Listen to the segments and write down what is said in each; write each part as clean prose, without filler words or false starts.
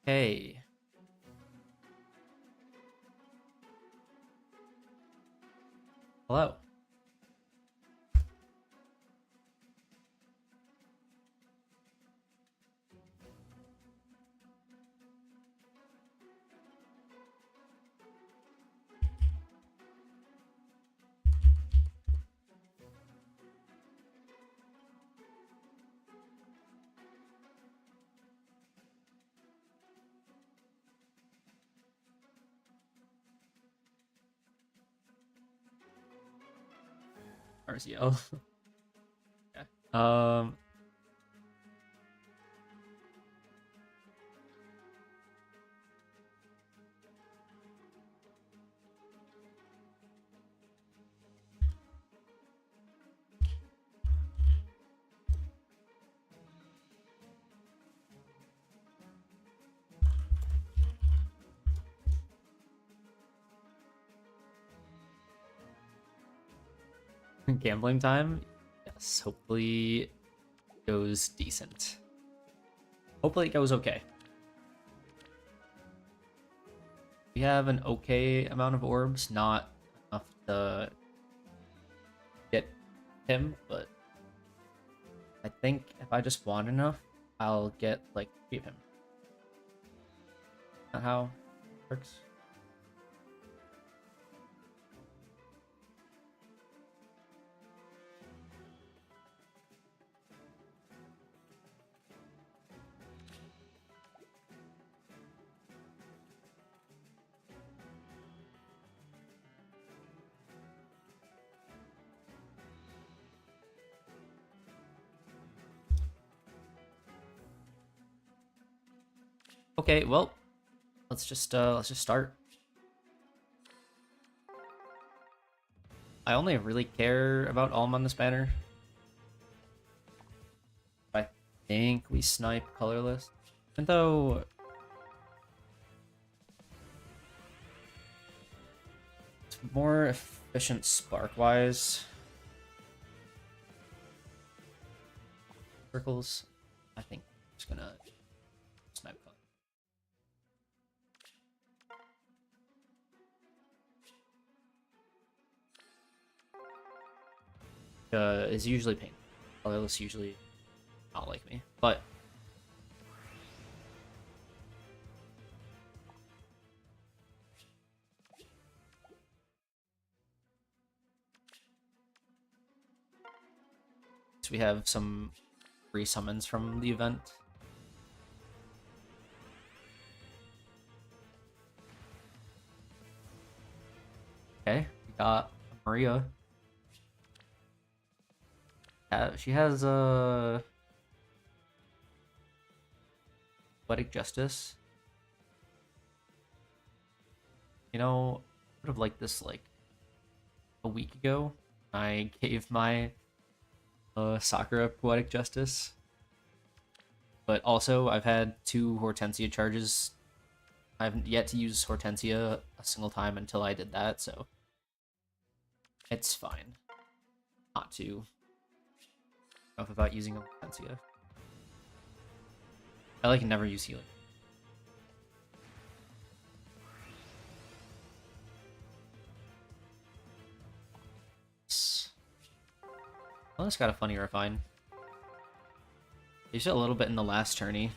Hey, hello. RCL. Yeah. Gambling time. Yes, hopefully it goes decent. Hopefully it goes okay. We have an okay amount of orbs, not enough to get him, but I think if I just want enough, I'll get like 3 of him. Not how it works. Okay, well, let's just start. I only really care about Alm on this banner. I think we snipe colorless. Even though it's more efficient spark-wise. Circles, I think I'm just gonna snipe color. Is usually pain. Colorless usually not like me, but we have some free summons from the event. Okay, we got Maria. She has poetic justice. You know, I would have liked this like a week ago. I gave my Sakura poetic justice, but also I've had 2 Hortensia charges. I haven't yet to use Hortensia a single time until I did that, so it's fine not to know about using Hortensia. I like never use healing. Well, this got a funny refine. Used it a little bit in the last tourney.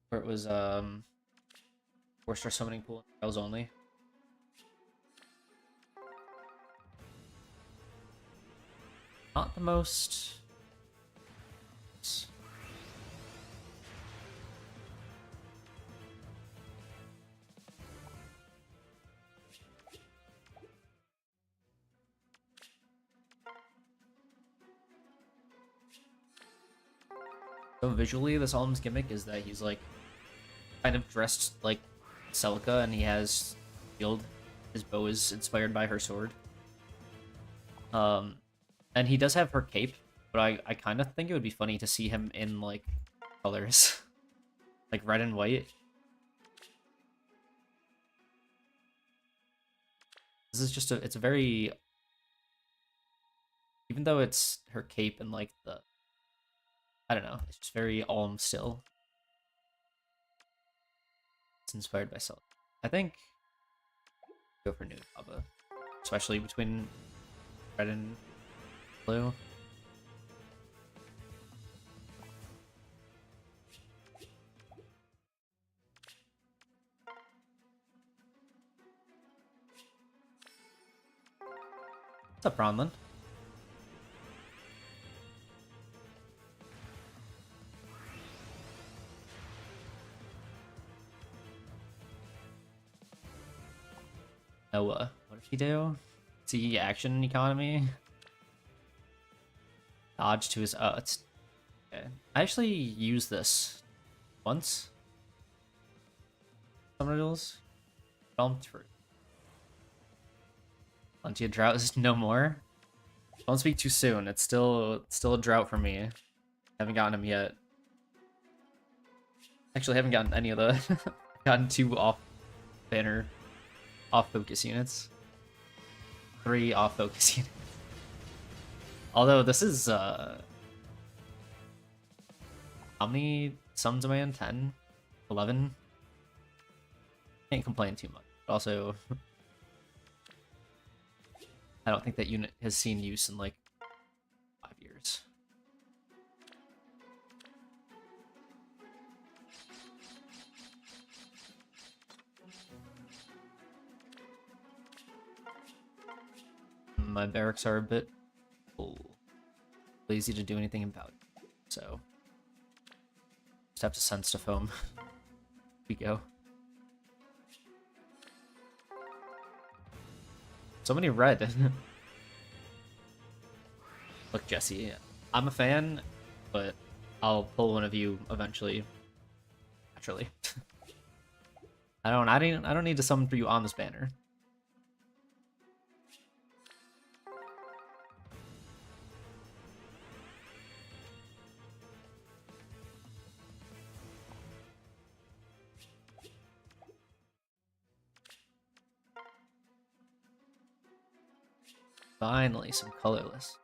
Where it was 4-star summoning pool and spells only. Not the most. So visually, this Alm's gimmick is that he's like kind of dressed like Celica, and he has shield. His bow is inspired by her sword. And he does have her cape, but I kind of think it would be funny to see him in like colors, like red and white. This is just it's a very Even though it's her cape and like the, I don't know, it's just very Alm still. It's inspired by Cell. I think go for New Baba, especially between red and blue. What's up, Bronlin? Noah, what did he do? See action economy. Dodge to his it's okay. I actually used this once. Summoner duels. Realm through. Plenty of drought is no more. Don't speak too soon. It's still a drought for me. Haven't gotten him yet. Actually, haven't gotten any of the gotten 2 off banner off focus units. 3 off focus units. Although this is how many summons am I in? 10? 11? Can't complain too much. Also, I don't think that unit has seen use in like 5 years. My barracks are a bit lazy to do anything about it, so just have to send stuff home. We go. So many red. Look, Jesse, I'm a fan, but I'll pull one of you eventually. Naturally. I don't need to summon for you on this banner. Finally, some colorless.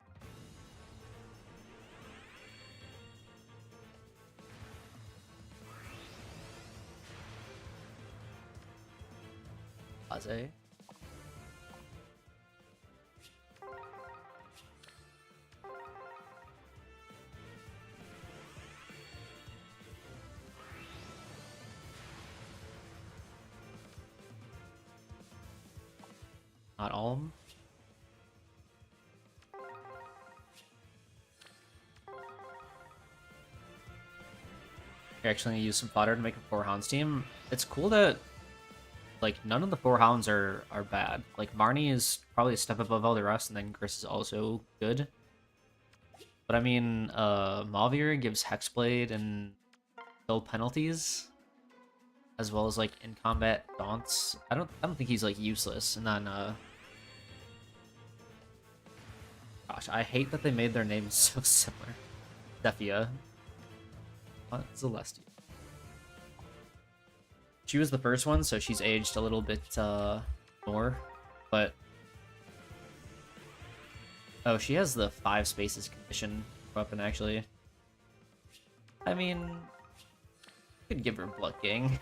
Blase. Not Alm. You're actually gonna use some fodder to make a 4 hounds team. It's cool that like none of the 4 hounds are bad. Like Marnie is probably a step above all the rest, and then Chris is also good. But I mean, Mavier gives Hexblade and kill penalties, as well as like in combat daunts. I don't think he's like useless. And then gosh, I hate that they made their names so similar. Zephia. What? Celestia. She was the first one, so she's aged a little bit more, but oh, she has the 5 spaces condition weapon actually. I mean, could give her Blood Gang.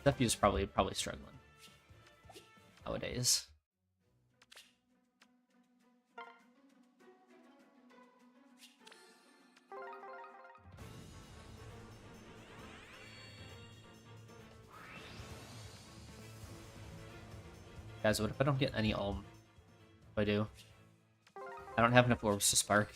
Zephy's probably struggling nowadays. Guys, what if I don't get any Ulm? What do I do? I don't have enough orbs to spark.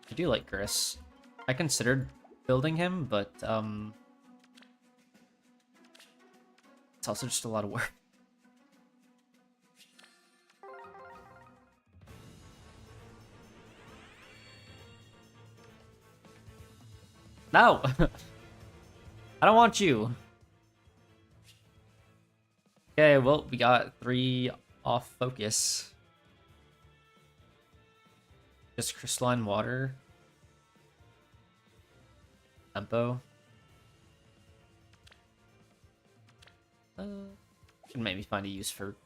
I do like Gris. I considered building him, but it's also just a lot of work. No! I don't want you. Okay, well, we got 3 off focus. Just crystalline water. Tempo. Should maybe find a use for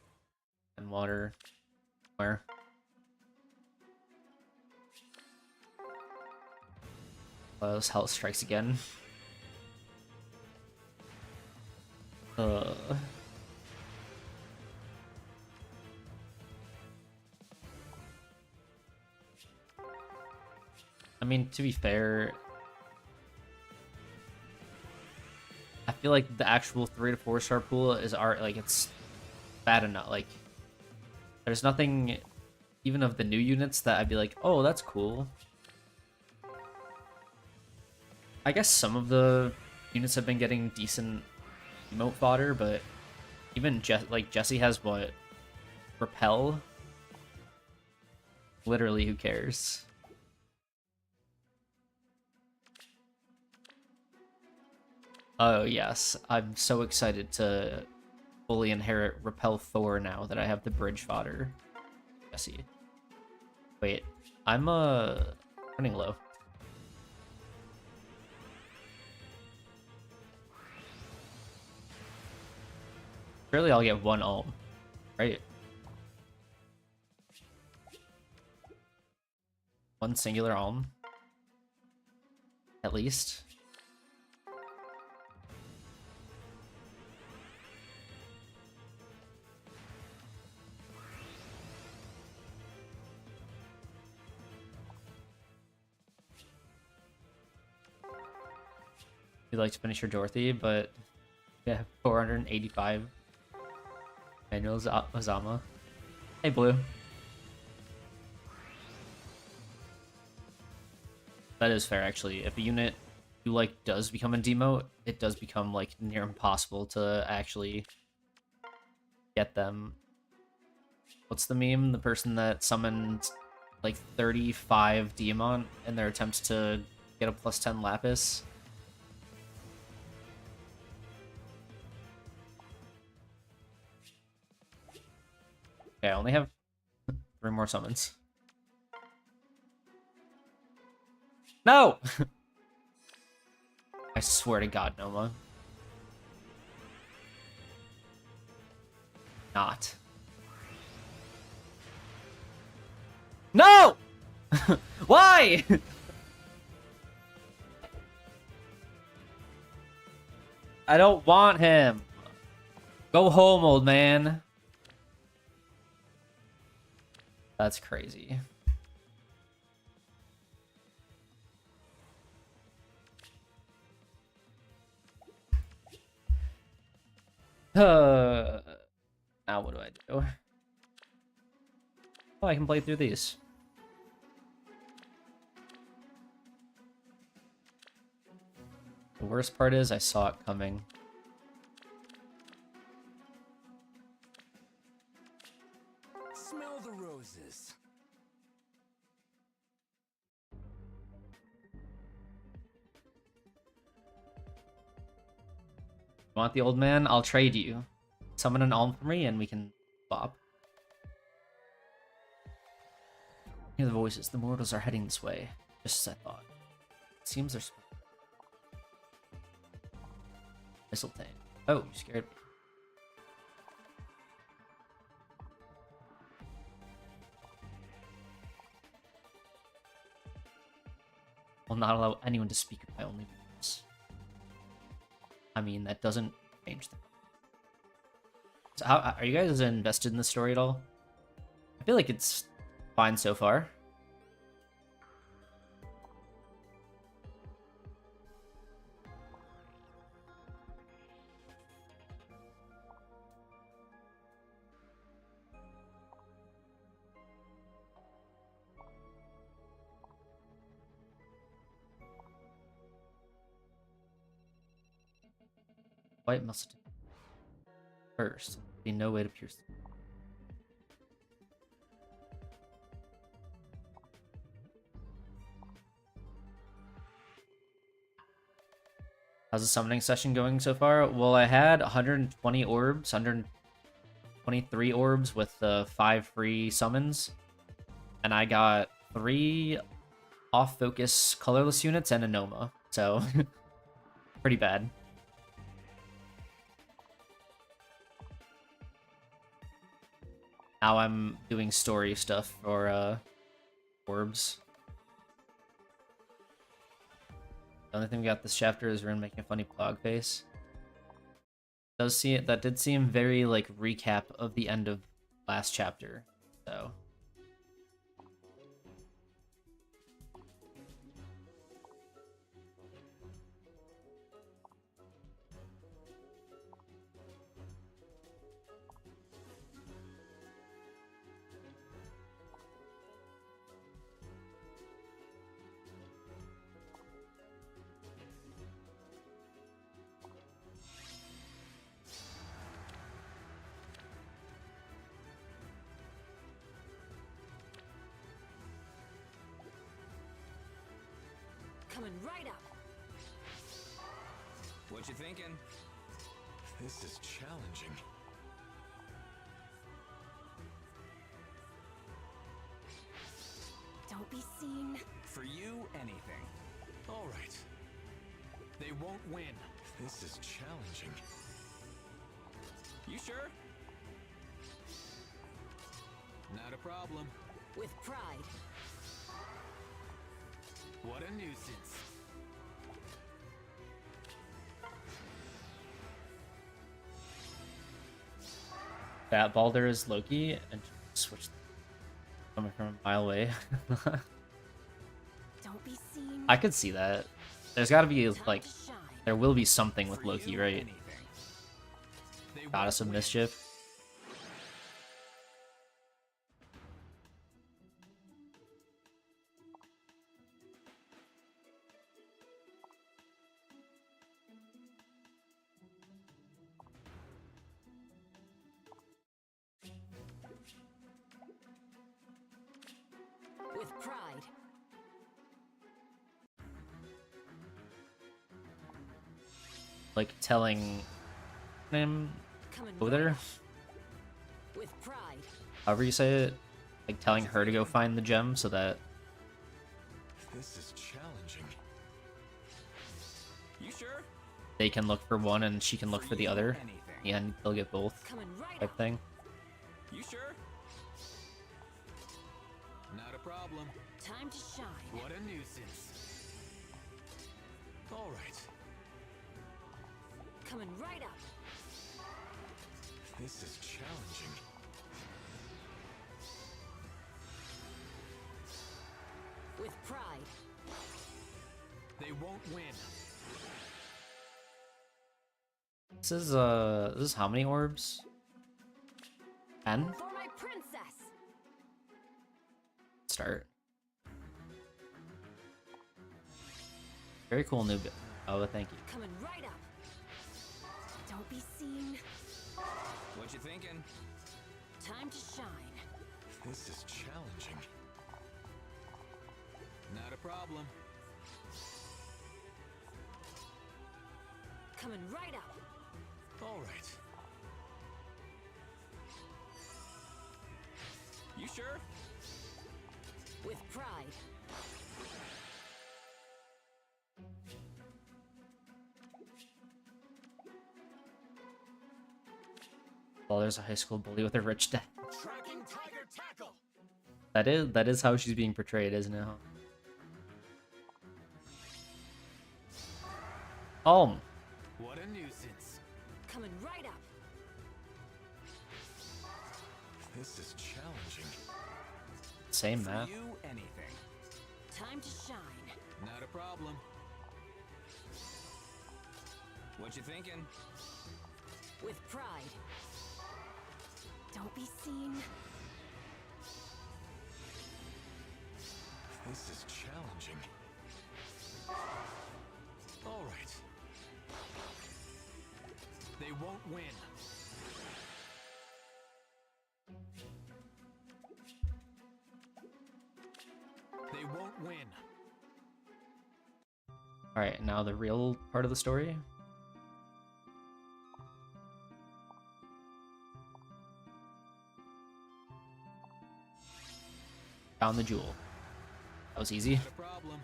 and water. Where? Those health strikes again. I mean, to be fair, I feel like the actual 3 to 4 star pool is like it's bad enough. Like, there's nothing, even of the new units, that I'd be like, oh, that's cool. I guess some of the units have been getting decent emote fodder, but even like Jesse has what? Repel? Literally, who cares? Oh yes, I'm so excited to fully inherit Repel Thor now that I have the bridge fodder. Jesse. Wait, I'm running low. Surely I'll get 1 ulm, right? 1 singular ulm. At least. You'd like to finish your Dorothy, but yeah, 485 manual Azama. Hey, Blue. That is fair, actually. If a unit you like does become a demote, it does become like near impossible to actually get them. What's the meme? The person that summoned like 35 Diamant in their attempts to get a +10 Lapis. Okay, I only have 3 more summons. No! I swear to God, Noma. Not. No! Why? I don't want him. Go home, old man. That's crazy. Now what do I do? Oh, I can play through these. The worst part is I saw it coming. Smell the roses. Want the old man? I'll trade you. Summon an alm for me and we can swap. Hear the voices. The mortals are heading this way. Just as I thought. It seems they're... Mistletoe. Oh, you scared me. Will not allow anyone to speak of my only words. I mean, that doesn't change things. So how are you guys invested in the story at all? I feel like it's fine so far. White must first. Be no way to pierce. How's the summoning session going so far? Well, I had 120 orbs, 123 orbs with the 5 free summons, and I got 3 off-focus colorless units and a Noma, so pretty bad. Now I'm doing story stuff for orbs. The only thing we got this chapter is Rune making a funny plug face. That did seem very like recap of the end of last chapter, so. Coming right up. What you thinking? This is challenging. Don't be seen. For you, anything. All right. They won't win. This is challenging. You sure? Not a problem. With pride. What a nuisance. That Balder is Loki, and switch coming from a mile away. Don't be seen. I could see that. There's got to be like, Time to shine. there will be something with For Loki, you, right? anything. They Goddess of won't win. Mischief. With pride. Like telling him Coming go right there, up. With pride. however you say it, like telling her to go find the gem so that This is challenging. You sure? they can look for one and she can look for the you, other, anything. and they'll get both Coming right type up. thing. You sure? Not a problem. Time to shine. What a nuisance. All right. Coming right up. This is challenging. With pride. They won't win. This is how many orbs? 10? For my princess. Start. Very cool new bit. Oh, thank you. Coming right up. Don't be seen. What you thinking? Time to shine. This is challenging. Not a problem. Coming right up. All right. You sure? With pride. Well, there's a high school bully with a rich dad. Tracking tiger tackle. That is how she's being portrayed, isn't it? Oh, What a nuisance. Coming right up. This is challenging. same For map. you, anything. Time to shine. Not a problem. What you thinking? With pride. Don't be seen. This is challenging. All right. They won't win. They won't win. Alright, now the real part of the story. Found the jewel. That was easy. Not a problem.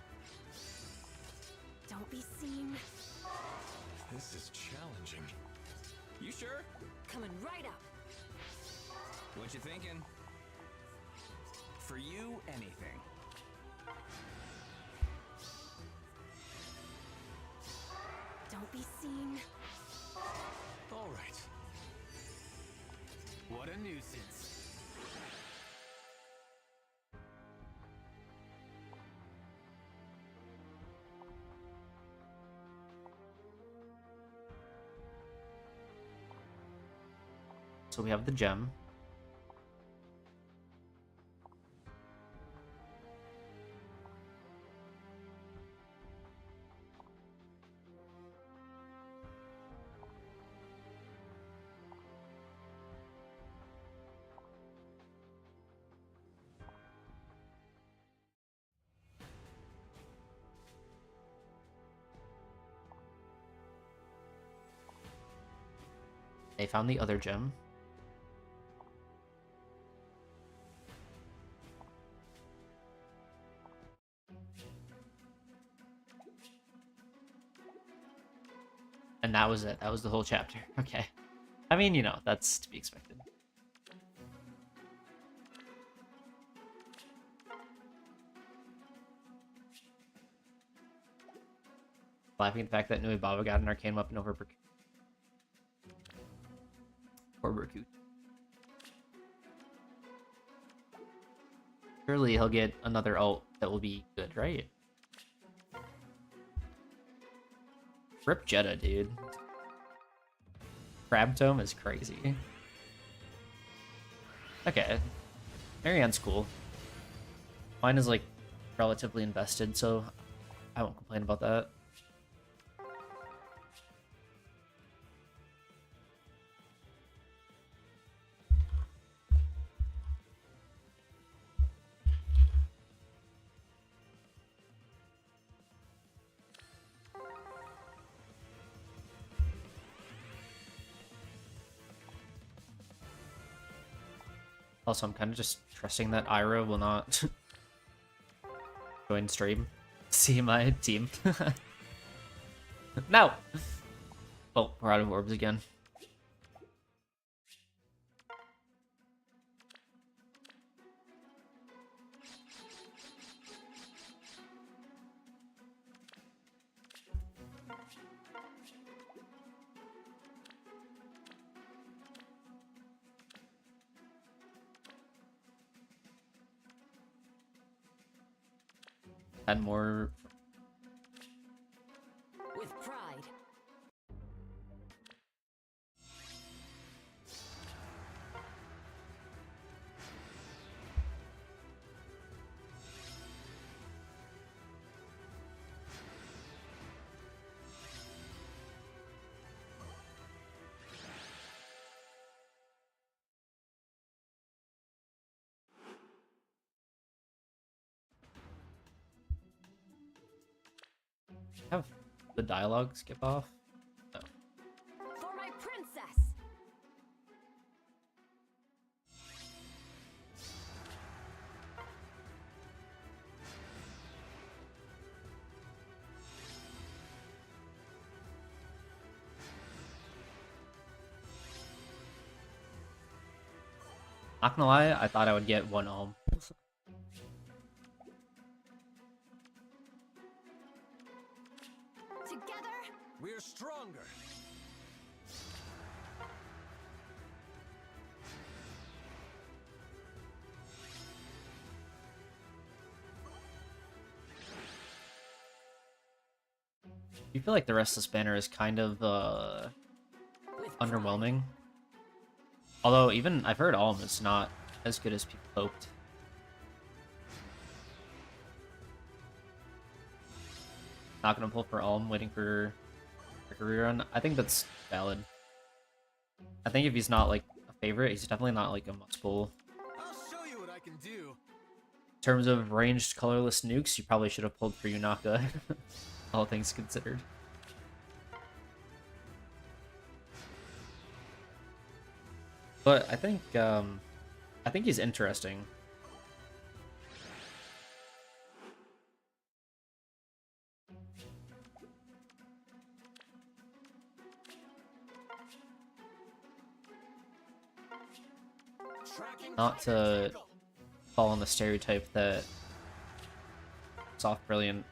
Don't be seen. This is challenging. You sure? Coming right up. What you thinking? For you, anything. Don't be seen. All right. What a nuisance. So we have the gem. They found the other gem. And that was it. That was the whole chapter. Okay. I mean, you know, that's to be expected. Laughing at the fact that Nui Baba got an arcane weapon over Poor Berkut. Surely he'll get another ult that will be good, right? Rip Jetta, dude. Crab Tome is crazy. Okay. Marianne's cool. Mine is like relatively invested, so I won't complain about that. Also, I'm kind of just trusting that Ira will not join stream. See my team. No! Oh, we're out of orbs again. And more. With pride. Have the dialogue skip off? No. For my princess. Not gonna lie, I thought I would get one home. Together. We're stronger. You feel like the Restless Banner is kind of With underwhelming. Although even I've heard Alm is not as good as people hoped. Not gonna pull for Alm, waiting for a career run. I think that's valid. I think if he's not like a favorite, he's definitely not like a must pull. I'll show you what I can do. In terms of ranged colorless nukes, you probably should have pulled for Yunaka. all things considered. But I think he's interesting. Not to fall on the stereotype that Soft Brilliant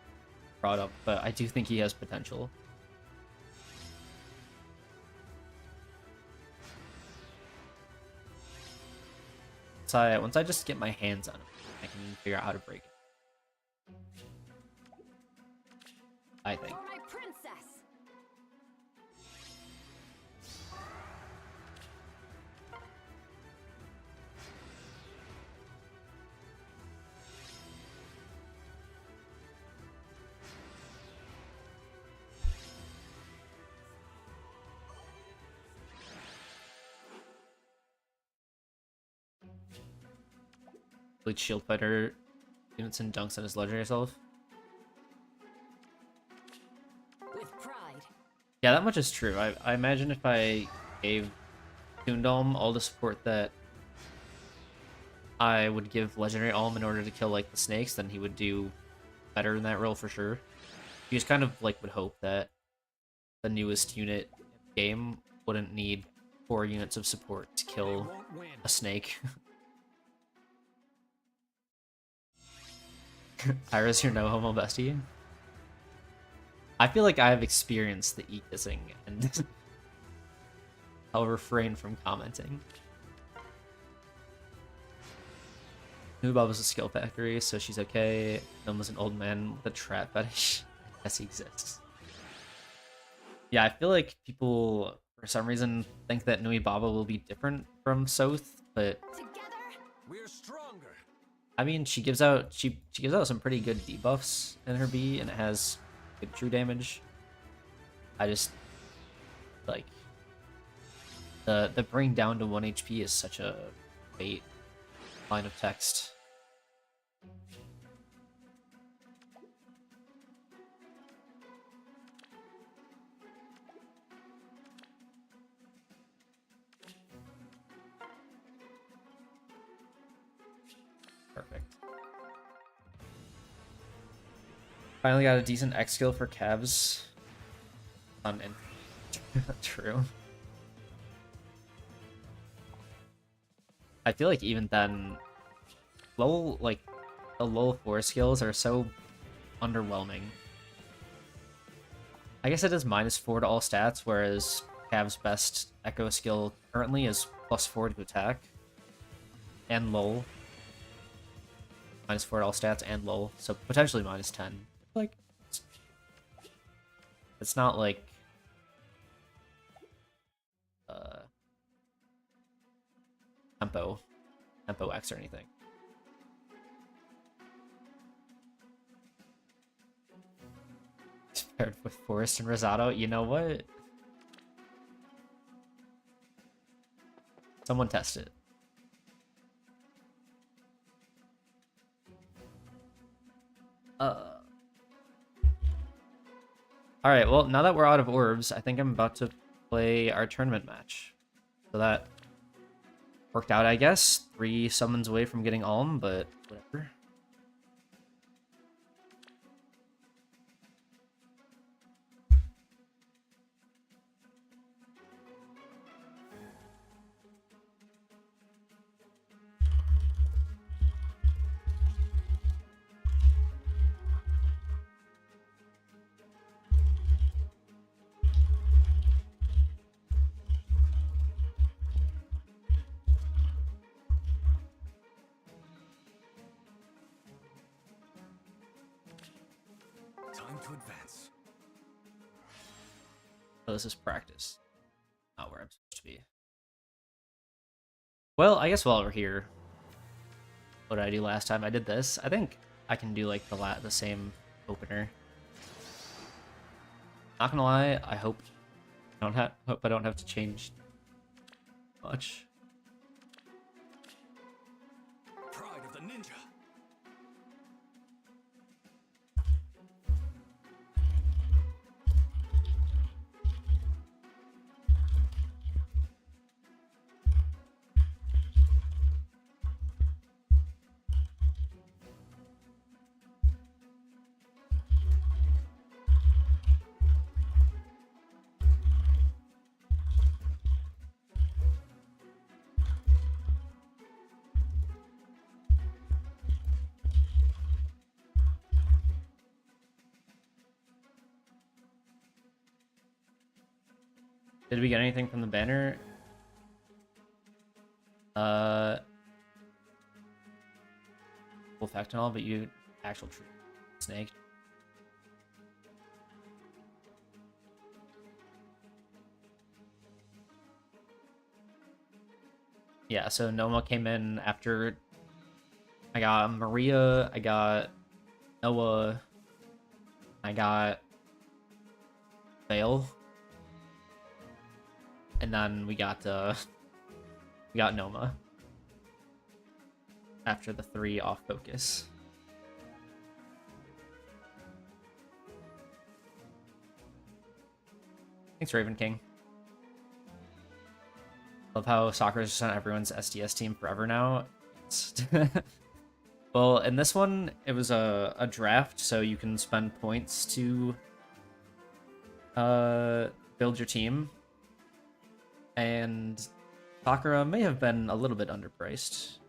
brought up, but I do think he has potential. So once I just get my hands on him, I can figure out how to break it. I think. For my princess. Bleach Shield Fighter units and dunks on his legendary self. With pride. Yeah, that much is true. I imagine if I gave Toondome all the support that I would give Legendary Alm in order to kill like the snakes, then he would do better in that role for sure. You just kind of like would hope that the newest unit in the game wouldn't need 4 units of support to kill a snake. Iris, you're no homo bestie. I feel like I have experienced the e-kissing, and I'll refrain from commenting. Nubaba's a skill factory, so she's okay. Noma's an old man with a trap fetish. Yes, he exists. Yeah, I feel like people, for some reason, think that Nui Baba will be different from Soth, but Together. We're stronger. I mean, she gives out some pretty good debuffs in her B, and it has good true damage. I just like the bring down to 1 HP is such a bait line of text. Perfect. Finally got a decent X skill for Cavs. True. I feel like even then, the low 4 skills are so underwhelming. I guess it is -4 to all stats, whereas Cav's best Echo skill currently is +4 to attack. And lull. -4 to all stats and lull, so potentially -10. Like, it's not like tempo X or anything. Paired with Forest and Rosado, you know what? Someone test it. Alright, well, now that we're out of orbs, I think I'm about to play our tournament match. So that worked out, I guess. 3 summons away from getting Alm, but whatever. Time to advance. Oh, this is practice. Not where I'm supposed to be. Well, I guess while we're here, what did I do last time? I did this. I think I can do like the same opener. Not gonna lie, I hope I don't have to change much. Pride of the ninja. Did we get anything from the banner? Full effect and all, but you actual true snake. Yeah, so Noma came in after I got Maria, I got Noah, I got Vale, and then we got Noma after the 3 off focus. Thanks, Raven King. Love how soccer's just on everyone's SDS team forever now. Well, in this one, it was a draft, so you can spend points to build your team. And Sakura may have been a little bit underpriced.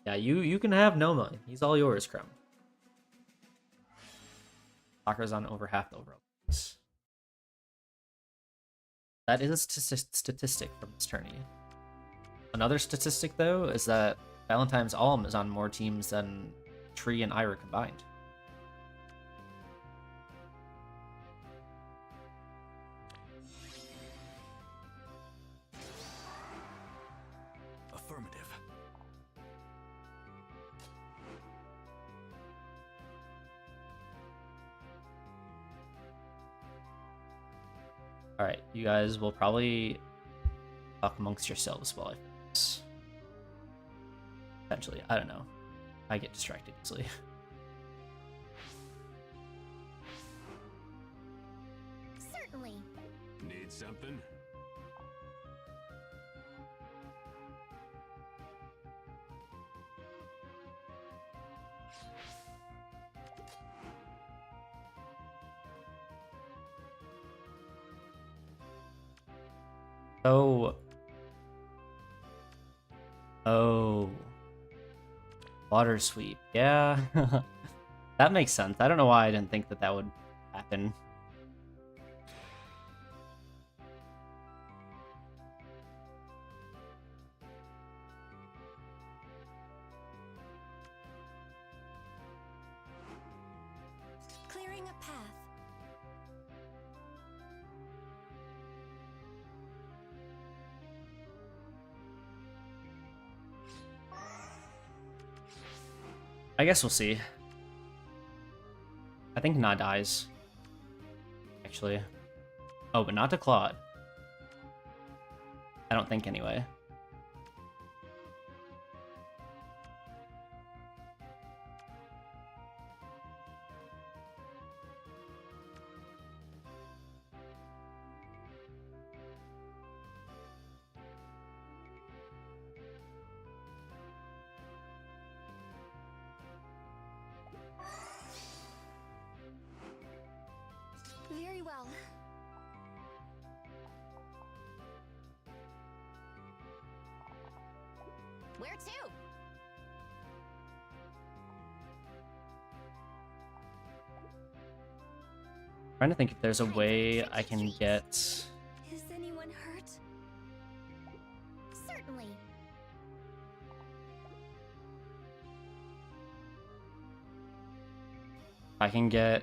Yeah, you can have Noma. He's all yours, Crumb. Sakura's on over half the overall points. That is a statistic from this tourney. Another statistic, though, is that Valentine's Alm is on more teams than Tree and Ira combined. Affirmative. Alright, you guys will probably talk amongst yourselves while I finish. Potentially, I don't know. I get distracted easily. Certainly. Need something? Oh, water sweep. Yeah, that makes sense. I don't know why I didn't think that that would happen. Clearing a path. I guess we'll see. I think Na dies. Actually. Oh, but not to Claude. I don't think anyway. Very well. Where to? Trying to think if there's a way I can get. Is anyone hurt? Certainly. I can get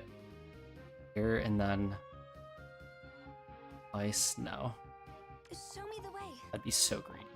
here and then ice. No, Show me the way. that'd be so greedy.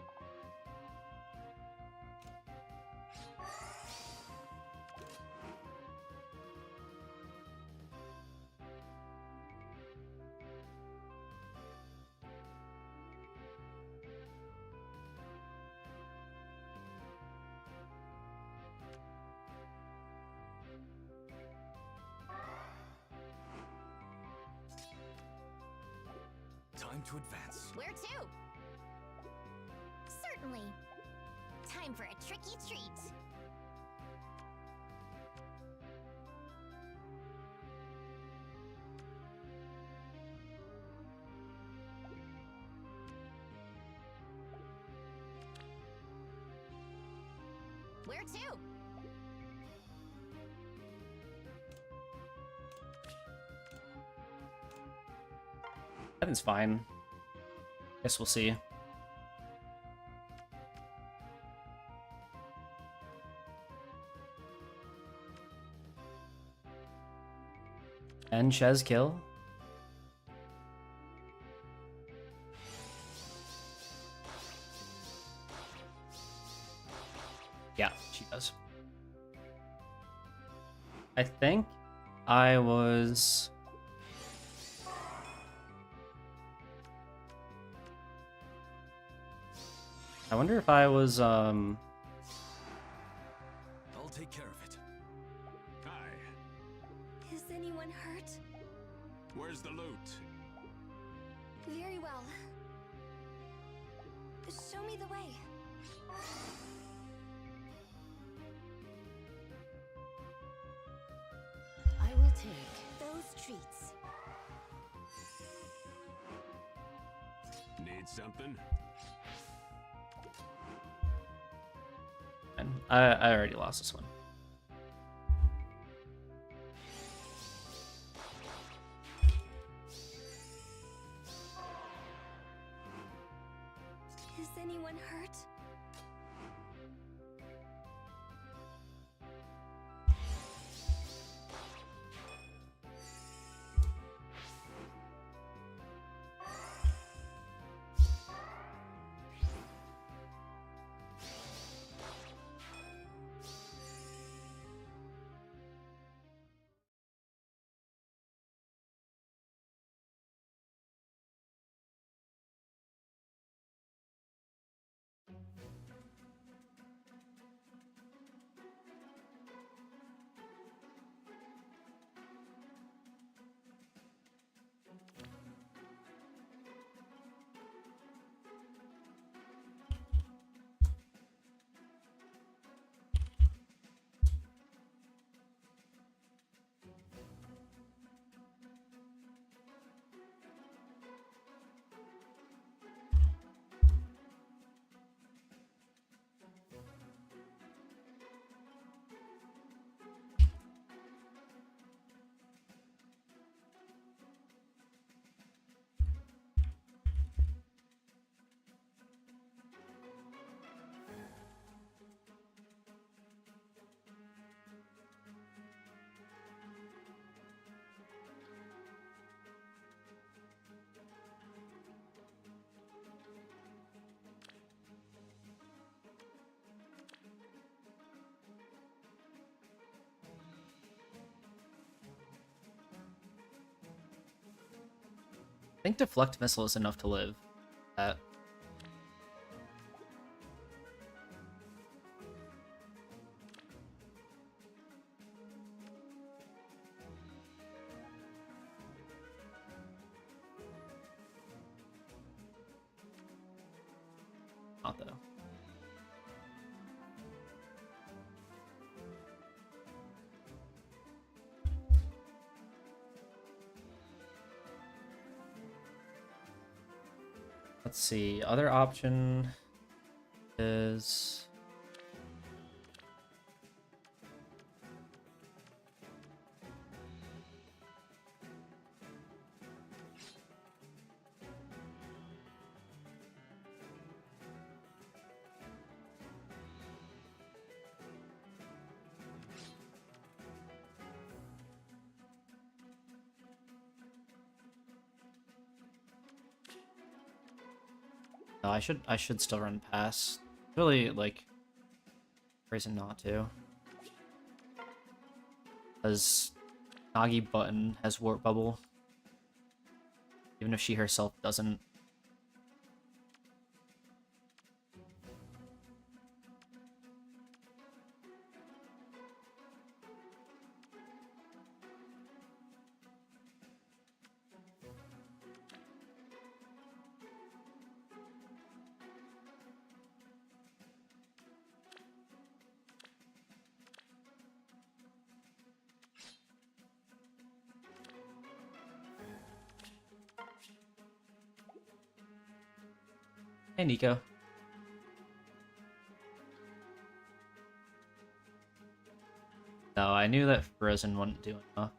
to advance. Where to? Certainly. Time for a tricky treat. Where to? I think it's fine. Guess we'll see. And Chez kill. Yeah, she does. I think I was... I wonder if I was, I'll take care of it. Hi. Is anyone hurt? Where's the loot? Very well. Show me the way. I will take those treats. Need something? And I already lost this one. Is anyone hurt? I think deflect missile is enough to live. Not though. Let's see. Other option is... No, I should still run pass. Really, like, reason not to. Because Nagi Button has Warp Bubble. Even if she herself doesn't. Hey, Nico. No, I knew that Frozen wouldn't do enough.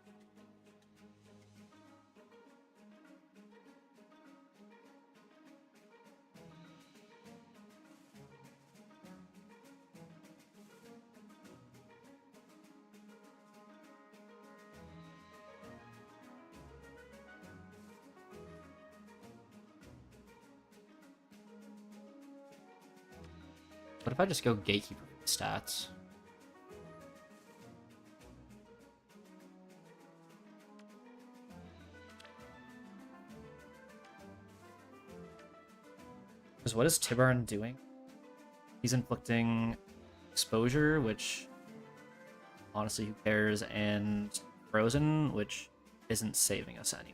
What if I just go Gatekeeper for the stats? Because what is Tibarn doing? He's inflicting exposure, which honestly, who cares? And Frozen, which isn't saving us anyway.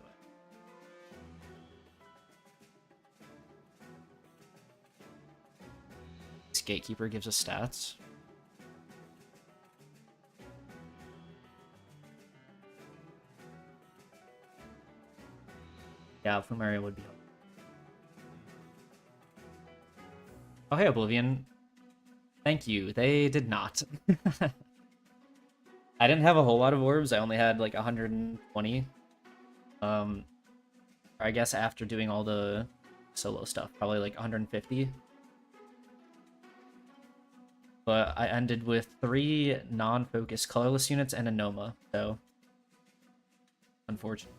This Gatekeeper gives us stats. Yeah, Flumeria would be helpful. Oh, hey, Oblivion. Thank you. They did not. I didn't have a whole lot of orbs. I only had like 120. I guess after doing all the solo stuff, probably like 150. But I ended with 3 non-focused colorless units and a Noma, so unfortunate.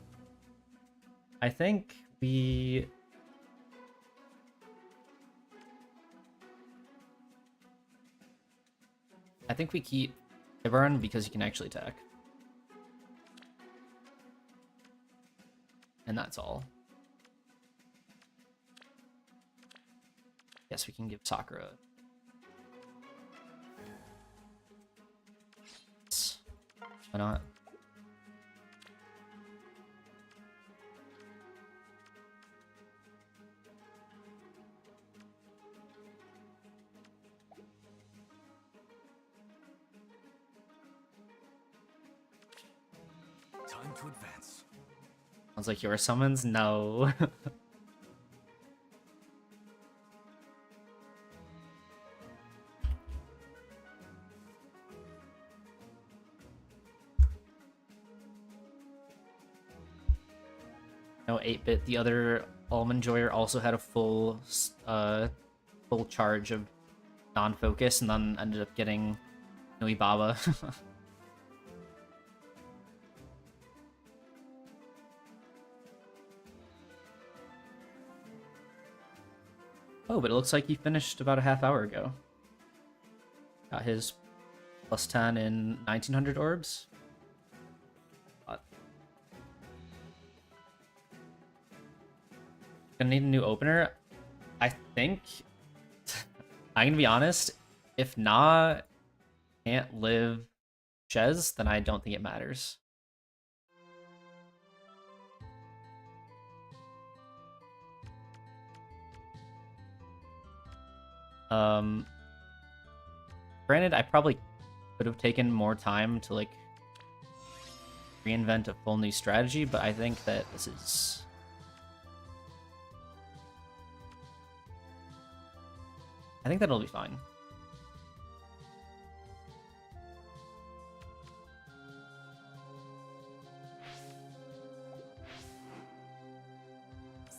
I think we... keep Tibarn because he can actually attack. And that's all. Yes, we can give Sakura. Why not? Time to advance. Sounds like your summons? No. No, 8-bit. The other Almond Joyer also had a full charge of non-focus, and then ended up getting Nui Baba. Oh, but it looks like he finished about a half hour ago. Got his plus 10 in 1900 orbs. Gonna need a new opener. I think I'm gonna be honest. If Na can't live Chez, then I don't think it matters. Granted, I probably could have taken more time to like reinvent a full new strategy, but I think that this is... I think that'll be fine.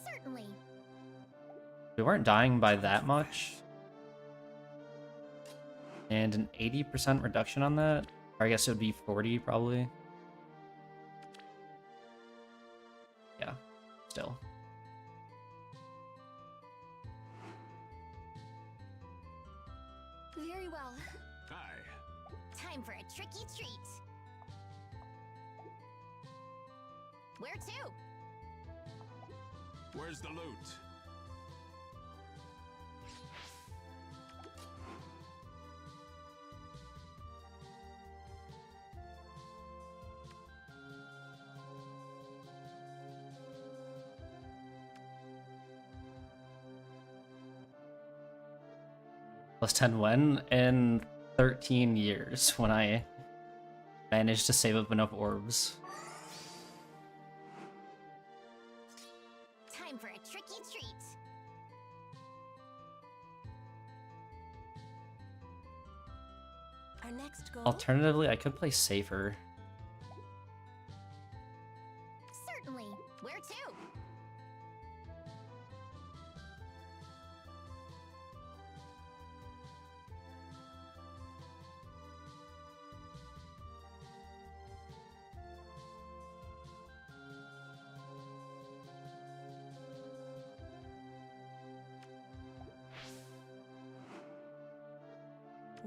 Certainly. We weren't dying by that much. And an 80% reduction on that? Or I guess it would be 40 probably. Yeah, still. Very well. Hi. Time for a tricky treat. Where to? Where's the loot? Plus 10 when? In 13 years, when I managed to save up enough orbs. Time for a tricky treat. next goal? Alternatively, I could play safer. Certainly. Where to?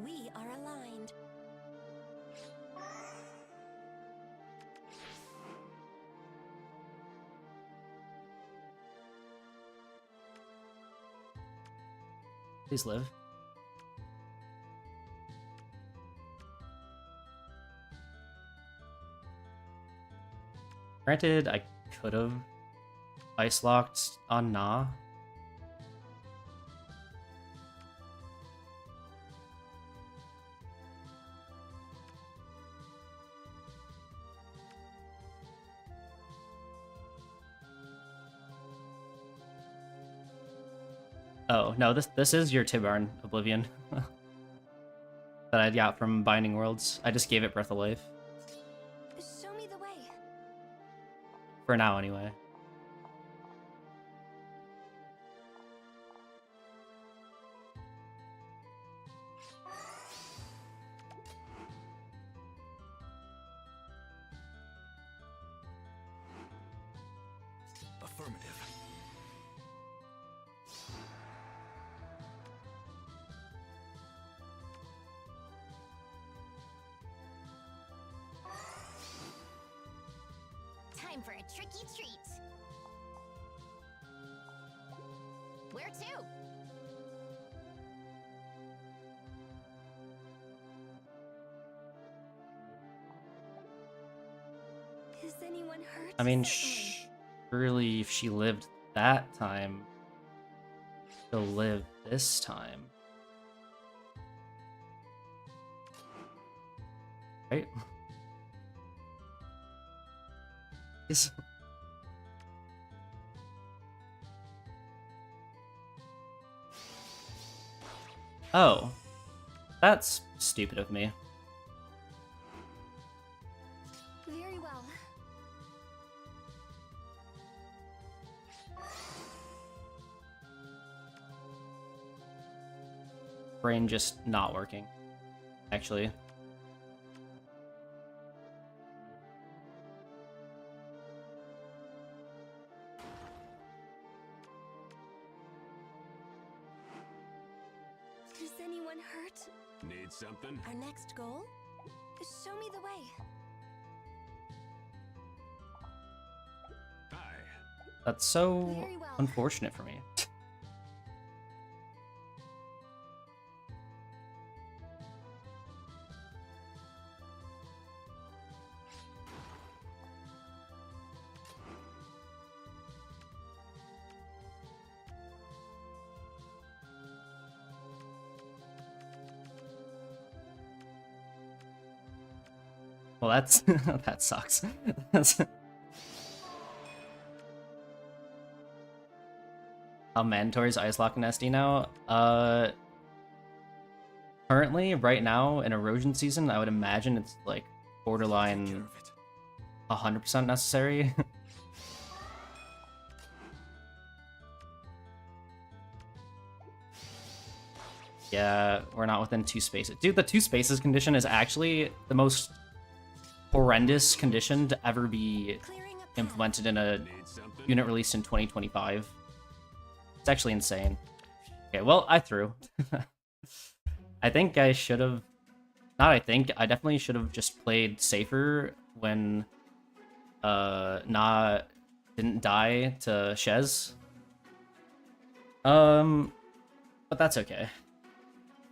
We are aligned. Please live. Granted, I could have ice locked on Na. Oh, no, this is your Tibarn Oblivion. That I got from Binding Worlds. I just gave it Breath of Life. Show me the way. For now, anyway. Affirmative. Time for a tricky treat. Where to? Is anyone hurt? I mean, Certainly. surely if she lived that time, she'll live this time. Right? Is... Oh. That's stupid of me. Very well. Brain just not working, actually. Is anyone hurt? Need something? Our next goal? Show me the way. Hi. That's so Very well. unfortunate for me. Well, that's that sucks. That's... How mandatory is Ice Lock and SD now? Currently, right now, in Erosion Season, I would imagine it's like Take care borderline of it. 100% necessary. Yeah, we're not within 2 spaces. Dude, the 2 spaces condition is actually the most horrendous condition to ever be Clearing a path. implemented in a Need something? unit released in 2025. It's actually insane. Okay, well, I threw. I think I should have... Not I think, I definitely should have just played safer when Na didn't die to Shez. But that's okay.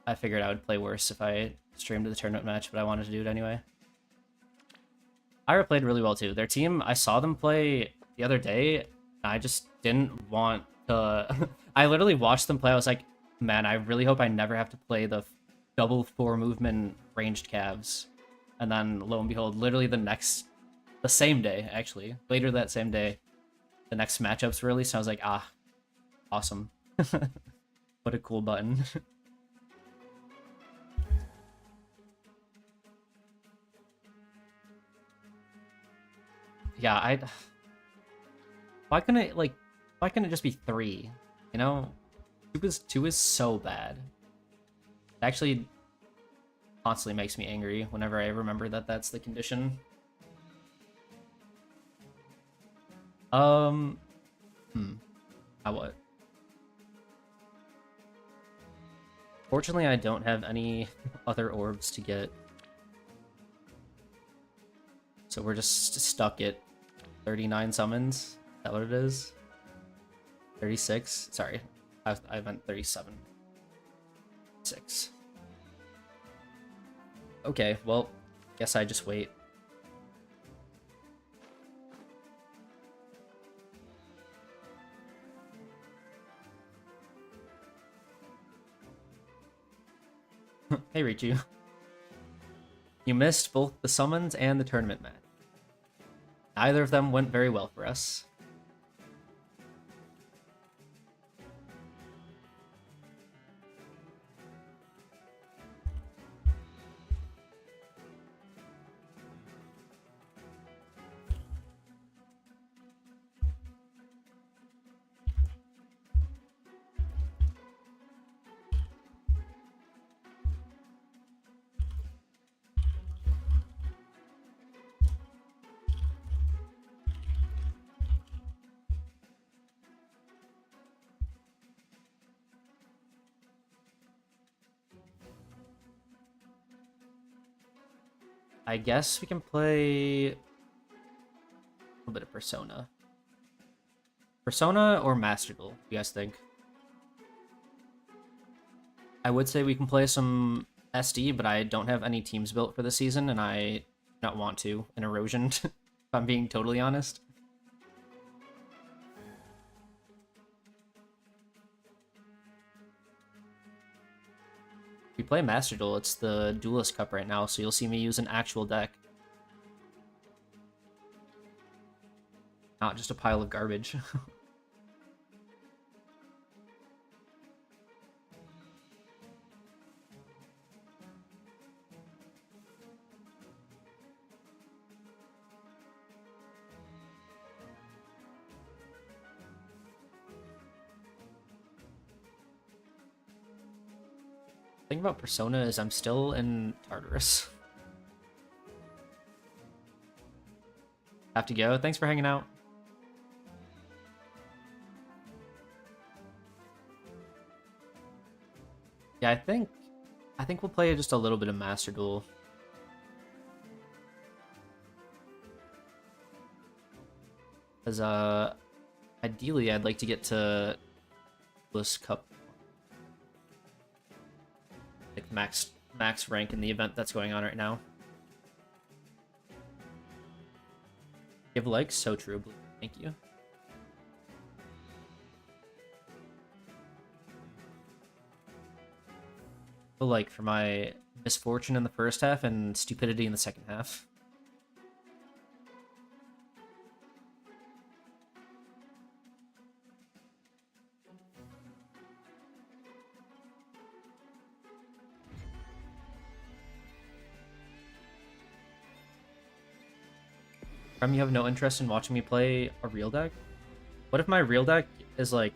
I figured I would play worse if I streamed the tournament match, but I wanted to do it anyway. Ira played really well too. Their team, I saw them play the other day, and I just didn't want to... I literally watched them play, I was like, man, I really hope I never have to play the double 4 movement ranged calves. And then, lo and behold, literally the same day, actually, later that same day, the next matchups were released, and I was like, ah, awesome. What a cool button. yeah, I. Why couldn't it like? Why couldn't it just be 3? You know, two is so bad. It actually constantly makes me angry whenever I remember that that's the condition. Hmm. How what? Fortunately, I don't have any other orbs to get. So we're just stuck at 39 summons. Is that what it is? 36? Sorry. I meant 37. 6. Okay, well, guess I just wait. Hey, Richu. You missed both the summons and the tournament match. Neither of them went very well for us. I guess we can play a little bit of Persona. Persona or Master Duel, you guys think? I would say we can play some SD, but I don't have any teams built for the season, and I do not want to in Erosion, if I'm being totally honest. If we play Master Duel, it's the Duelist Cup right now, so you'll see me use an actual deck. Not just a pile of garbage. The thing about Persona is I'm still in Tartarus. Have to go. Thanks for hanging out. Yeah, I think we'll play just a little bit of Master Duel. Because ideally I'd like to get to Duelist Cup, like max rank in the event that's going on right now. Give likes, so true. Thank you. Like for my misfortune in the first half and stupidity in the second half. You have no interest in watching me play a real deck? What if my real deck is like...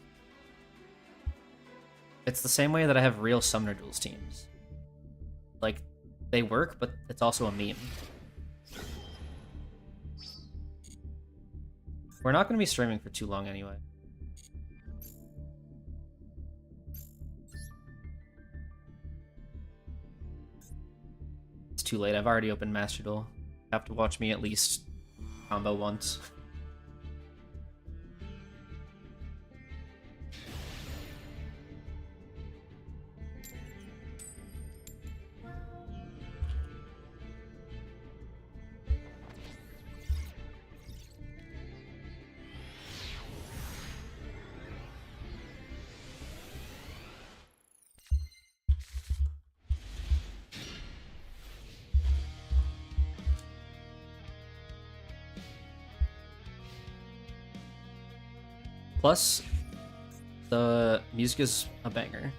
It's the same way that I have real Summoner Duels teams. Like, they work, but it's also a meme. We're not going to be streaming for too long anyway. It's too late. I've already opened Master Duel. You have to watch me at least combo once. Plus, the music is a banger.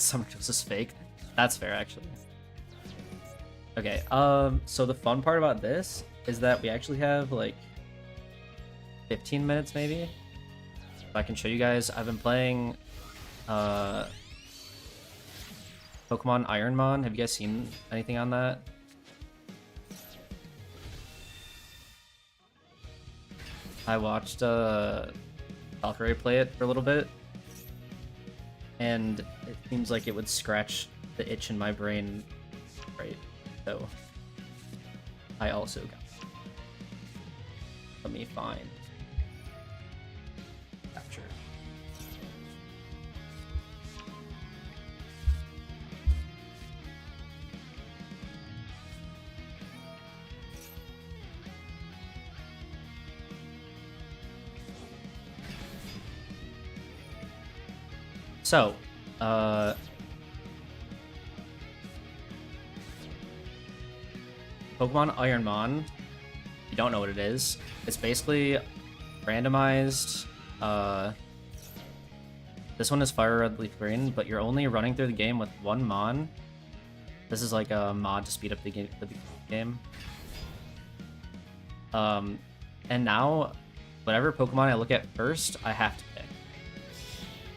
Summer Joe's is fake. That's fair, actually. Okay, so the fun part about this is that we actually have, like, 15 minutes, maybe? If I can show you guys, I've been playing, Pokemon Ironmon. Have you guys seen anything on that? I watched, Valkyrie play it for a little bit, and it seems like it would scratch the itch in my brain, right? So I also got it. Let me find capture. So, Pokemon Ironmon, if you don't know what it is, it's basically randomized. This one is Fire Red Leaf Green, but you're only running through the game with one Mon. This is like a mod to speed up the game. And now, whatever Pokemon I look at first, I have to pick.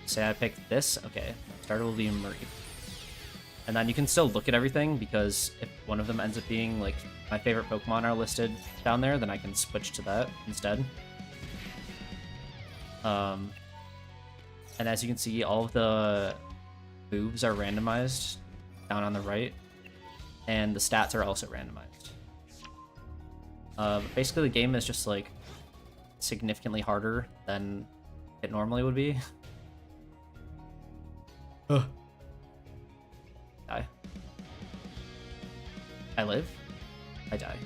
Say I pick this, okay. Starter will be Marie. And then you can still look at everything, because if one of them ends up being, like, my favorite Pokemon are listed down there, then I can switch to that instead. And as you can see, all of the moves are randomized down on the right, and the stats are also randomized. Basically, the game is just, like, significantly harder than it normally would be. Ugh. Die. I live. I die.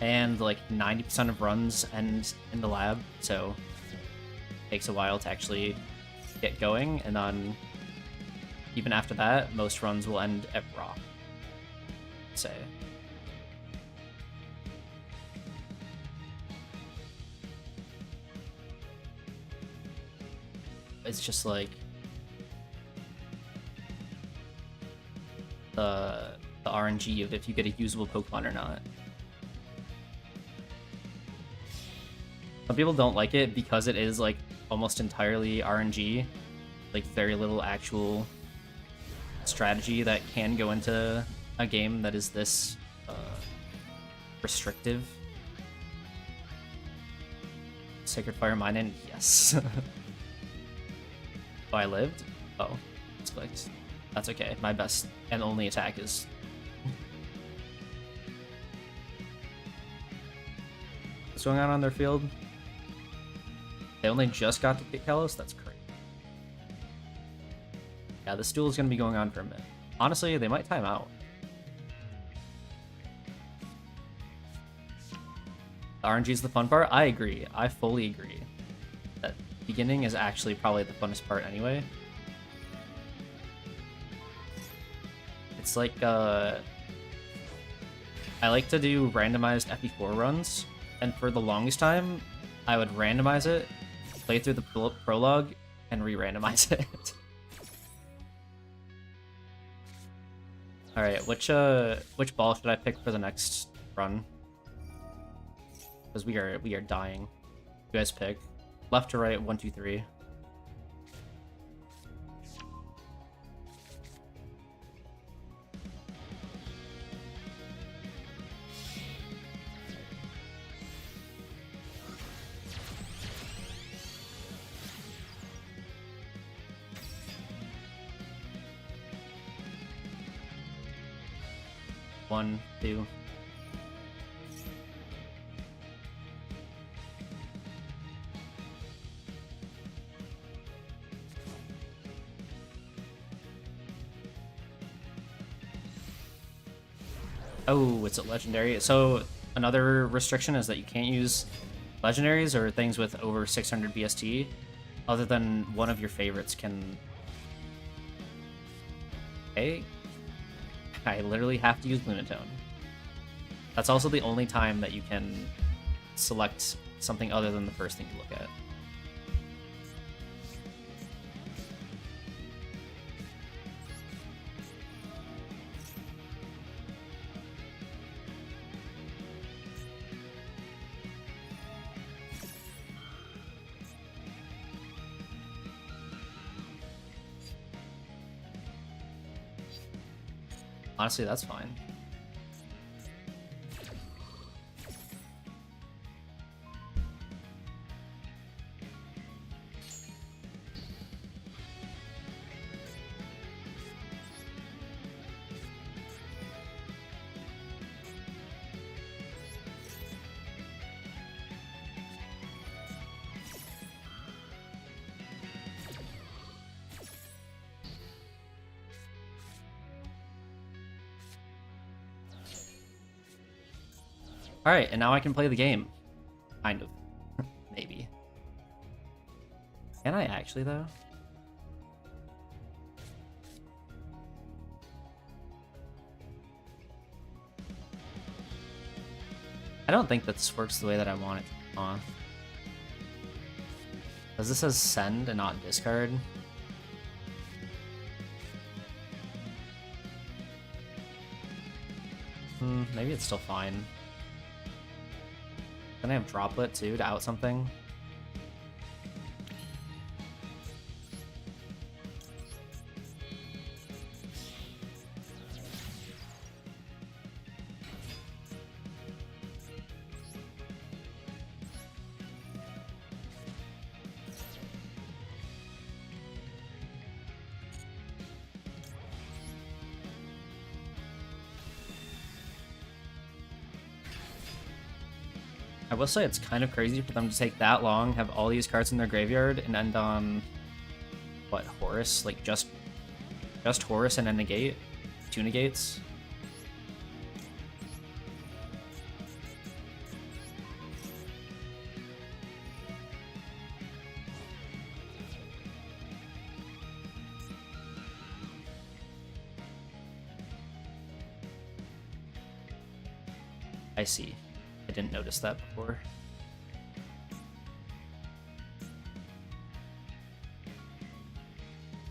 And like 90% of runs end in the lab, so it takes a while to actually get going, and then even after that, most runs will end at rock. Say. It's just like the RNG of if you get a usable Pokemon or not. Some people don't like it because it is like almost entirely RNG, like very little actual strategy that can go into a game that is this restrictive. Sacred Fire Mine, yes. Oh, I lived? Oh, it's clicked. That's okay. My best and only attack is... What's going on their field? They only just got to get Kalos? That's crazy. Yeah, this duel is going to be going on for a minute. Honestly, they might time out. The RNG is the fun part? I agree. I fully agree. That beginning is actually probably the funnest part anyway. It's like, I like to do randomized FE4 runs, and for the longest time, I would randomize it, play through the prologue, and re-randomize it. Alright, which ball should I pick for the next run? Because we are dying. You guys pick. Left to right, 1, 2, 3. One, two. Oh, it's a legendary. So another restriction is that you can't use legendaries or things with over 600 BST, other than one of your favorites can... Okay. I literally have to use Lunatone. That's also the only time that you can select something other than the first thing you look at. Honestly, that's fine. Alright, and now I can play the game. Kind of. Maybe. Can I actually, though? I don't think that this works the way that I want it to. Because this says send and not discard. Maybe it's still fine. Can I have droplet too to out something? I will say it's kind of crazy for them to take that long, have all these cards in their graveyard, and end on what, Horus? Like just Horus and a negate? 2 negates? I see. I didn't notice that before.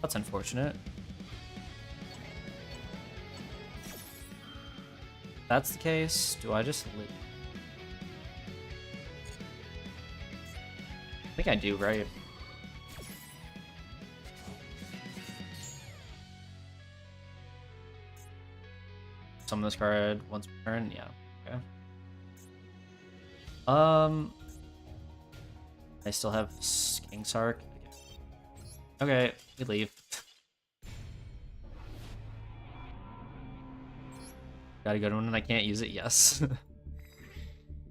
That's unfortunate. If that's the case, do I just leave? I think I do, right? Summon this card once per turn, yeah. Okay. I still have King Sark. Okay, we leave. Gotta go to one and I can't use it, yes.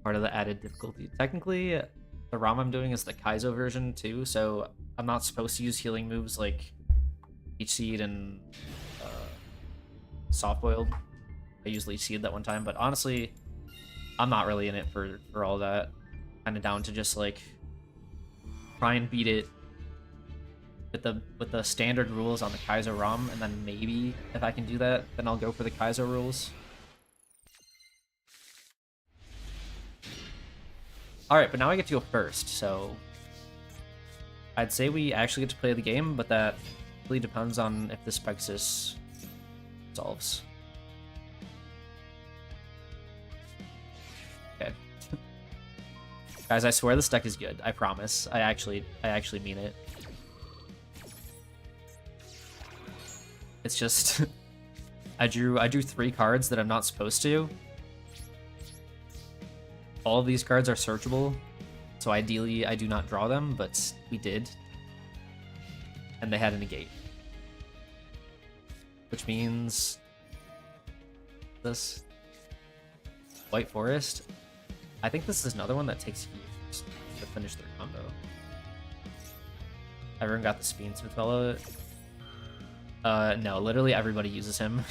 Part of the added difficulty. Technically, the ROM I'm doing is the Kaizo version too, so I'm not supposed to use healing moves like Leech Seed and Soft Boiled. I used Leech Seed that one time, but honestly, I'm not really in it for all that. Kind of down to just like try and beat it with the standard rules on the Kaizo ROM, and then maybe if I can do that, then I'll go for the Kaizo rules. Alright, but now I get to go first, so I'd say we actually get to play the game, but that really depends on if this Pegasus solves. Okay. Guys, I swear this deck is good. I promise. I actually mean it. It's just I drew 3 cards that I'm not supposed to. All of these cards are searchable, so ideally I do not draw them, but we did. And they had a negate. Which means this White Forest. I think this is another one that takes years to finish their combo. Everyone got the Speedsmith fellow. No, literally everybody uses him.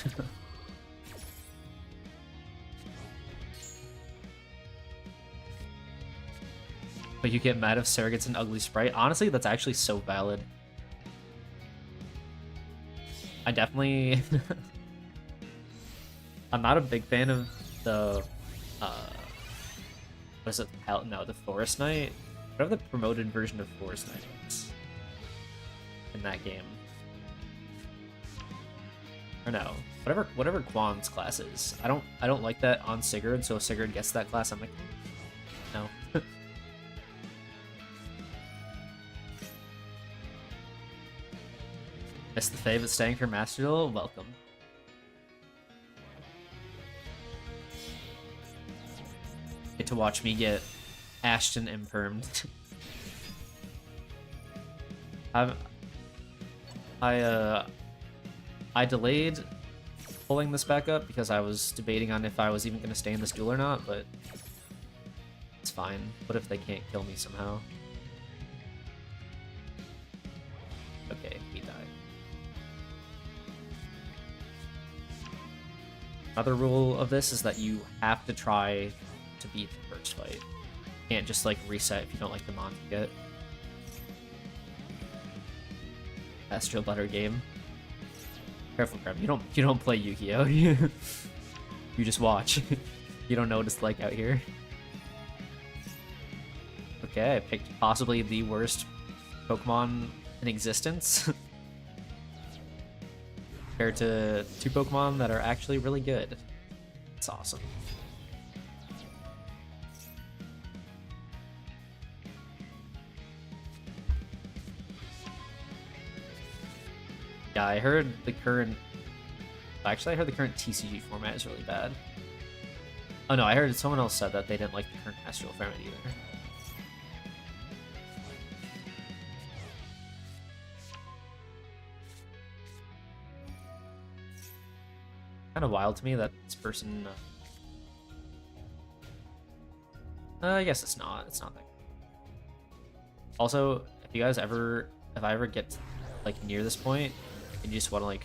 But you get mad if Sarah gets an ugly sprite. Honestly, that's actually so valid. I definitely... I'm not a big fan of the... what is it? No, the Forest Knight? Whatever the promoted version of Forest Knight is in that game. Or no, whatever Quan's class is. I don't like that on Sigurd, so if Sigurd gets that class, I'm like, no. Missed the fave at staying for Master Duel? Welcome. watch me get Ashton impermed. I delayed pulling this back up because I was debating on if I was even going to stay in this duel or not, but it's fine. What if they can't kill me somehow? Okay, he died. Another rule of this is that you have to try to beat the first fight. You can't just like reset if you don't like the monster yet. Astral Butter game. Careful, Crab. You don't play Yu-Gi-Oh! You just watch. You don't know what it's like out here. Okay, I picked possibly the worst Pokemon in existence. Compared to 2 Pokemon that are actually really good. It's awesome. Yeah, I heard the current... Actually, I heard the current TCG format is really bad. Oh no, I heard someone else said that they didn't like the current Astral format either. Kind of wild to me that this person... I guess it's not. It's not that good. Also, if you guys ever... If I ever get, like, near this point, and you just want to, like,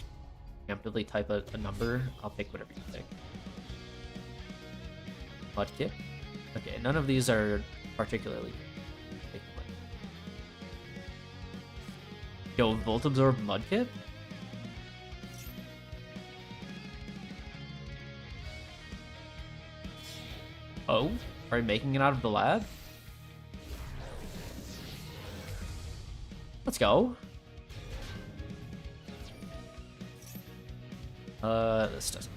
preemptively type a number, I'll pick whatever you pick. Mudkip? Okay, none of these are particularly good. Yo, Volt Absorb Mudkip? Oh? Are you making it out of the lab? Let's go. This doesn't.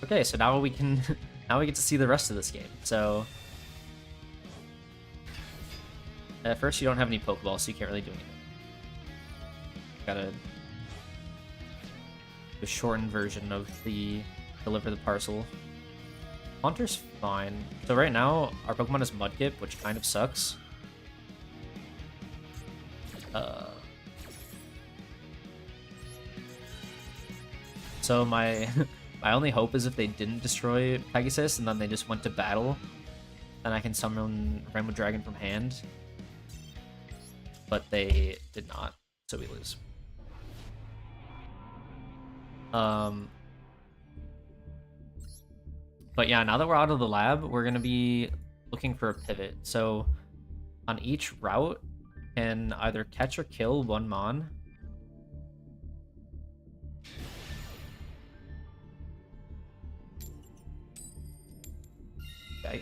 Okay, so now we can now we get to see the rest of this game. So at first you don't have any Pokeballs, so you can't really do anything. Gotta do a shortened version of the deliver the parcel. Haunter's fine. So right now, our Pokemon is Mudkip, which kind of sucks. So my my only hope is if they didn't destroy Pegasus and then they just went to battle, then I can summon Rainbow Dragon from hand. But they did not, so we lose. But yeah, now that we're out of the lab, we're going to be looking for a pivot. So on each route, can either catch or kill one Mon. Okay.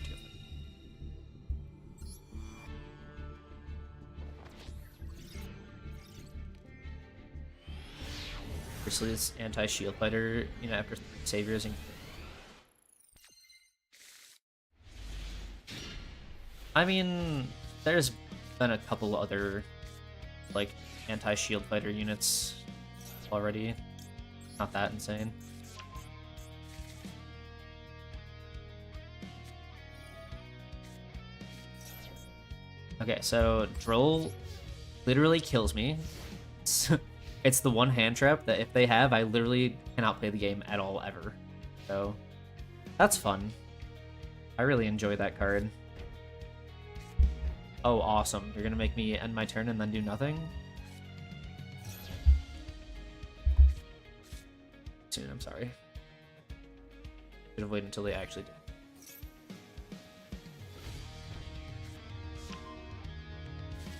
Obviously, this anti-shield fighter, you know, after 3 saviors and... I mean, there's been a couple other, like, anti-shield fighter units already. Not that insane. Okay, so Droll literally kills me. It's the one hand trap that if they have, I literally cannot play the game at all, ever. So, that's fun. I really enjoy that card. Oh, awesome. You're gonna make me end my turn and then do nothing? Soon, I'm sorry. Should have waited until they actually did.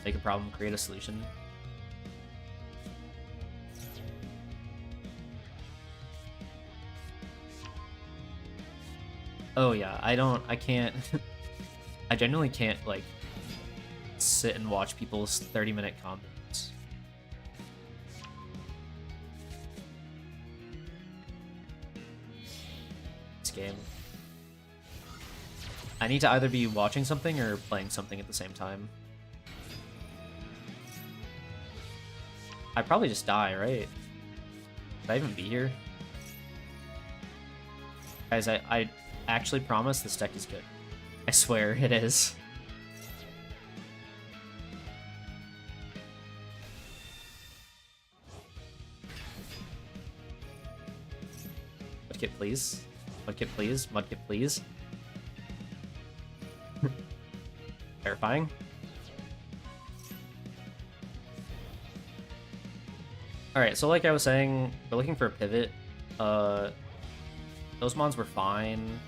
Make a problem, create a solution. Oh yeah, I can't, I genuinely can't, like, sit and watch people's 30-minute combos. This game. I need to either be watching something or playing something at the same time. I'd probably just die, right? Should I even be here? Guys, I actually promise this deck is good. I swear it is. Mudkip, please. Mudkip, please. Mudkip, please. Terrifying. Alright, so like I was saying, we're looking for a pivot. Those mons were fine.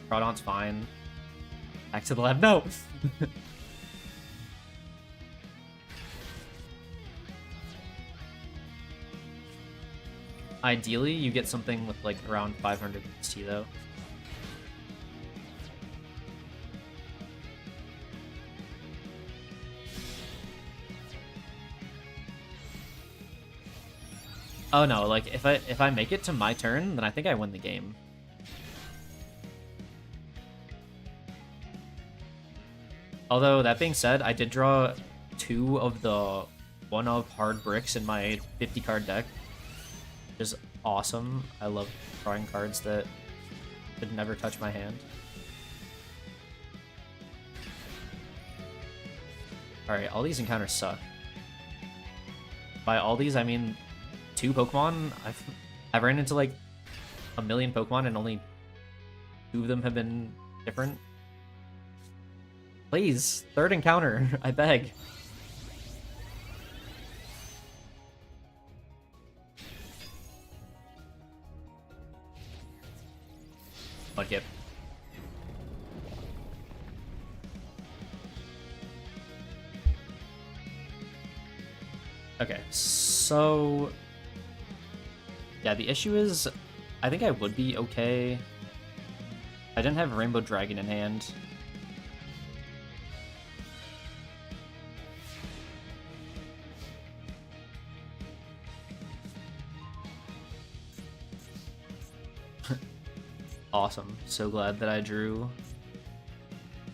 Groudon's fine. Back to the lab. No! Ideally, you get something with like around 500 XT though. Oh no, like if I make it to my turn, then I think I win the game. Although that being said, I did draw 2 of the 1 of hard bricks in my 50 card deck. Which is awesome. I love drawing cards that could never touch my hand. Alright, all these encounters suck. By all these, I mean 2 Pokemon. I've ran into like a million Pokemon and only 2 of them have been different. Please, 3rd encounter, I beg. Mudkip. Okay, so yeah, the issue is I think I would be okay. I didn't have Rainbow Dragon in hand. Awesome. So glad that I drew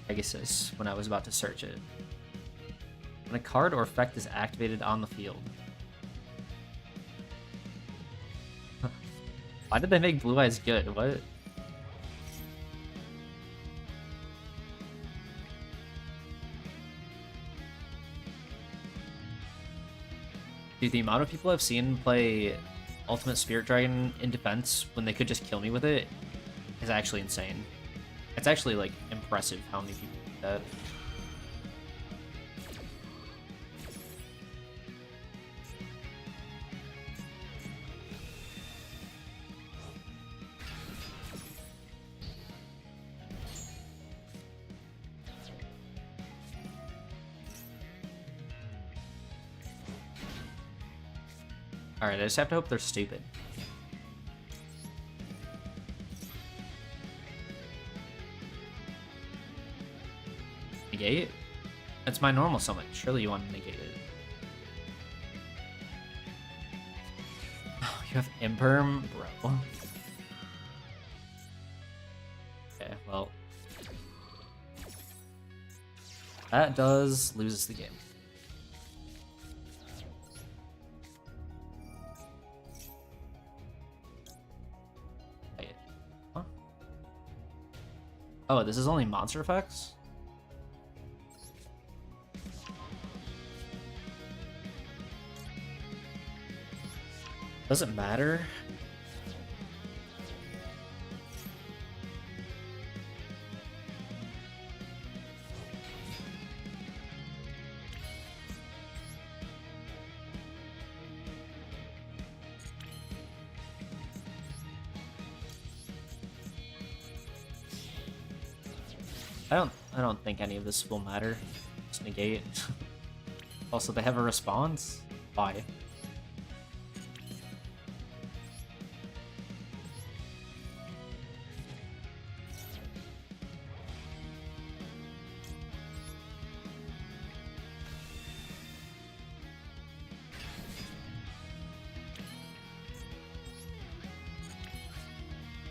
Pegasus when I was about to search it. When a card or effect is activated on the field. Why did they make Blue Eyes good? What? Dude, the amount of people I've seen play Ultimate Spirit Dragon in defense when they could just kill me with it is actually insane. It's actually, like, impressive how many people do that. Alright, I just have to hope they're stupid. Negate? That's my normal summon. Surely you want to negate it. Oh, you have Imperm? Bro. Okay, well. That does lose us the game. Wait. Huh? Oh, this is only monster effects? Doesn't matter. I don't think any of this will matter. Just negate. Also, they have a response? Why? You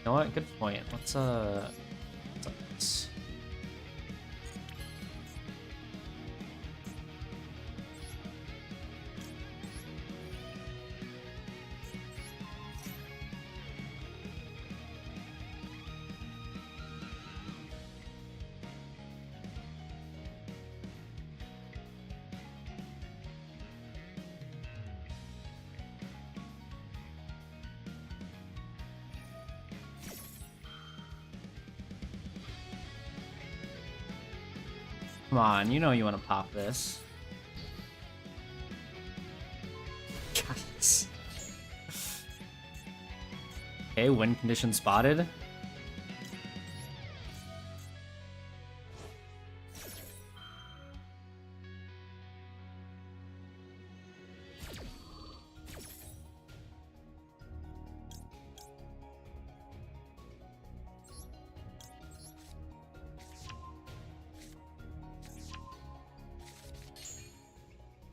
know what? Good point. Let's this? come on, you know you want to pop this. Yes. Okay, win condition spotted.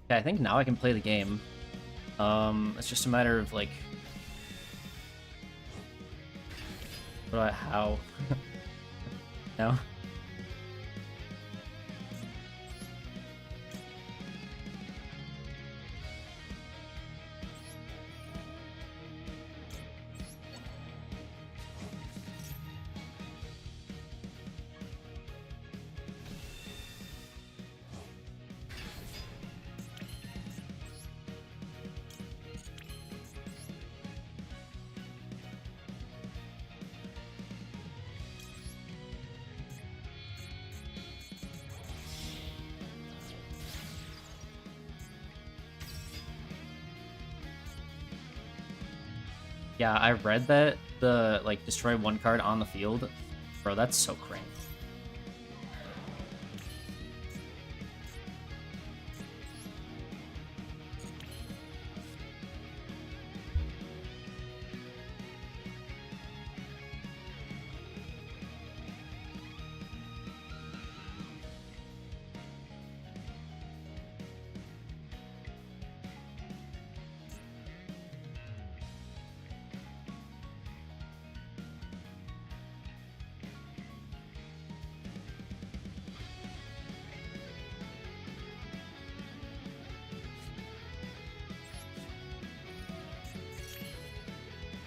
Okay, I think now I can play the game. It's just a matter of like, how? No. Yeah, I read that the like destroy one card on the field. Bro, that's so cranked.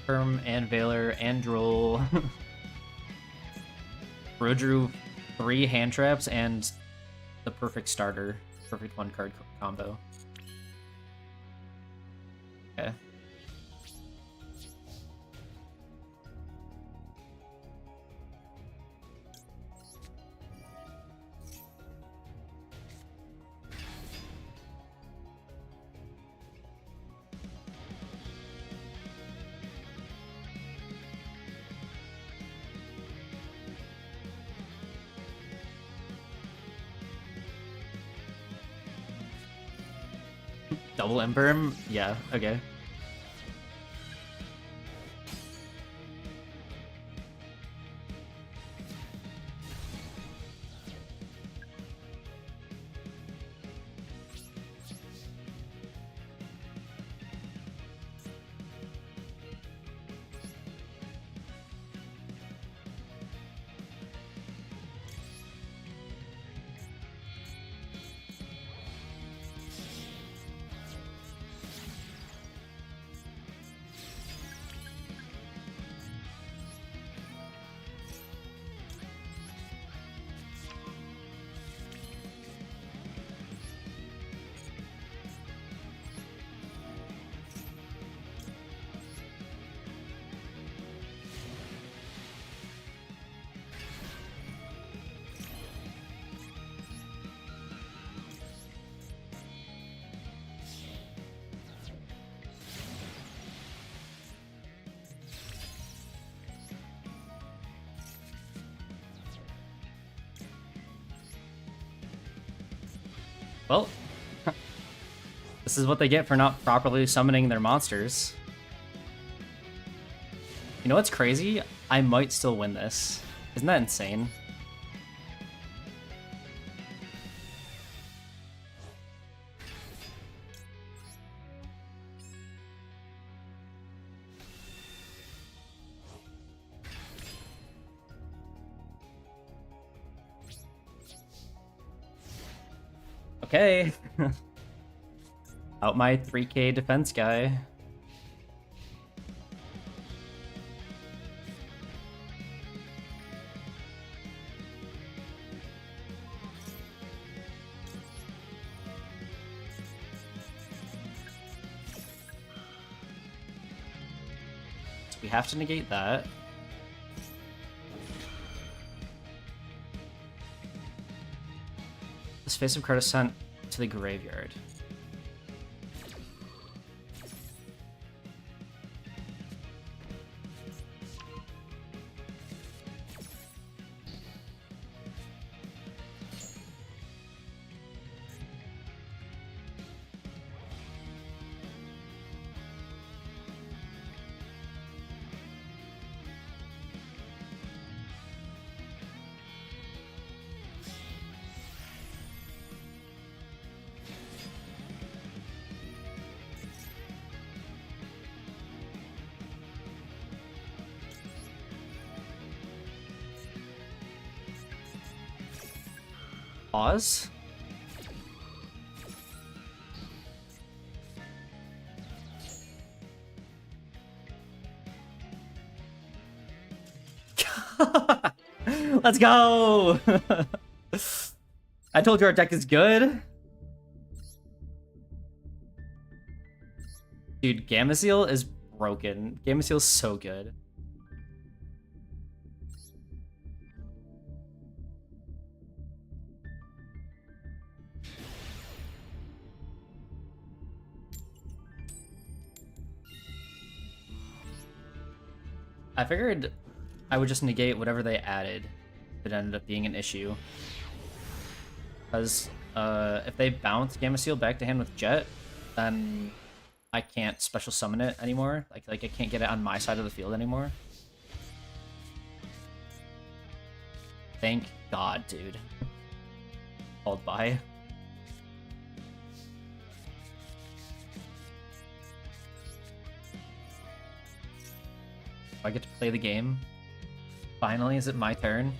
Perm and Valor and Droll. Bro drew 3 hand traps and the perfect starter. Perfect one card combo. Okay. Double Imperm? Yeah, okay. Well, this is what they get for not properly summoning their monsters. You know what's crazy? I might still win this. Isn't that insane? Okay. Out my 3k defense guy. So we have to negate that. face-up card is sent to the graveyard. Pause. Let's go! I told you our deck is good. Dude, Gamma Seal is broken. Gamma Seal's so good. I figured I would just negate whatever they added if it ended up being an issue. Because if they bounce Gamma Seal back to hand with Jet, then I can't special summon it anymore. Like I can't get it on my side of the field anymore. Thank God, dude. Called by. I get to play the game. Finally, is it my turn?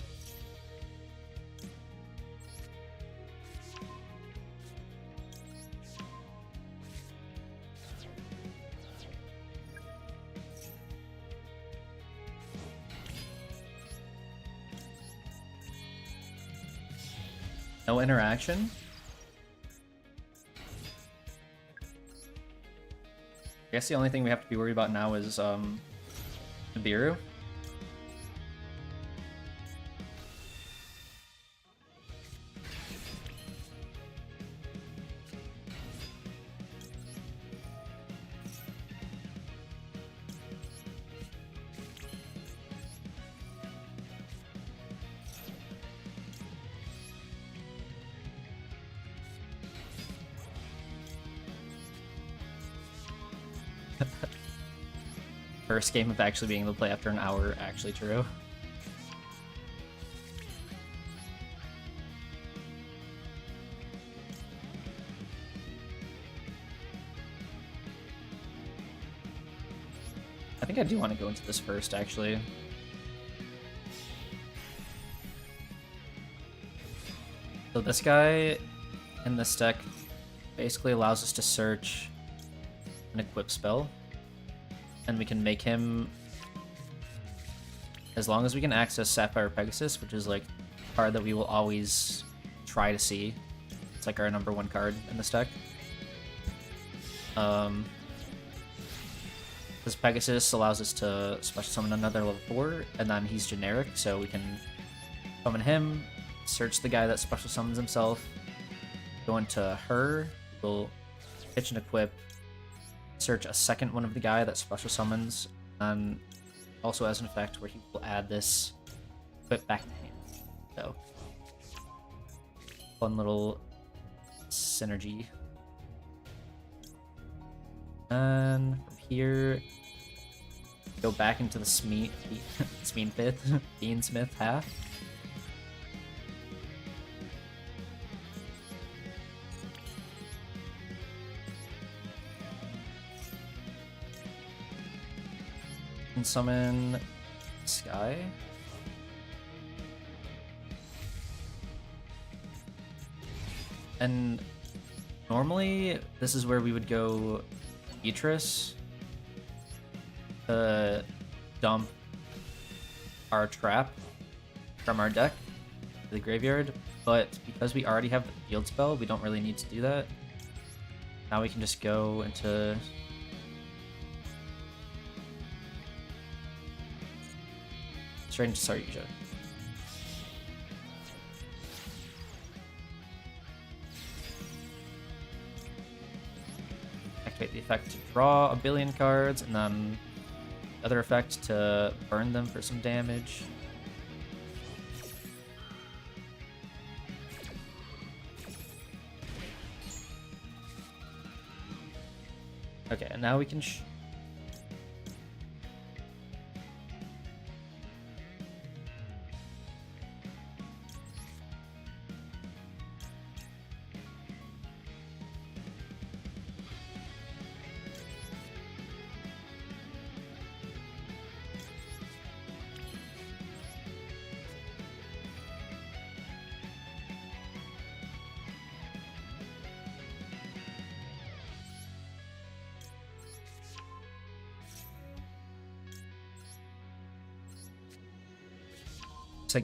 No interaction? I guess the only thing we have to be worried about now is Nibiru. First game of actually being able to play after an hour, actually true. I think I do want to go into this first, actually. So this guy in this deck basically allows us to search an equip spell. And we can make him, as long as we can access Sapphire Pegasus, which is like a card that we will always try to see. It's like our #1 card in this deck. This Pegasus allows us to special summon another level 4, and then he's generic, so we can summon him, search the guy that special summons himself, go into her, we'll pitch and equip, search a second one of the guy that special summons, and also has an effect where he will add this equip back to hand. So, fun little synergy. And from here, go back into the Beansmith half. And summon Sky. And normally this is where we would go Beatrice to dump our trap from our deck to the graveyard, but because we already have the field spell, we don't really need to do that. Now we can just go into straight into Saryuja. effect to draw a billion cards, and then the other effect to burn them for some damage. Okay, and now we can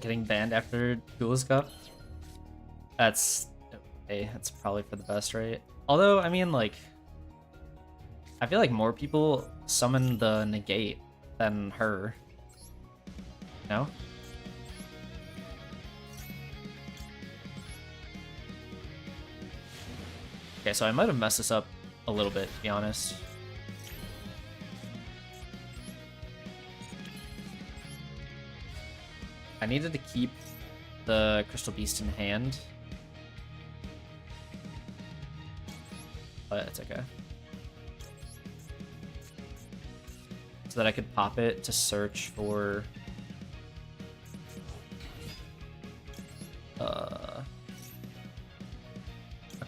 getting banned after Duelist Cup. That's okay. That's probably for the best, right? Although, I mean, like, I feel like more people summon the negate than her. No? Okay, so I might have messed this up a little bit, to be honest. I needed to keep the Crystal Beast in hand. But it's okay. So that I could pop it to search for a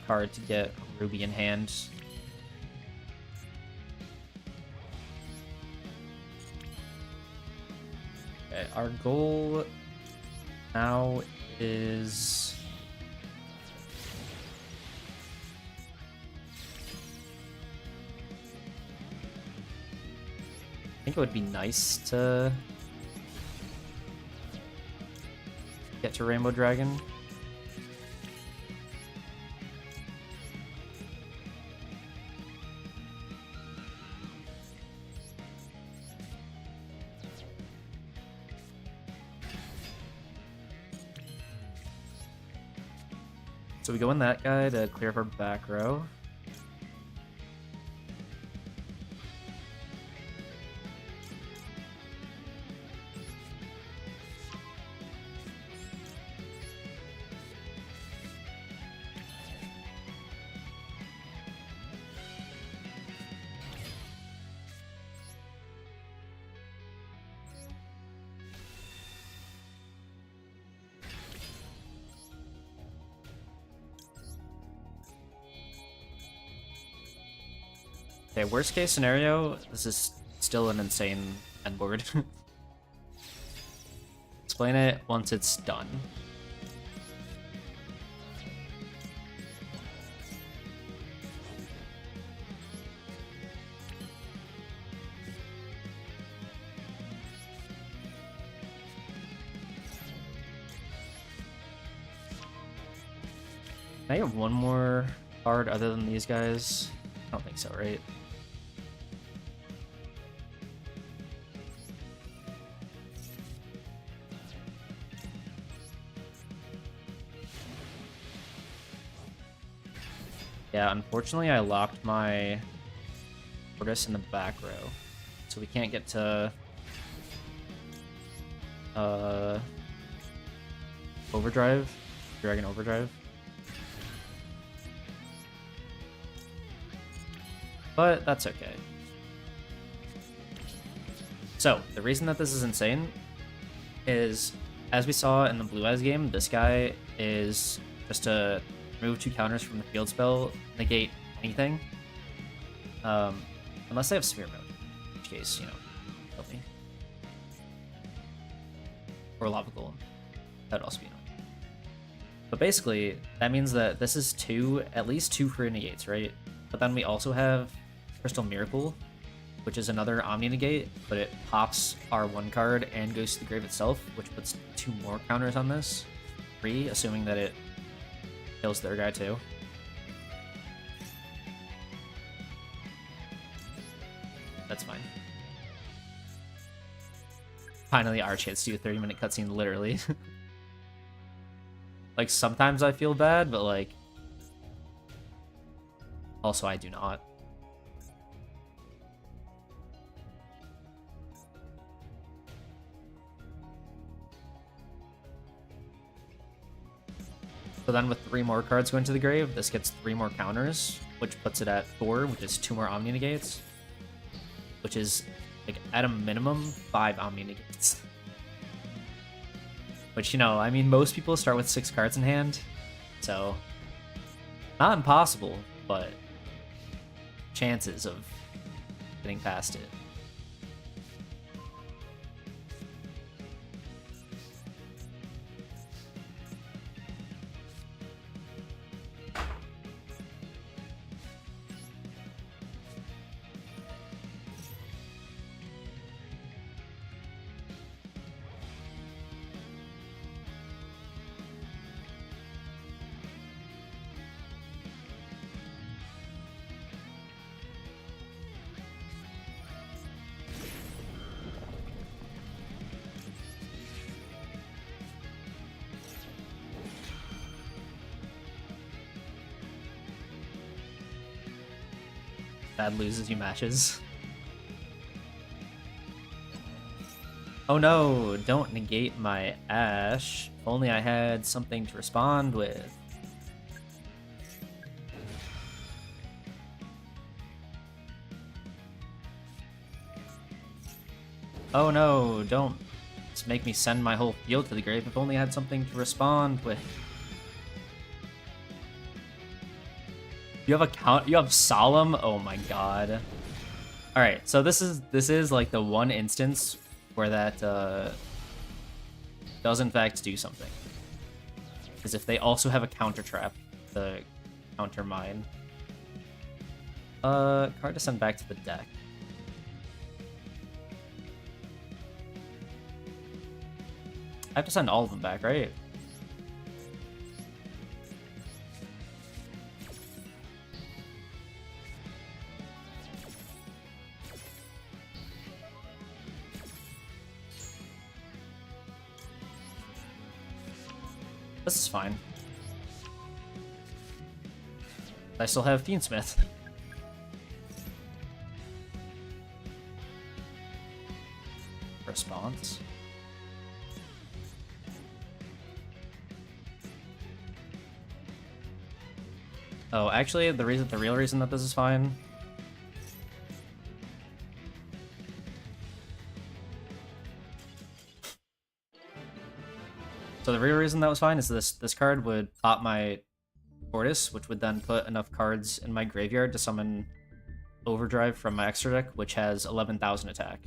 card to get Ruby in hand. Okay, our goal now is I think it would be nice to get to Rainbow Dragon. So we go in that guy to clear up our back row. Okay, worst case scenario, this is still an insane end board. Explain it once it's done. Can I get one more card other than these guys? I don't think so, right? Yeah, unfortunately I locked my Tortoise in the back row, so we can't get to Overdrive, Dragon Overdrive. But that's okay. So, the reason that this is insane is, as we saw in the Blue Eyes game, this guy is just to remove 2 counters from the field spell, negate anything. Unless they have Sphere Mode, in which case, you know, help me. Or Lava Golem. That would also be annoying. But basically, that means that this is at least two free negates, right? But then we also have Crystal Miracle, which is another Omni negate, but it pops our 1 card and goes to the grave itself, which puts 2 more counters on this. 3, assuming that it kills their guy too. That's fine. Finally, our chance to do a 30-minute cutscene, literally. Like, sometimes I feel bad, but, like, also I do not. So then with 3 more cards going to the grave, this gets 3 more counters, which puts it at 4, which is 2 more Omni Negates. Which is, like, at a minimum, 5 Omni Negates. Which, you know, I mean, most people start with 6 cards in hand, so not impossible, but chances of getting past it. Bad loses you matches. Oh no, don't negate my Ash. If only I had something to respond with. Oh no, don't just make me send my whole field to the grave. If only I had something to respond with. You have Solemn? Oh my god. Alright, so this is like the one instance where that does in fact do something. Because if they also have a counter trap, the counter mine. Card to send back to the deck. I have to send all of them back, right? This is fine. I still have Fiendsmith. Response. Oh, actually, the real reason that this is fine. So the real reason that was fine is this card would pop my Tortoise, which would then put enough cards in my graveyard to summon Overdrive from my extra deck, which has 11,000 attack.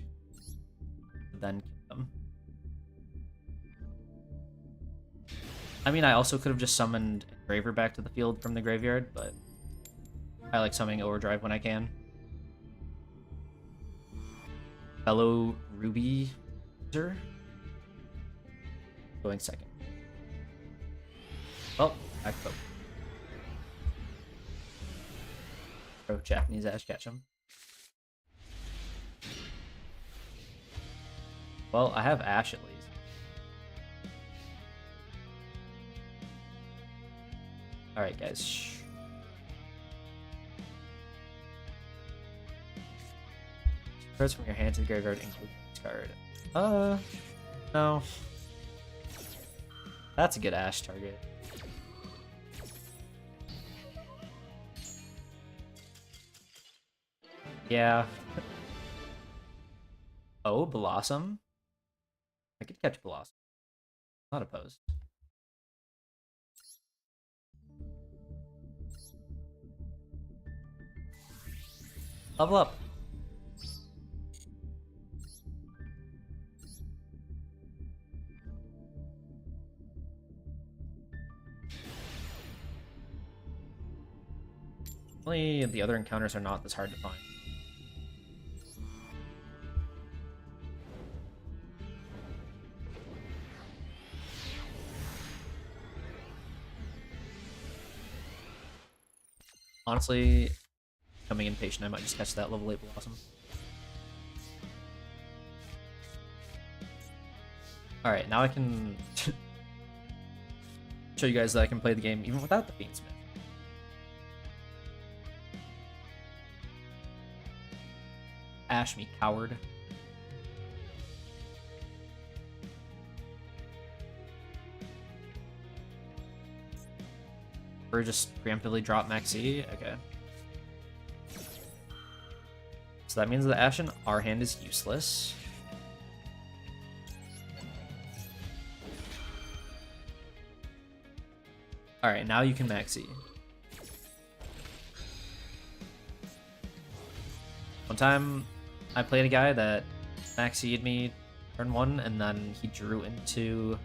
Then kill them. I mean, I also could have just summoned Engraver back to the field from the graveyard, but I like summoning Overdrive when I can. Fellow Ruby user going second. Well, back up. Throw Japanese Ash Ketchum. Well, I have Ash at least. Alright, guys. Cards from your hand to the graveyard include this card. No. That's a good Ash target. Yeah. Oh, Blossom? I could catch Blossom. Not opposed. Level up. Only the other encounters are not this hard to find. Honestly, becoming impatient, I might just catch that level 8 Blossom. Alright, now I can show you guys that I can play the game even without the Fiendsmith. Ash me, coward. Or just preemptively drop Maxi? Okay. So that means the Ash in our hand is useless. Alright, now you can Maxi. One time, I played a guy that Maxi'd me turn 1, and then he drew into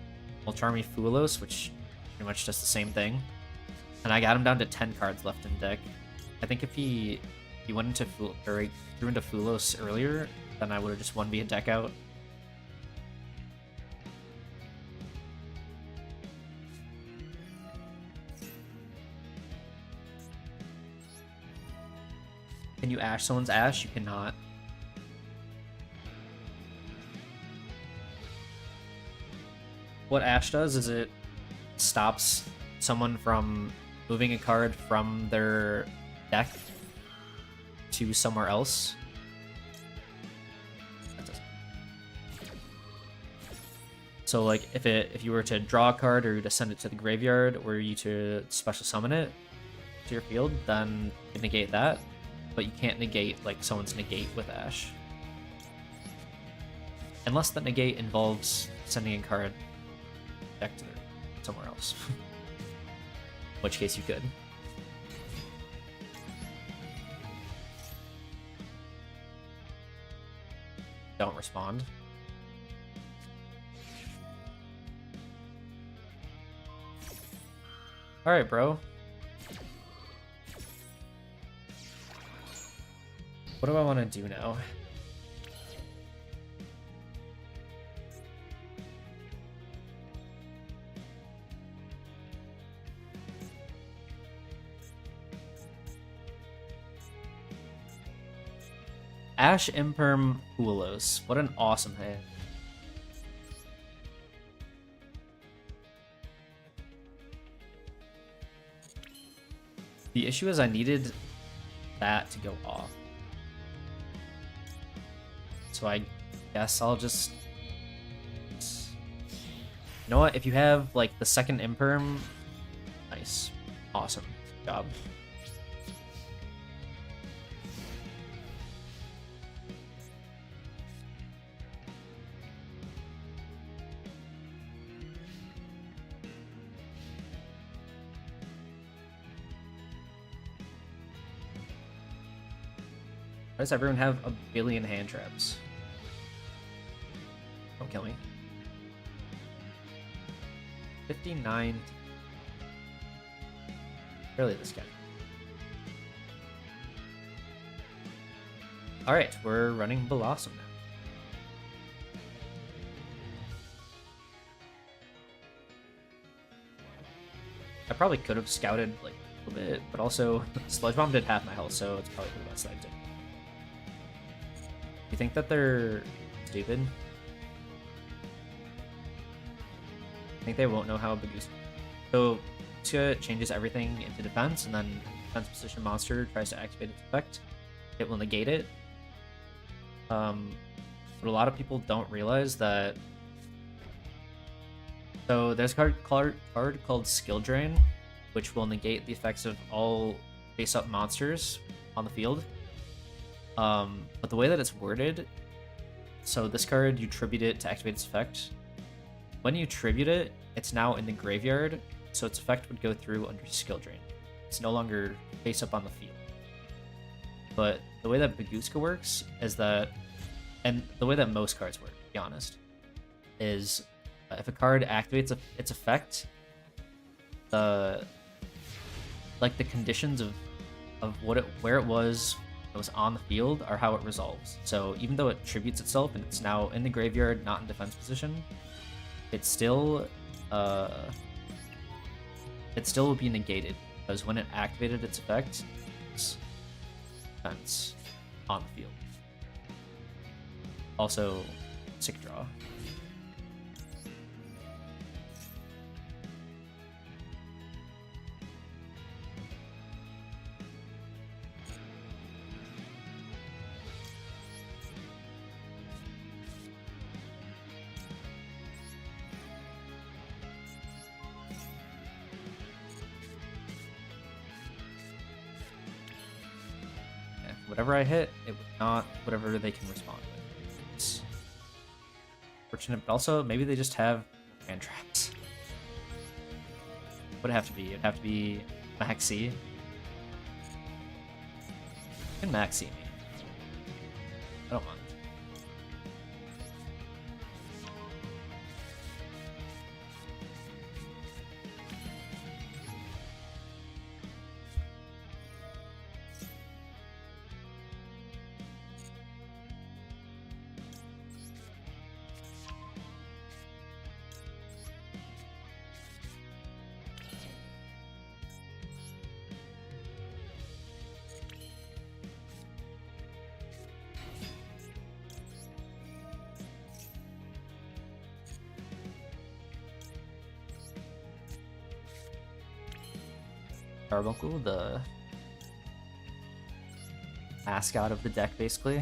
Molcharmy Fulos, which pretty much does the same thing. And I got him down to 10 cards left in deck. I think if he went into drew into Fulos earlier, then I would have just 1v a deck out. Can you Ash someone's Ash? You cannot. What Ash does is it stops someone from moving a card from their deck to somewhere else. So like if you were to draw a card or to send it to the graveyard or you to special summon it to your field, then you negate that. But you can't negate like someone's negate with Ash. Unless that negate involves sending a card back to somewhere else. In which case you could. Don't respond. Alright, bro. What do I want to do now? Ash Imperm Hulos. What an awesome hand. The issue is I needed that to go off. So I guess I'll just... You know what? If you have, like, the second Imperm... Nice. Awesome. Good job. Why does everyone have a billion hand traps? Don't kill me. 59. Really, this guy. Alright, we're running Blossom now. I probably could have scouted like a little bit, but also Sludge Bomb did half my health, so it's probably the best I did. You think that they're stupid? I think they won't know how a Bagooska. So Bagooska changes everything into defense, and then defense position monster tries to activate its effect. It will negate it. But a lot of people don't realize that. So there's a card called Skill Drain, which will negate the effects of all face-up monsters on the field. But the way that it's worded, so this card, you tribute it to activate its effect. When you tribute it, it's now in the graveyard, so its effect would go through under Skill Drain. It's no longer face up on the field. But the way that Bagooska works is that, and the way that most cards work, to be honest, is if a card activates its effect, the conditions of where it was on the field are how it resolves. So even though it tributes itself and it's now in the graveyard, not in defense position, it still will be negated because when it activated its effect, it's defense on the field. Also, sick draw. whatever I hit, it would not whatever they can respond with. It's fortunate, but also maybe they just have hand traps. What would it have to be? It'd have to be Maxi. You can Maxi me. I don't mind. Carbuncle, the mascot of the deck, basically.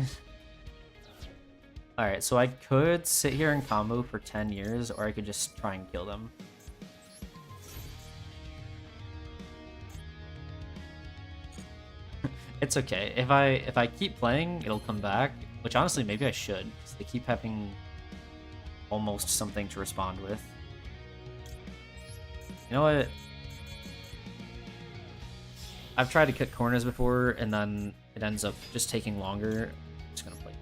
Alright, so I could sit here and combo for 10 years, or I could just try and kill them. It's okay. If I keep playing, it'll come back, which honestly maybe I should, because they keep having almost something to respond with. You know what? I've tried to cut corners before, and then it ends up just taking longer. I'm just gonna play.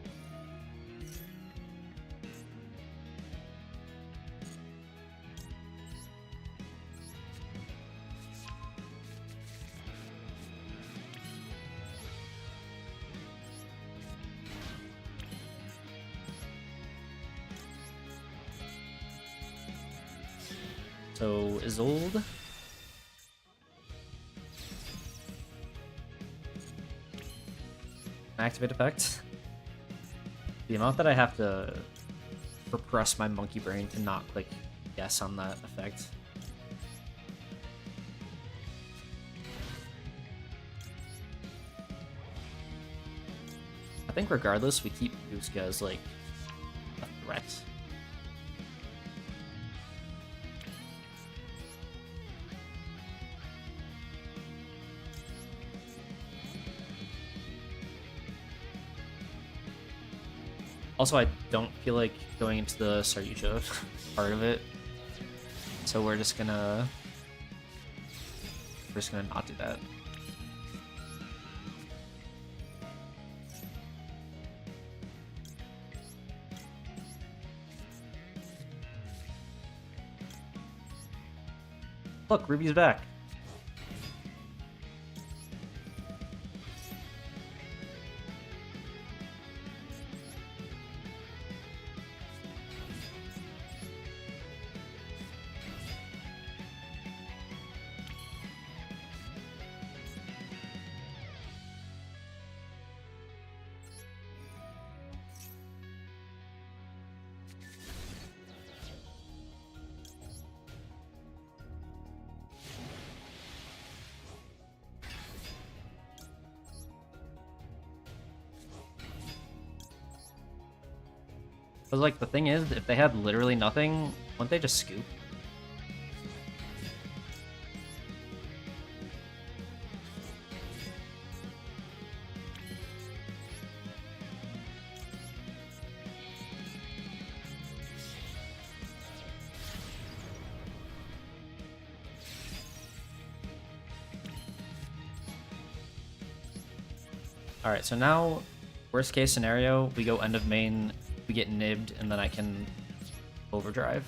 So, Isolde. Activate effect. The amount that I have to repress my monkey brain to not click yes on that effect. I think regardless, we keep Guska as like a threat. Also, I don't feel like going into the Saryuja part of it, so we're just gonna not do that. Look, Ruby's back. But like the thing is, if they had literally nothing, wouldn't they just scoop? Alright, so now, worst case scenario, we go end of main, we get nibbed, and then I can overdrive.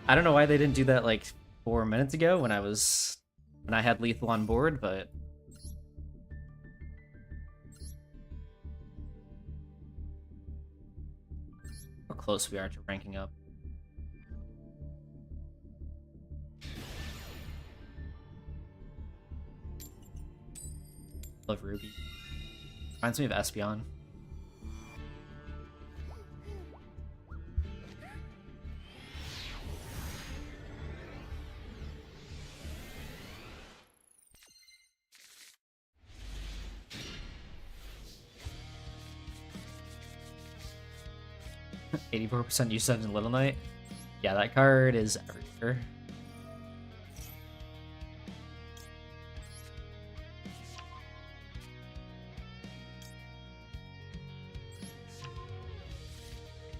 I don't know why they didn't do that like 4 minutes ago when I had lethal on board, but how close we are to ranking up. Love Ruby. Reminds me of Espeon. %84% usage in Little Knight. Yeah, that card is everywhere.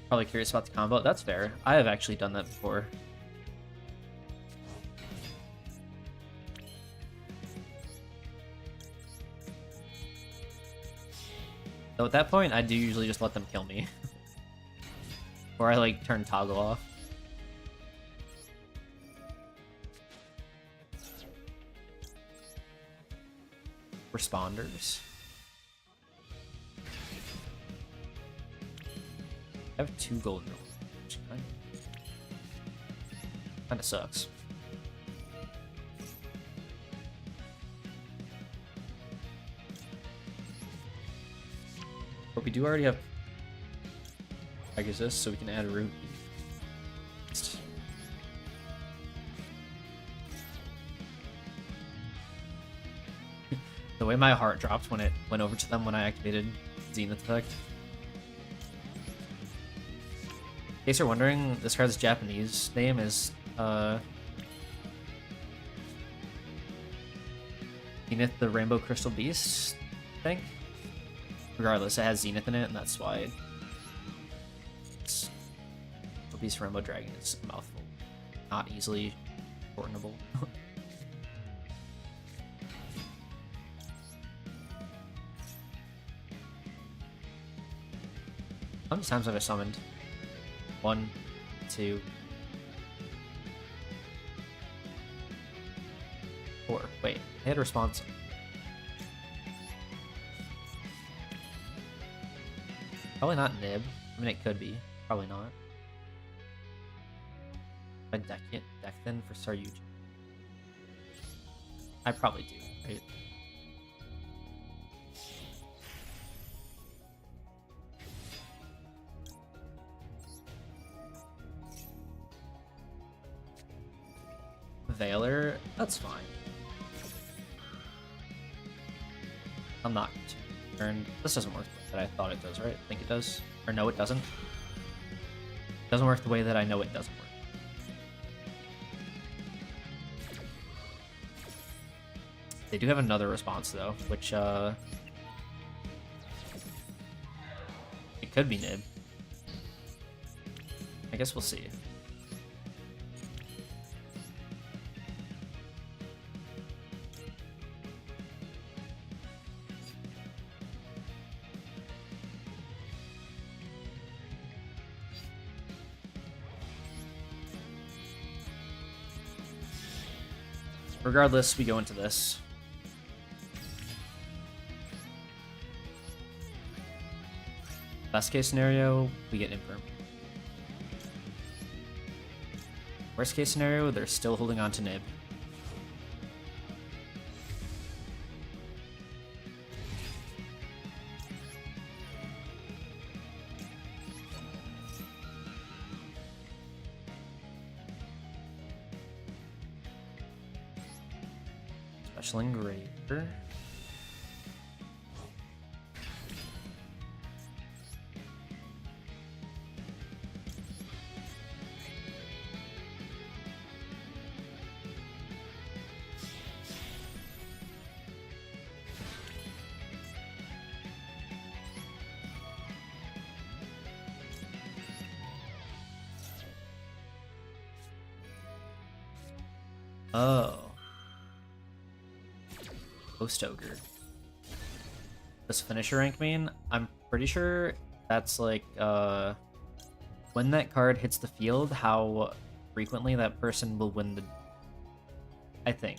Probably curious about the combo. That's fair. I have actually done that before. So at that point, I do usually just let them kill me. Or I like turn toggle off. Responders. I have 2 golden rolls, which kind of sucks. But we do already have Pegasus, so we can add a root. The way my heart dropped when it went over to them when I activated Zenith effect. In case you're wondering, this card's Japanese name is Zenith the Rainbow Crystal Beast, I think. Regardless, it has Zenith in it, and that's why it's Crystal Beast Rainbow Dragon is a mouthful. Not easily shortenable. How many times have I summoned? 1, 2, 4. Wait, I had a response. Probably not Nib. I mean, it could be. Probably not. I deck then for Saryuji. I probably do, right? Veiler, that's fine. I'm not concerned. This doesn't work the way that I thought it does, right? I think it does. Or no, it doesn't. It doesn't work the way that I know it doesn't work. They do have another response, though, which, it could be Nib. I guess we'll see. Regardless, we go into this. Best case scenario, we get Imperm. Worst case scenario, they're still holding on to Nib. Special Engraver. Oh. Ghost Ogre. Does finisher rank mean? I'm pretty sure that's like, when that card hits the field, how frequently that person will win the... I think.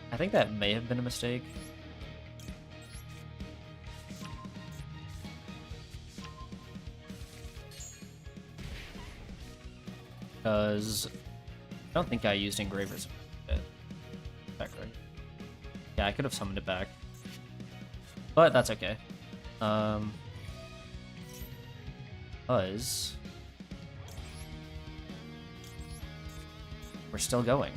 I think that may have been a mistake. Because I don't think I used Engravers. Back right. Yeah, I could have summoned it back. But that's okay. Because we're still going.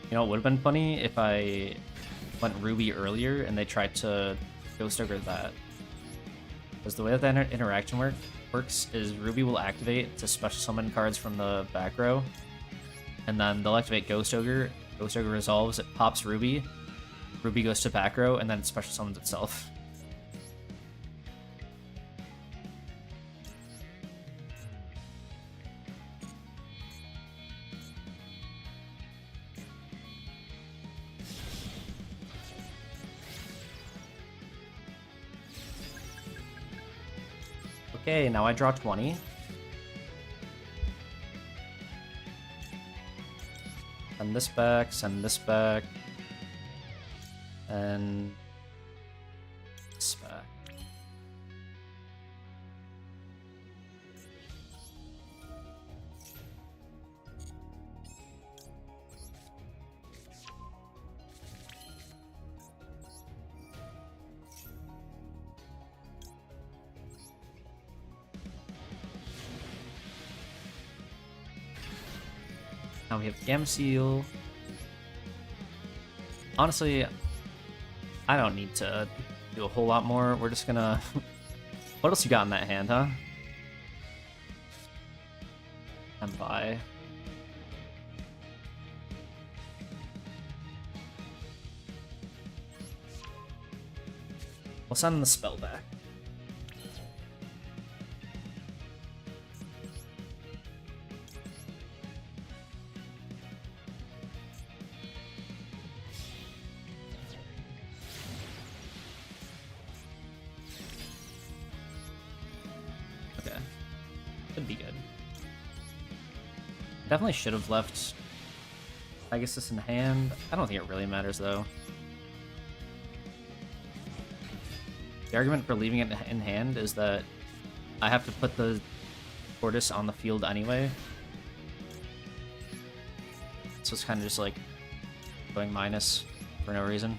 You know, it would have been funny if I went Ruby earlier and they tried to Ghost Ogre that. Because the way that the interaction works is Ruby will activate to special summon cards from the back row, and then they'll activate Ghost Ogre. Ghost Ogre resolves, it pops Ruby. Ruby goes to back row, and then it special summons itself. Okay, now I draw 20. Send this back, send this back. And this back. Now we have Gamseal. Honestly, I don't need to do a whole lot more. We're just gonna... What else you got in that hand, huh? And buy. We'll send the spell back. Could be good. Definitely should have left Pegasus in hand. I don't think it really matters, though. The argument for leaving it in hand is that I have to put the Tortoise on the field anyway. So it's kind of just like going minus for no reason.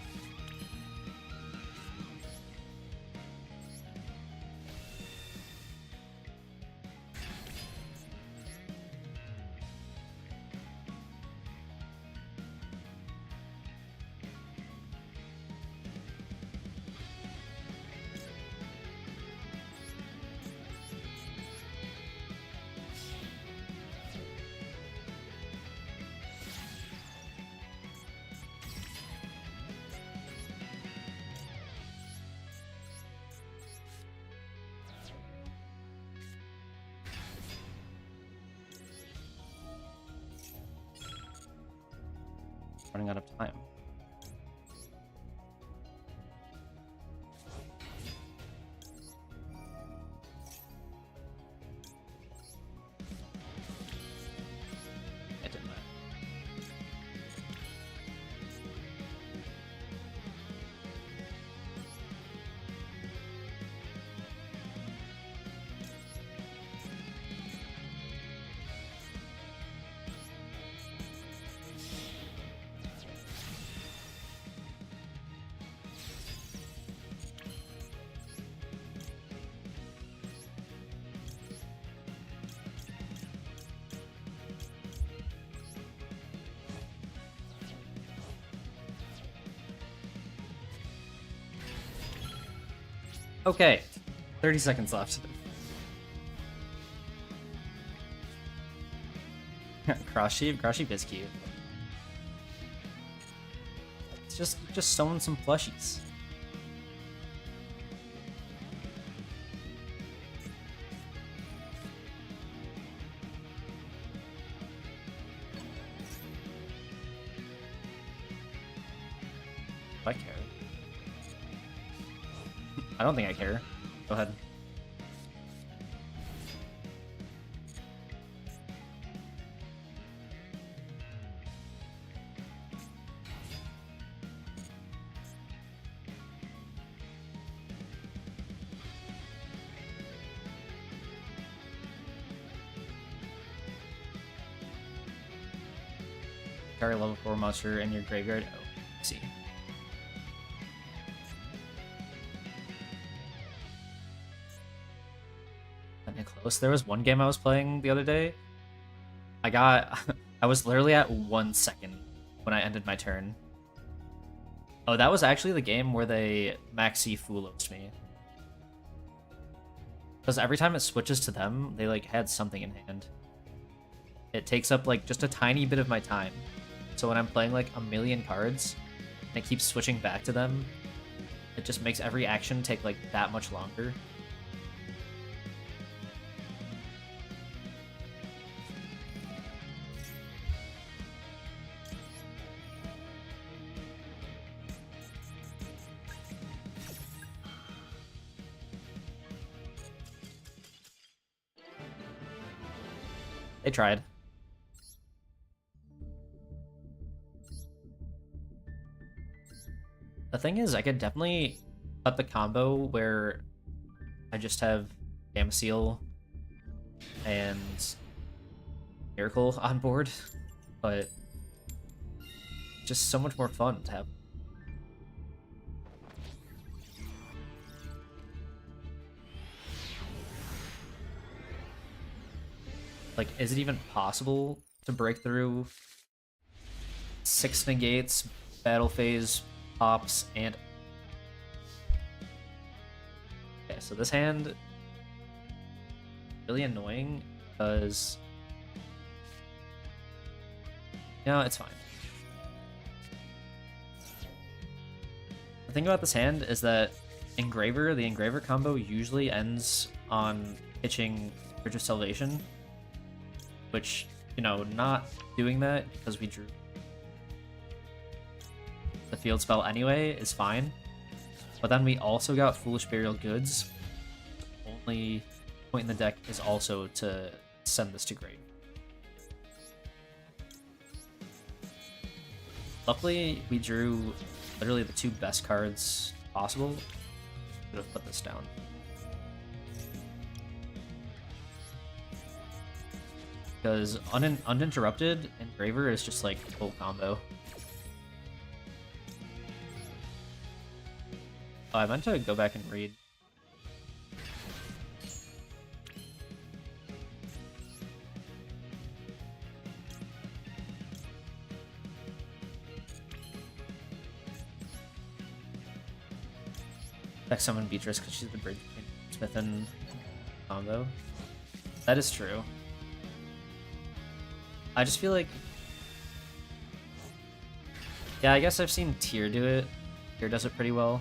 Running out of time. It didn't matter. Okay, 30 seconds left. Cross sheep is cute. It's just sewing some plushies. I care. I don't think I care. Go ahead. Carry level 4 monster in your graveyard. Oh. see. Getting close. There was one game I was playing the other day. I was literally at 1 second when I ended my turn. Oh, that was actually the game where they maxi Fulos me. Because every time it switches to them, they like had something in hand. It takes up like just a tiny bit of my time. So when I'm playing like a million cards and it keeps switching back to them, it just makes every action take like that much longer. They tried. The thing is, I could definitely cut the combo where I just have Damseal and Miracle on board, but just so much more fun to have. Like, is it even possible to break through 6 negates, battle phase, pops, and... Okay, so this hand... really annoying, because... No, it's fine. The thing about this hand is that the Engraver combo usually ends on pitching Bridge of Salvation, which, you know, not doing that because we drew the field spell anyway is fine. But then we also got Foolish Burial Goods. Only point in the deck is also to send this to grave. Luckily, we drew literally the 2 best cards possible. Should have put this down. Because uninterrupted Engraver is just like full combo. Oh, I meant to go back and read. Deck summon Beatrice because she's the bridge between Smith and combo. That is true. I just feel like... Yeah, I guess I've seen Tyr do it. Tyr does it pretty well.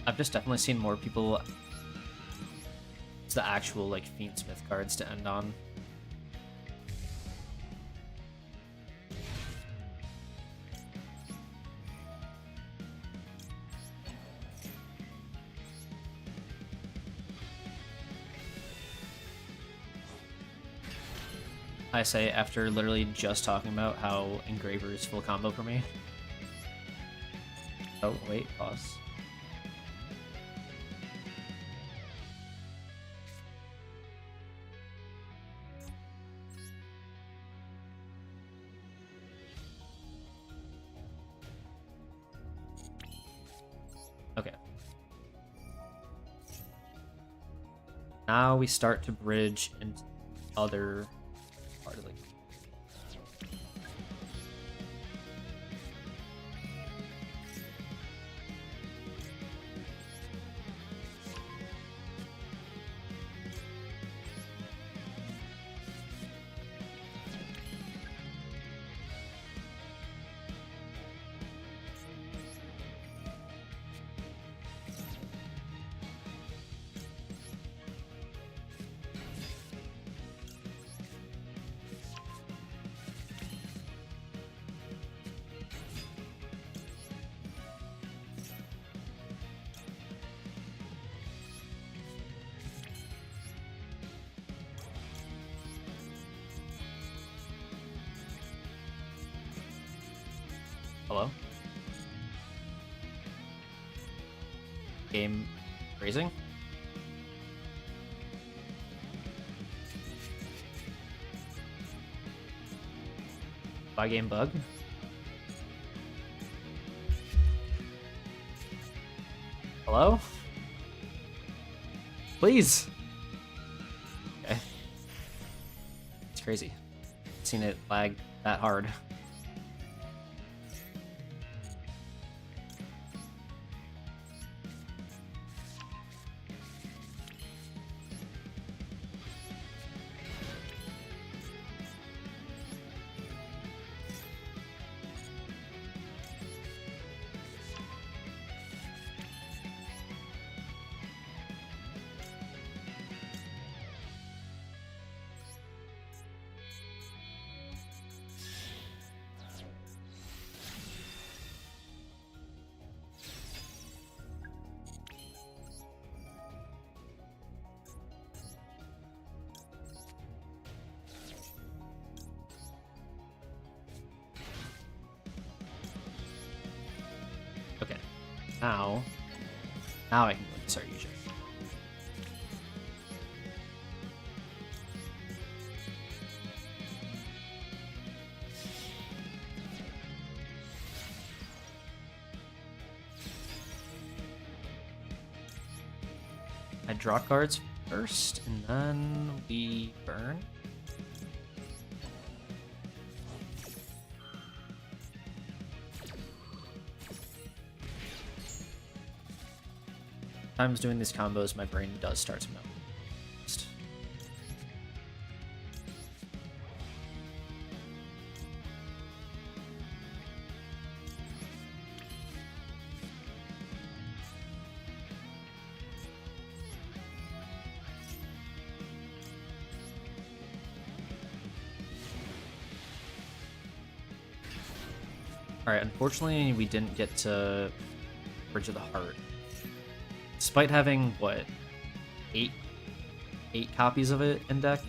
I've just definitely seen more people... It's the actual, like, Fiendsmith cards to end on. I say after literally just talking about how Engraver is full combo for me. Oh, wait, pause. Okay. Now we start to bridge into other part of the game. Hello? Game freezing? Buy game bug? Hello? Please! Okay. It's crazy. I've seen it lag that hard. Okay. Now I can go and start using. I draw cards first, and then we burn. Sometimes doing these combos, my brain does start to melt. Alright, unfortunately we didn't get to Bridge of the Heart. Despite having, what, eight copies of it in deck?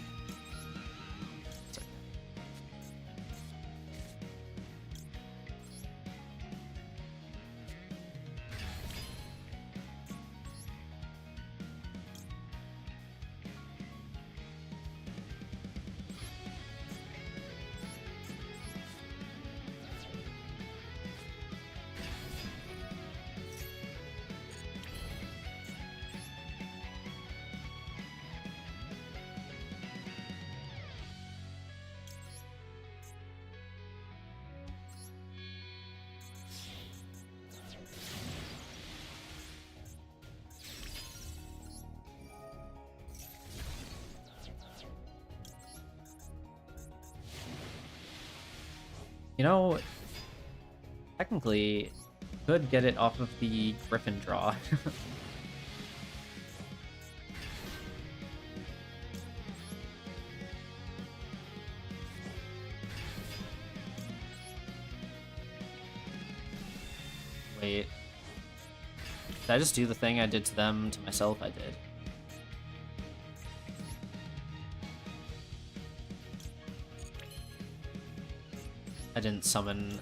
You know, technically, could get it off of the Griffin draw. Wait. Did I just do the thing I did to them to myself? I did. I didn't summon...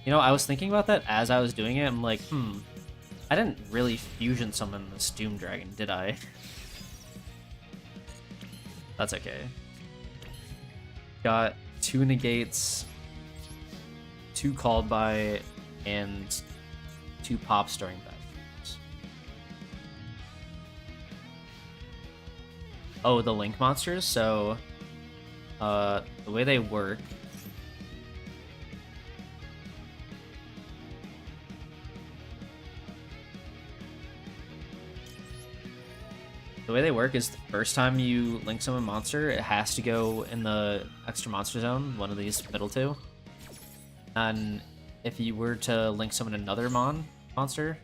You know, I was thinking about that as I was doing it. I'm like, I didn't really fusion summon this Doom Dragon, did I? That's okay. Got 2 negates, 2 called by, and 2 pops during battles. Oh, the Link monsters? So, the way they work... The way they work is the first time you link summon a monster, it has to go in the extra monster zone, one of these middle 2. And if you were to link summon another monster,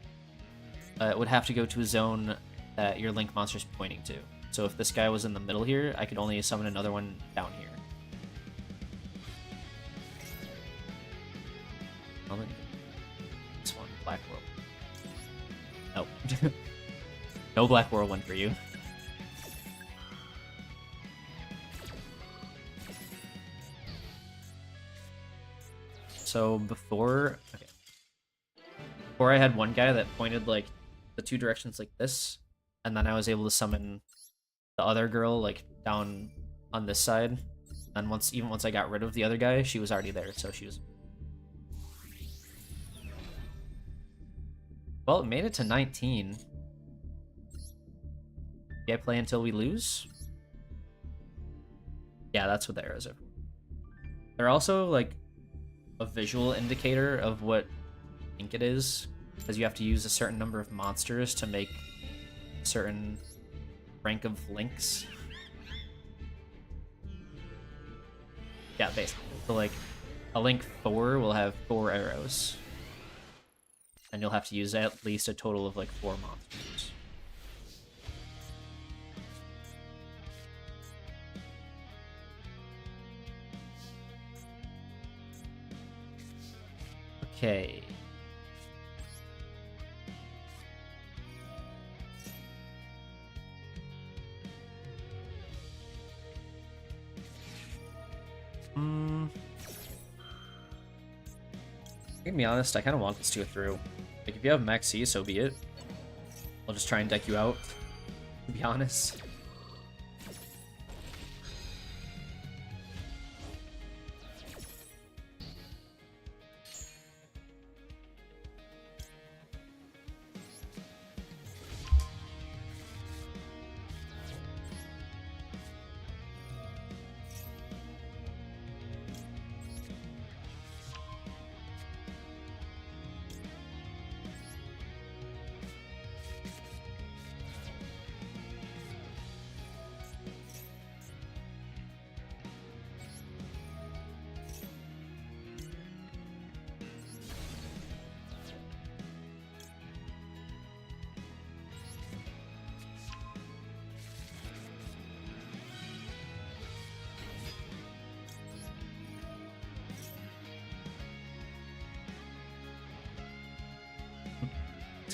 it would have to go to a zone that your link monster is pointing to. So if this guy was in the middle here, I could only summon another one down here. This one, Black World. Nope. No Black Whirlwind for you. So before, okay, before I had one guy that pointed like the two directions like this, and then I was able to summon the other girl like down on this side. And even once I got rid of the other guy, she was already there, so she was. Well, it made it to 19. Yeah, play until we lose? Yeah, that's what the arrows are. They're also like a visual indicator of what I think it is, because you have to use a certain number of monsters to make certain rank of links. Yeah, basically. So like a link 4 will have 4 arrows. And you'll have to use at least a total of like 4 monsters. Okay. To be honest, I kind of want this to go through. Like, if you have Max C, so be it. I'll just try and deck you out, to be honest.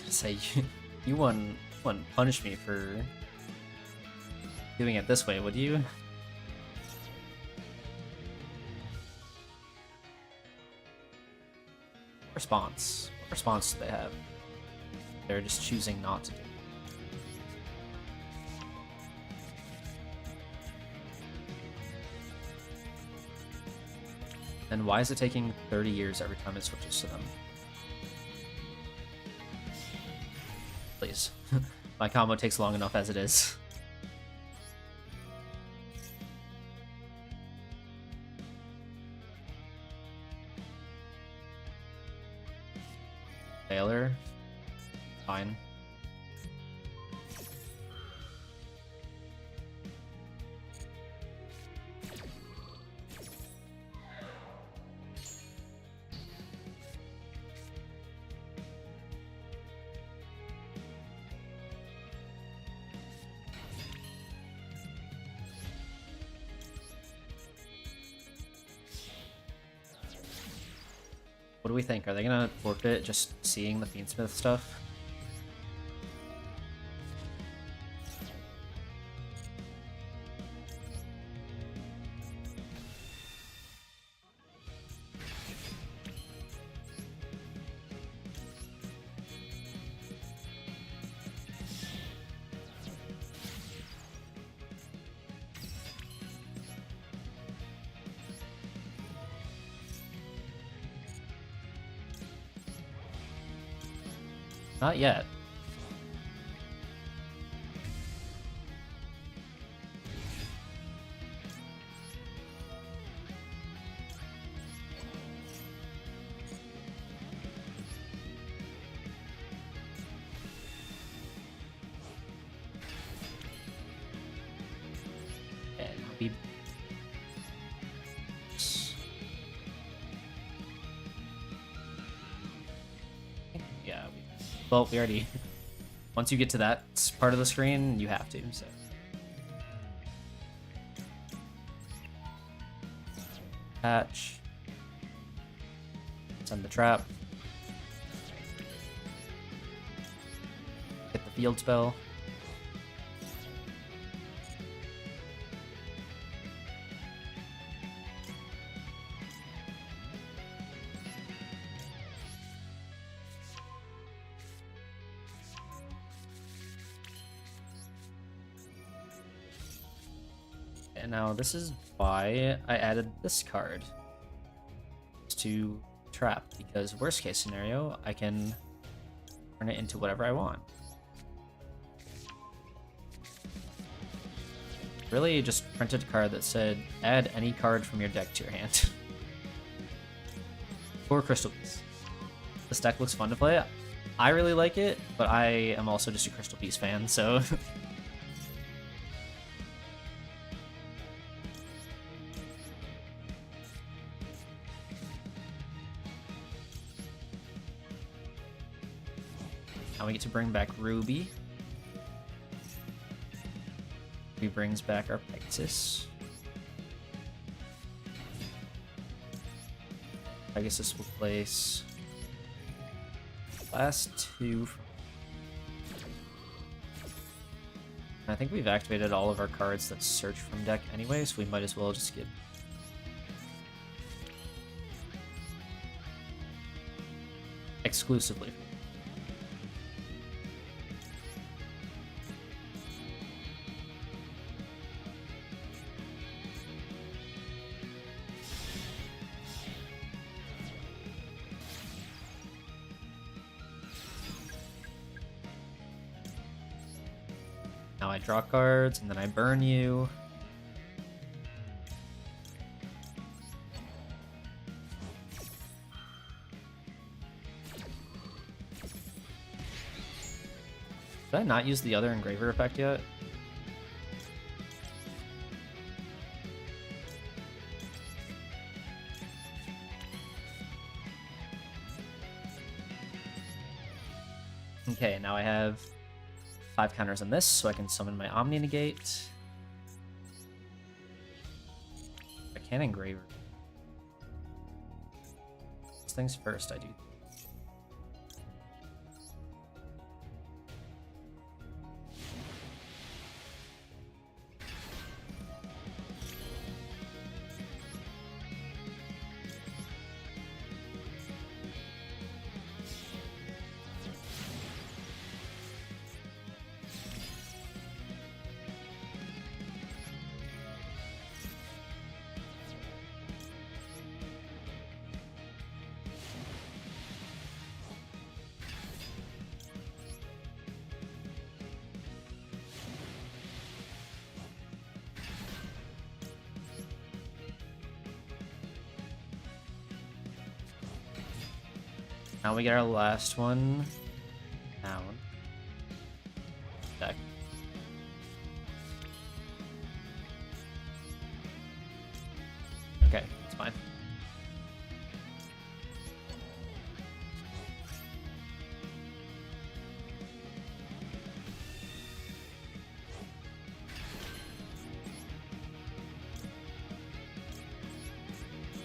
Say you wouldn't punish me for doing it this way, would you? Response. What response do they have? They're just choosing not to do. Then why is it taking 30 years every time it switches to them? Please. My combo takes long enough as it is. Failure. Fine. What do we think? Are they gonna forfeit just seeing the Fiendsmith stuff? Not yet. And we... Yeah, well, we already... Once you get to that part of the screen, you have to, so... Patch. Send the trap. Hit the field spell. And now this is why I added this card. It's to trap, because worst case scenario, I can turn it into whatever I want. Really just printed a card that said, add any card from your deck to your hand. 4 Crystal Beasts. This deck looks fun to play. I really like it, but I am also just a Crystal Beast fan, so... Now we get to bring back Ruby. He brings back our Pegasus. Pegasus will place last 2. I think we've activated all of our cards that search from deck anyway, so we might as well just skip. Exclusively. Now I draw cards, and then I burn you. Did I not use the other engraver effect yet? Okay, now I have 5 counters on this, so I can summon my Omni Negate. I can engrave. First things first, I do. Now we get our last one down. Deck. Okay, it's fine.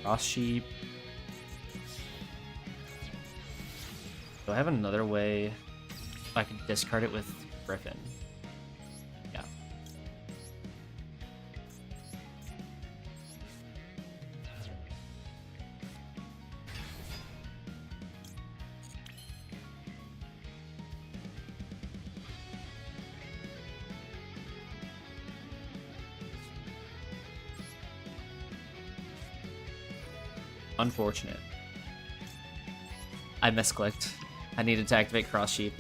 Cross Sheep. Do I have another way I can discard it with Griffin? Yeah. Unfortunate. I misclicked. I needed to activate Cross Sheep.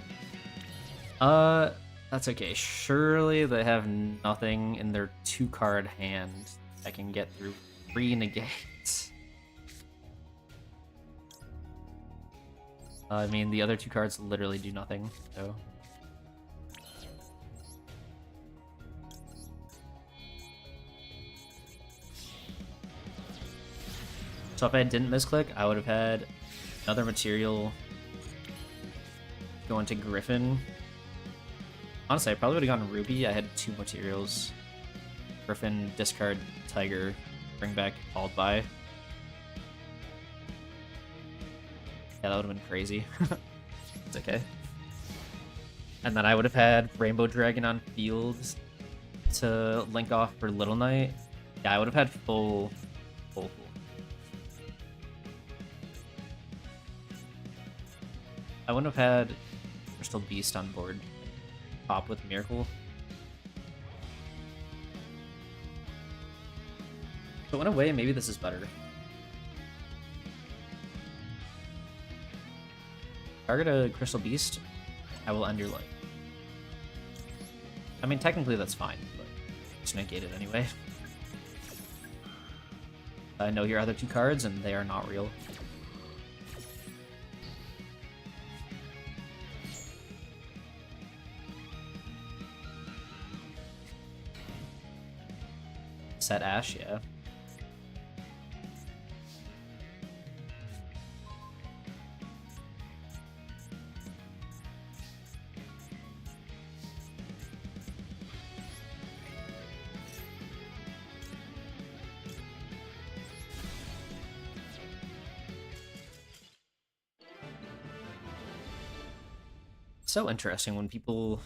That's okay. Surely they have nothing in their 2-card hand that can get through 3 negates. I mean, the other 2 cards literally do nothing, so... So if I didn't misclick, I would have had another material go into Griffin. Honestly, I probably would have gone Ruby. I had 2 materials. Griffin, discard, Tiger, bring back, followed by. Yeah, that would have been crazy. It's okay. And then I would have had Rainbow Dragon on field to link off for Little Knight. Yeah, I would have had full. I wouldn't have had Crystal Beast on board. Pop with Miracle. So in a way, maybe this is better. Target a Crystal Beast, I will end your life. I mean, technically that's fine, but it's negated anyway. I know your other two cards, and they are not real. Set Ash, yeah. So interesting when people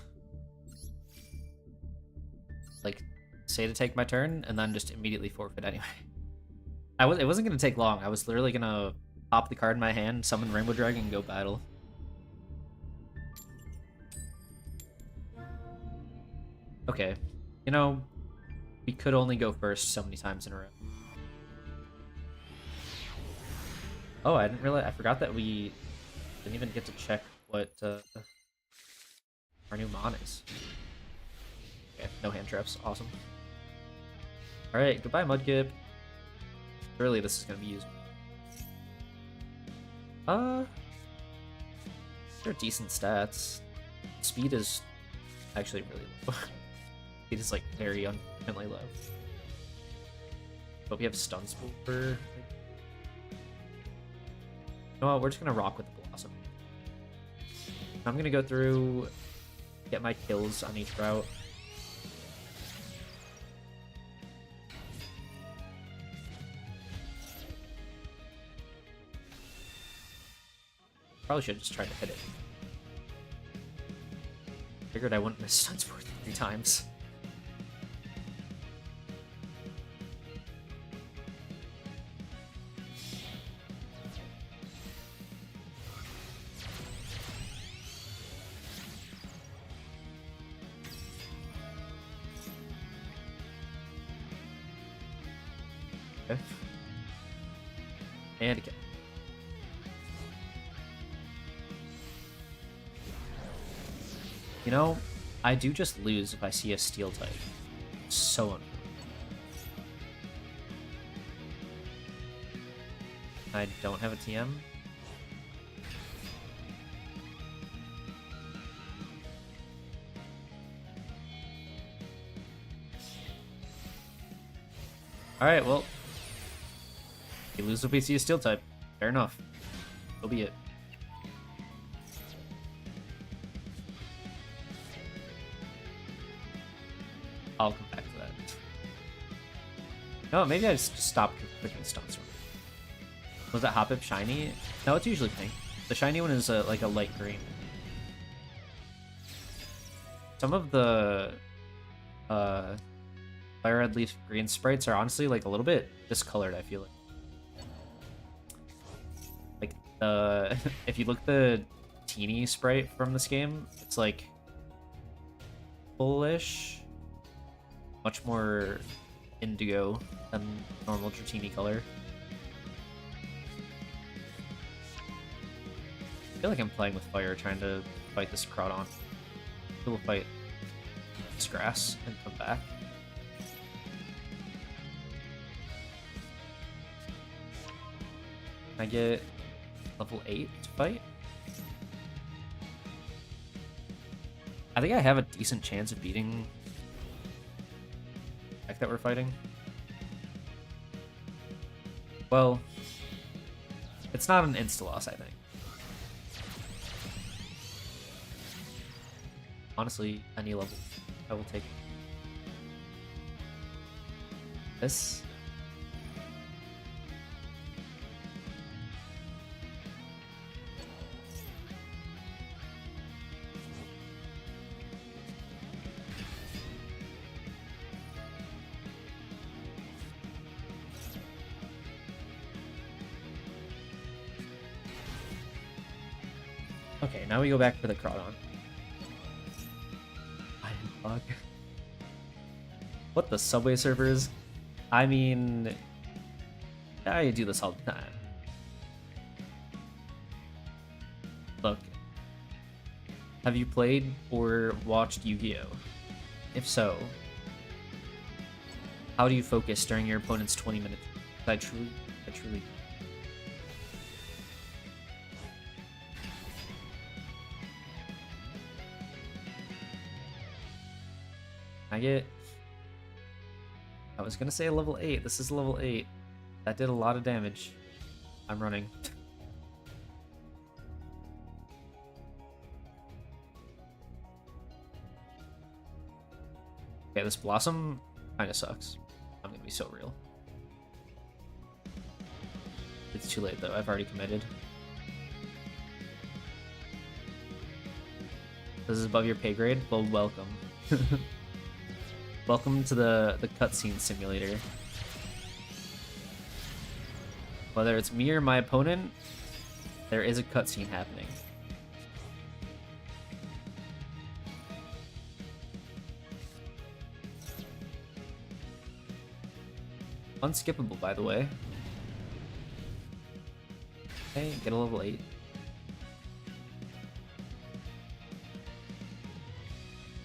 like say to take my turn and then just immediately forfeit anyway. It wasn't gonna take long. I was literally gonna pop the card in my hand, summon Rainbow Dragon, and go battle. Okay, you know, we could only go first so many times in a row. Oh, I didn't realize. I forgot that we didn't even get to check what our new mon is. Okay, no hand traps. Awesome. Alright, goodbye, Mudkip. Surely this is going to be used. They're decent stats. Speed is actually really low. Speed is like very unfortunately low. But we have Stun Spore. You know what, we're just going to rock with the Blossom. I'm going to go through, get my kills on each route. Probably should have just tried to hit it. Figured I wouldn't miss Stun Spore 3 times. Okay. And again. You know, I do just lose if I see a steel type. So unfortunate. I don't have a TM. Alright, well. You lose if we see a steel type. Fair enough. So be it. I'll come back to that. No, maybe I just stopped clicking Stun Spore. Was that Hoppip shiny? No, it's usually pink. The shiny one is like a light green. Some of the Fire Red Leaf Green sprites are honestly like a little bit discolored, I feel like. If you look at the Teeny sprite from this game, it's like bullish. Much more indigo than normal Dratini color. I feel like I'm playing with fire, trying to fight this Crawdon. We'll fight this grass and come back. Can I get level 8 to fight? I think I have a decent chance of beating that we're fighting. Well, it's not an insta-loss, I think. Honestly, any level, I will take this. Okay, now we go back for the Crawdon. I didn't bug. What the Subway servers? I mean, I do this all the time. Look, have you played or watched Yu-Gi-Oh? If so, how do you focus during your opponent's 20 minutes? I truly. I was gonna say level 8. This is level 8. That did a lot of damage. I'm running. Okay, this Blossom kind of sucks. I'm gonna be so real. It's too late though, I've already committed. This is above your pay grade? Well, welcome. Welcome to the cutscene simulator. Whether it's me or my opponent, there is a cutscene happening. Unskippable, by the way. Okay, get a level 8.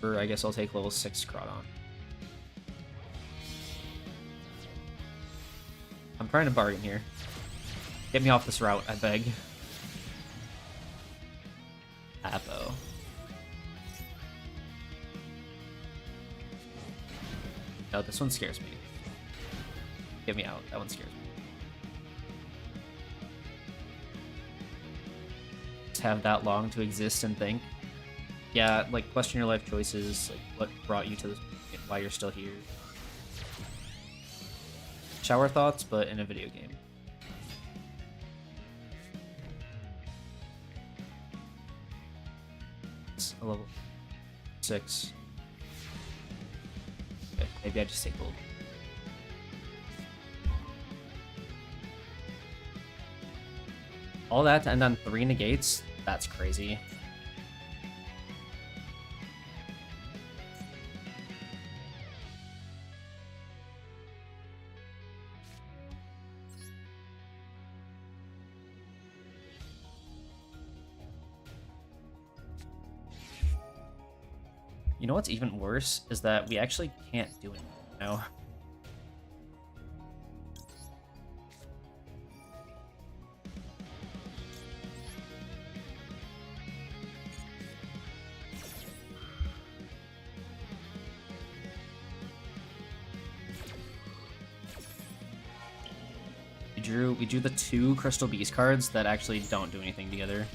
Or I guess I'll take level 6 Crawdon. I'm trying to bargain here. Get me off this route, I beg. Apo. No, this one scares me. Get me out. That one scares me. Just have that long to exist and think. Yeah, like, question your life choices, like, what brought you to this, why you're still here. Shower thoughts, but in a video game. It's a level 6. Okay, maybe I just take gold. All that to end on 3 negates? That's crazy. You know what's even worse is that we actually can't do it now. We drew the 2 Crystal Beast cards that actually don't do anything together.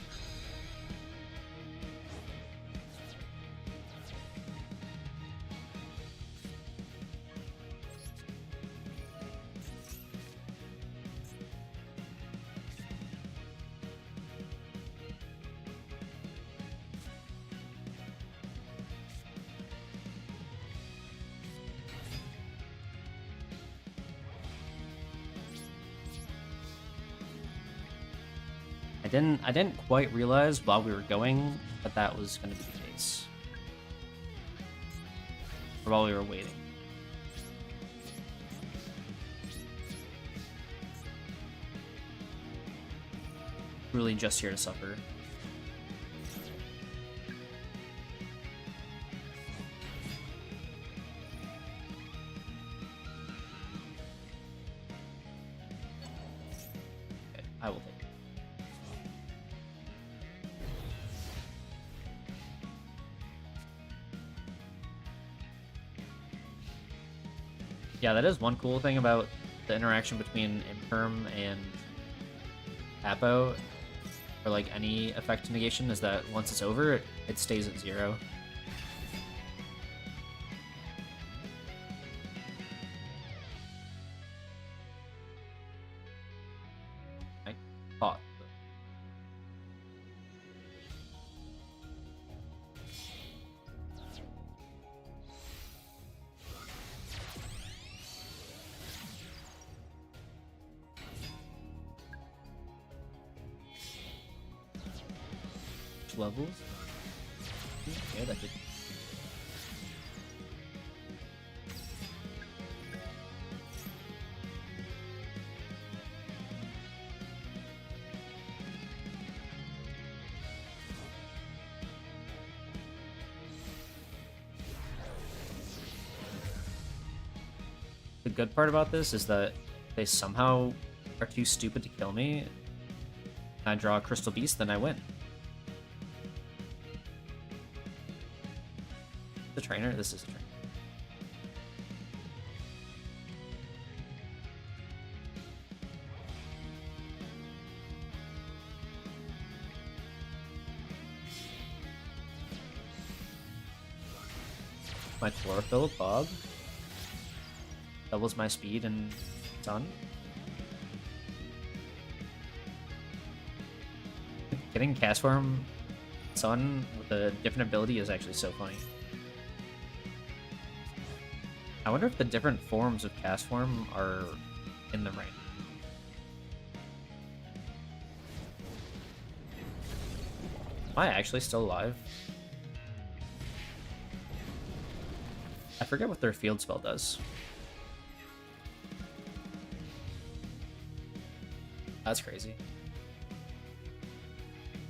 I didn't quite realize while we were going that that was going to be the case. Or while we were waiting. Really just here to suffer. Okay, I will take it. Yeah, that is one cool thing about the interaction between Imperm and Apo, or like any effect negation, is that once it's over, it stays at 0. I thought. Levels? Yeah, that did. the good part about this is that they somehow are too stupid to kill me. I draw a Crystal Beast, then I win. The trainer? This is a trainer. My chlorophyll, Bob. Doubles my speed and sun. Getting cast form sun with a different ability is actually so funny. I wonder if the different forms of cast form are in the range. Am I actually still alive? I forget what their field spell does. That's crazy.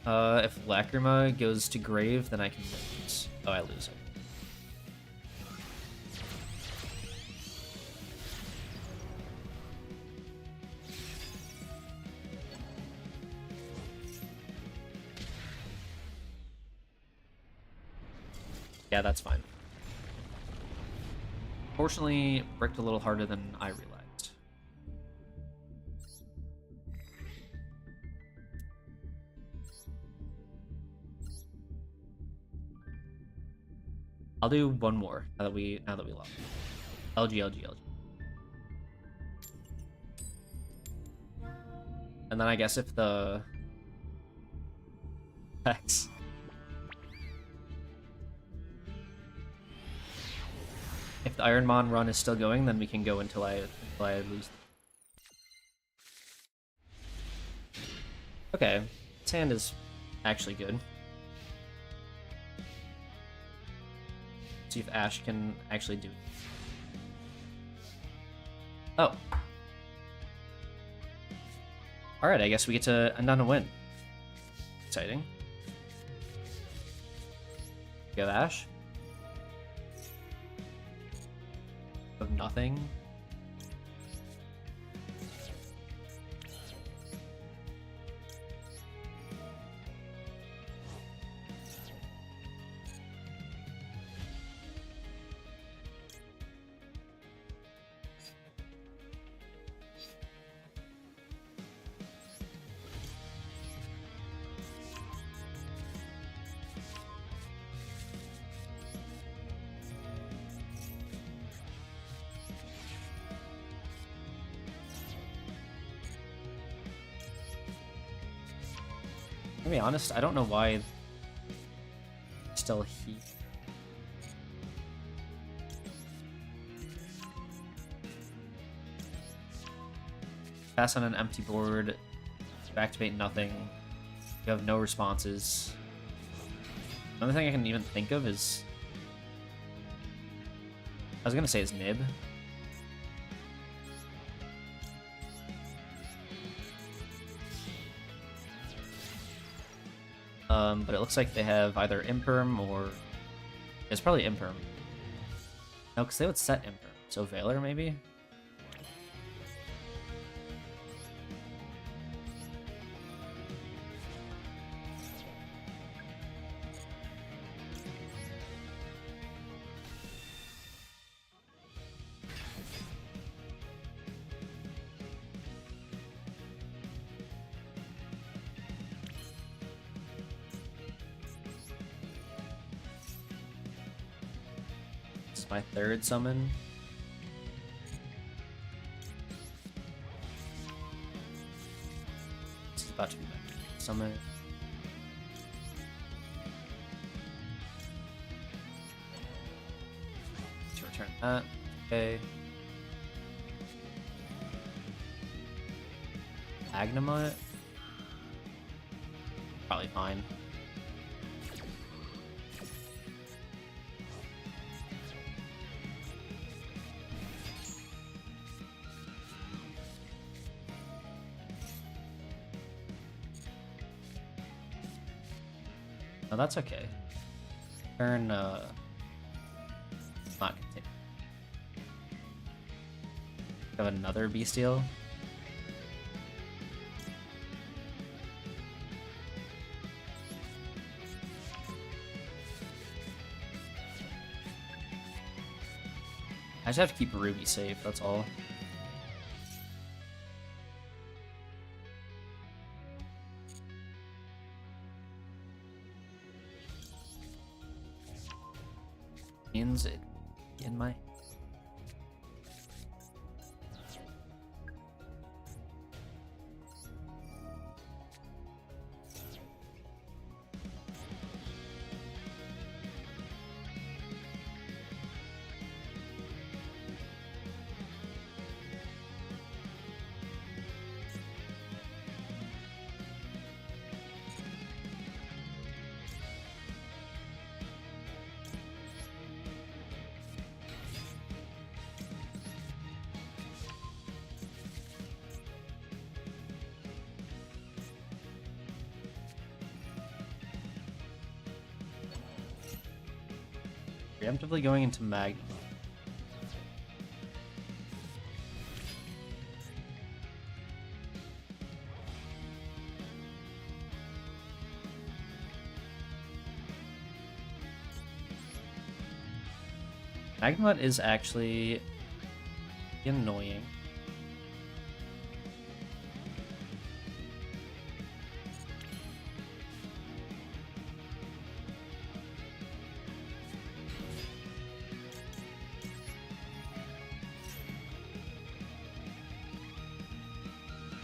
If Lacrima goes to Grave, then I can lose. Oh, I lose it. Yeah, that's fine. Fortunately, bricked a little harder than I realized. I'll do one more now that we lost. LG. And then I guess if the X. If the Ironmon run is still going, then we can go until I lose. Okay, this hand is actually good. See if Ash can actually do it. Oh. Alright, I guess we get to end on a win. Exciting. Go Ash. Of nothing. To be honest, I don't know why still he. Pass on an empty board, activate nothing. You have no responses. The only thing I can even think of is I was gonna say is Nib. But it looks like they have either Imperm or... It's probably Imperm. No, because they would set Imperm. So Valor, maybe? My third summon. This is about to be my summon. To return that. Okay. Agnemite. Probably fine. No, that's okay. Turn, not continue. Have another bestial. I just have to keep Ruby safe, that's all. Means it in my... Preemptively going into Magma. Magma is actually annoying.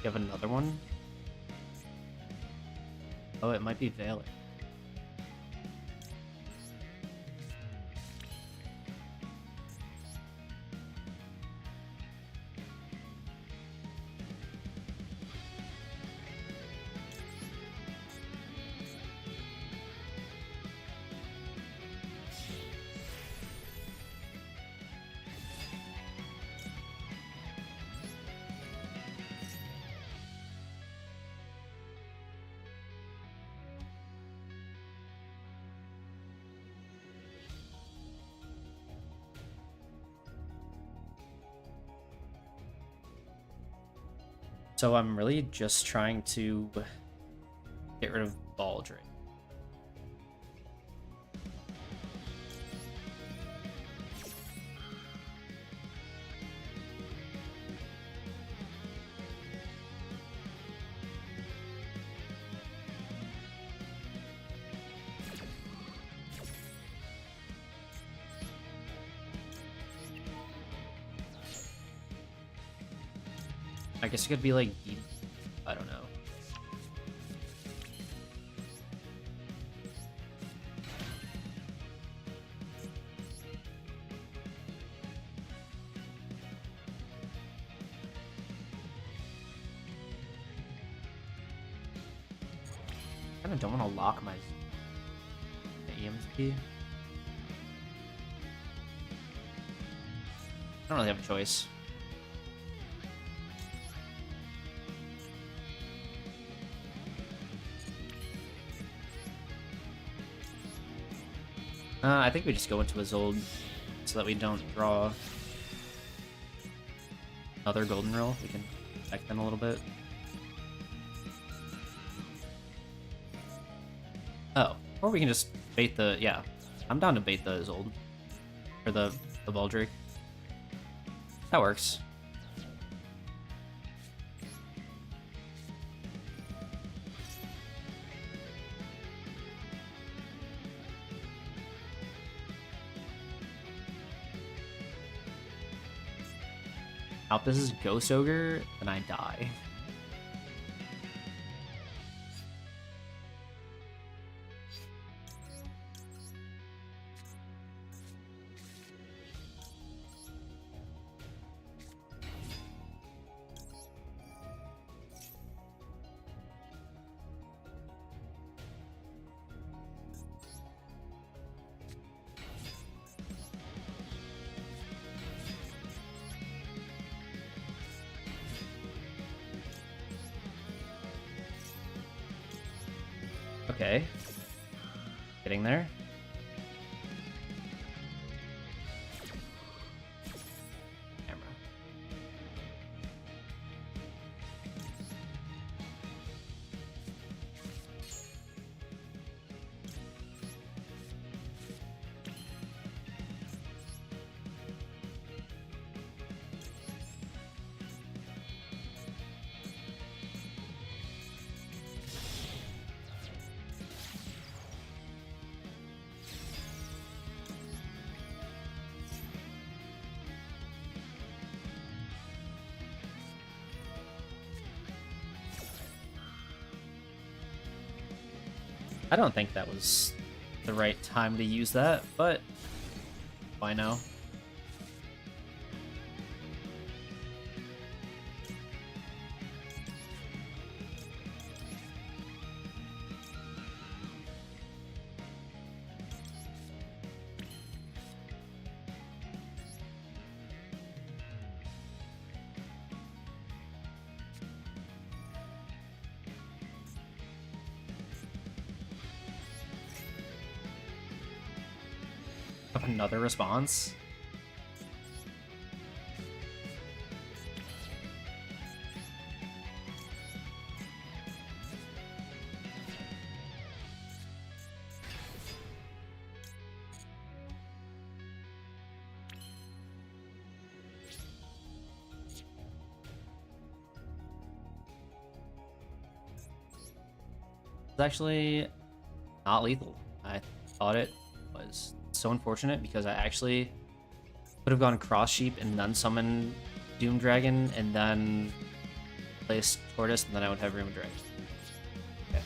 You have another one? Oh, it might be Valor. So I'm really just trying to get rid of Baldric. I guess it could be like, I don't know. I kind of don't want to lock my EMP. I don't really have a choice. I think we just go into his old so that we don't draw another golden roll. We can protect them a little bit. Oh, or we can just bait the, yeah. I'm down to bait the Zold. Or the Baldric. That works. Now if this is Ghost Ogre, then I die. Okay. Getting there. Camera. I don't think that was the right time to use that, but why now? Another response? It's actually not lethal. I thought it was so unfortunate because I actually could have gone Cross Sheep and then summon Doom Dragon and then placed Tortoise and then I would have Rainbow Dragon. Okay.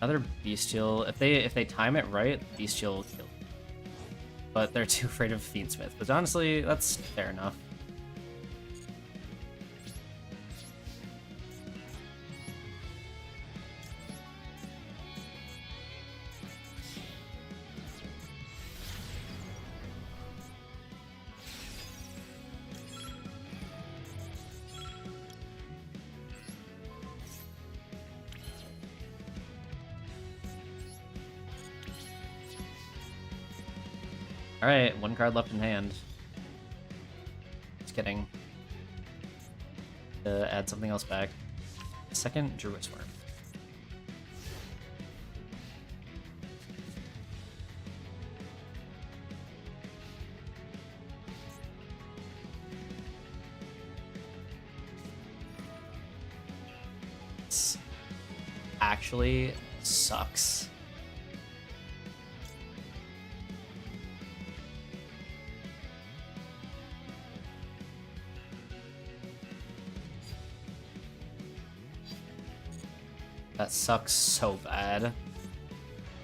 Another Bestial. If they time it right, Bestial will kill. But they're too afraid of Fiendsmith. But honestly, that's fair enough. Alright, one card left in hand. Just kidding. To add something else back. Second, Druid Swarm. This actually sucks. That sucks so bad.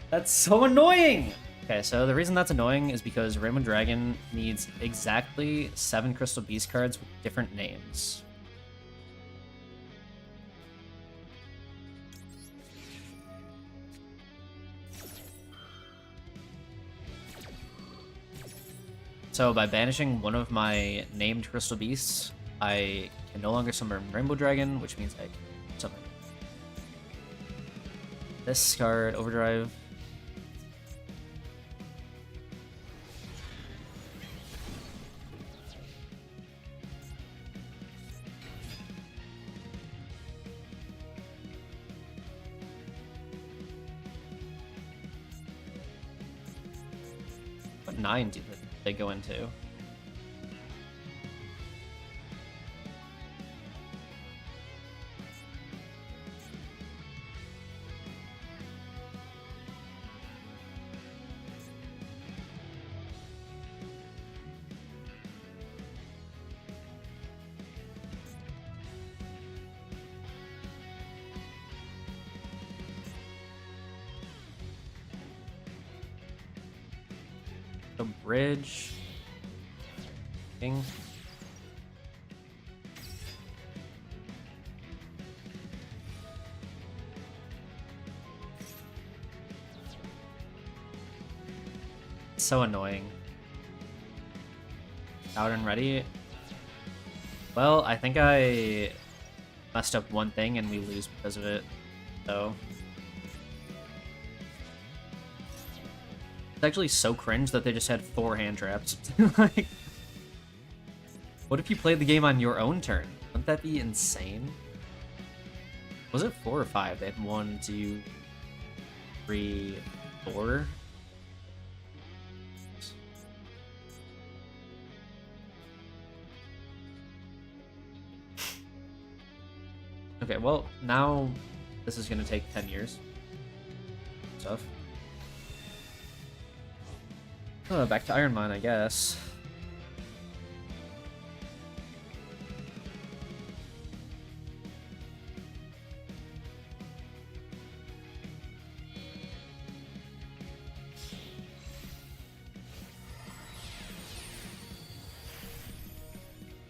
That's so annoying! Okay, so the reason that's annoying is because Rainbow Dragon needs exactly 7 Crystal Beast cards with different names. So by banishing one of my named Crystal Beasts, I can no longer summon Rainbow Dragon, which means I can summon this card, Overdrive. What 9 do they go into? So bridge. King. So annoying. Out and ready. Well, I think I messed up one thing and we lose because of it. So it's actually so cringe that they just had 4 hand traps. Like, what if you played the game on your own turn? Wouldn't that be insane? Was it 4 or 5? They had 1, 2, 3, 4. Okay, well, now this is gonna take 10 years. Stuff. Back to Iron Mine, I guess.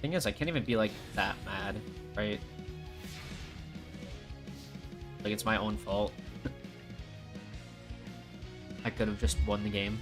Thing is, I can't even be like that mad, right? Like, it's my own fault. I could have just won the game.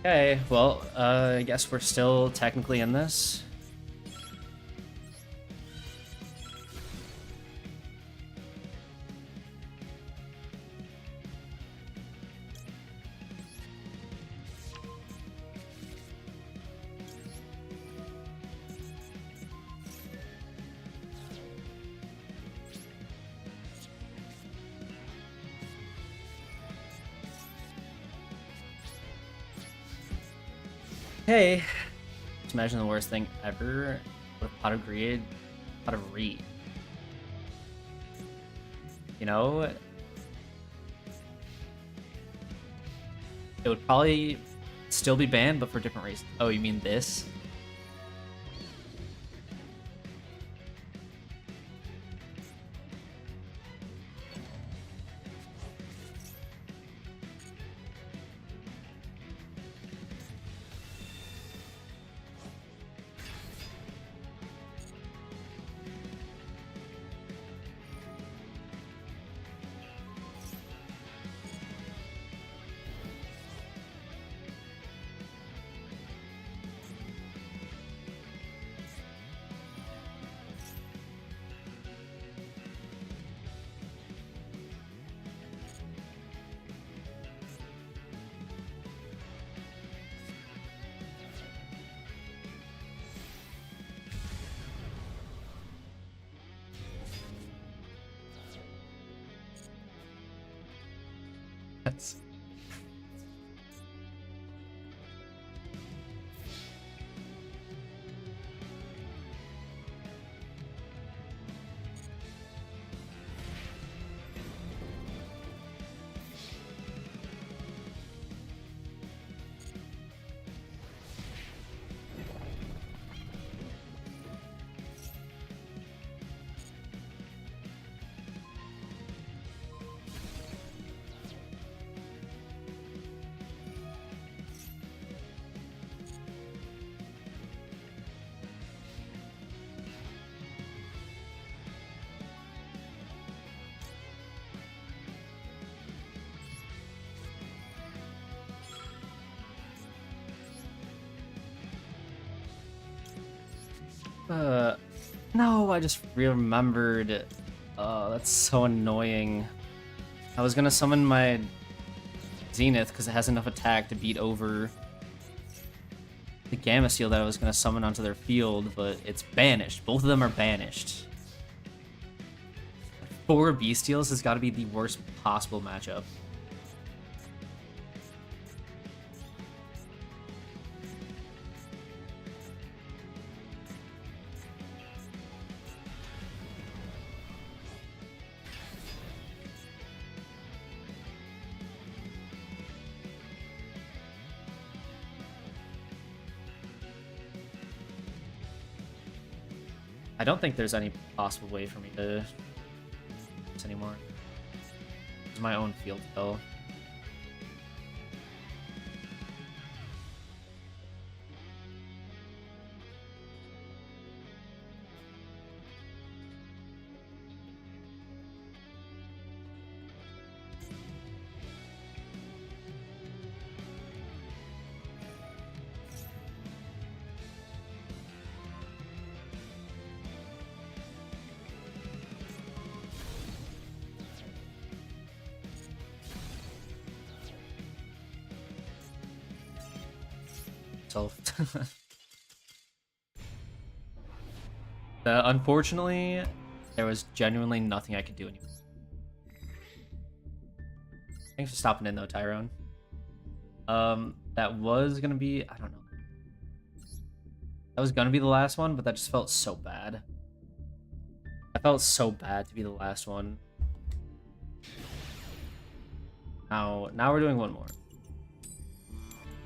Okay, well, I guess we're still technically in this. Okay. Just imagine the worst thing ever. With pot of greed, pot of reed. You know? It would probably still be banned, but for different reasons. Oh, you mean this? That's... No, I just remembered. That's so annoying. I was gonna summon my Zenith because it has enough attack to beat over the Gamma Seal that I was gonna summon onto their field, but it's banished. Both of them are banished. 4 Bestials has got to be the worst possible matchup. I don't think there's any possible way for me to do this anymore. It's my own field spell. Unfortunately, there was genuinely nothing I could do anymore. Thanks for stopping in though, Tyrone. That was gonna be, I don't know. That was gonna be the last one, but that just felt so bad. I felt so bad to be the last one. Now we're doing one more.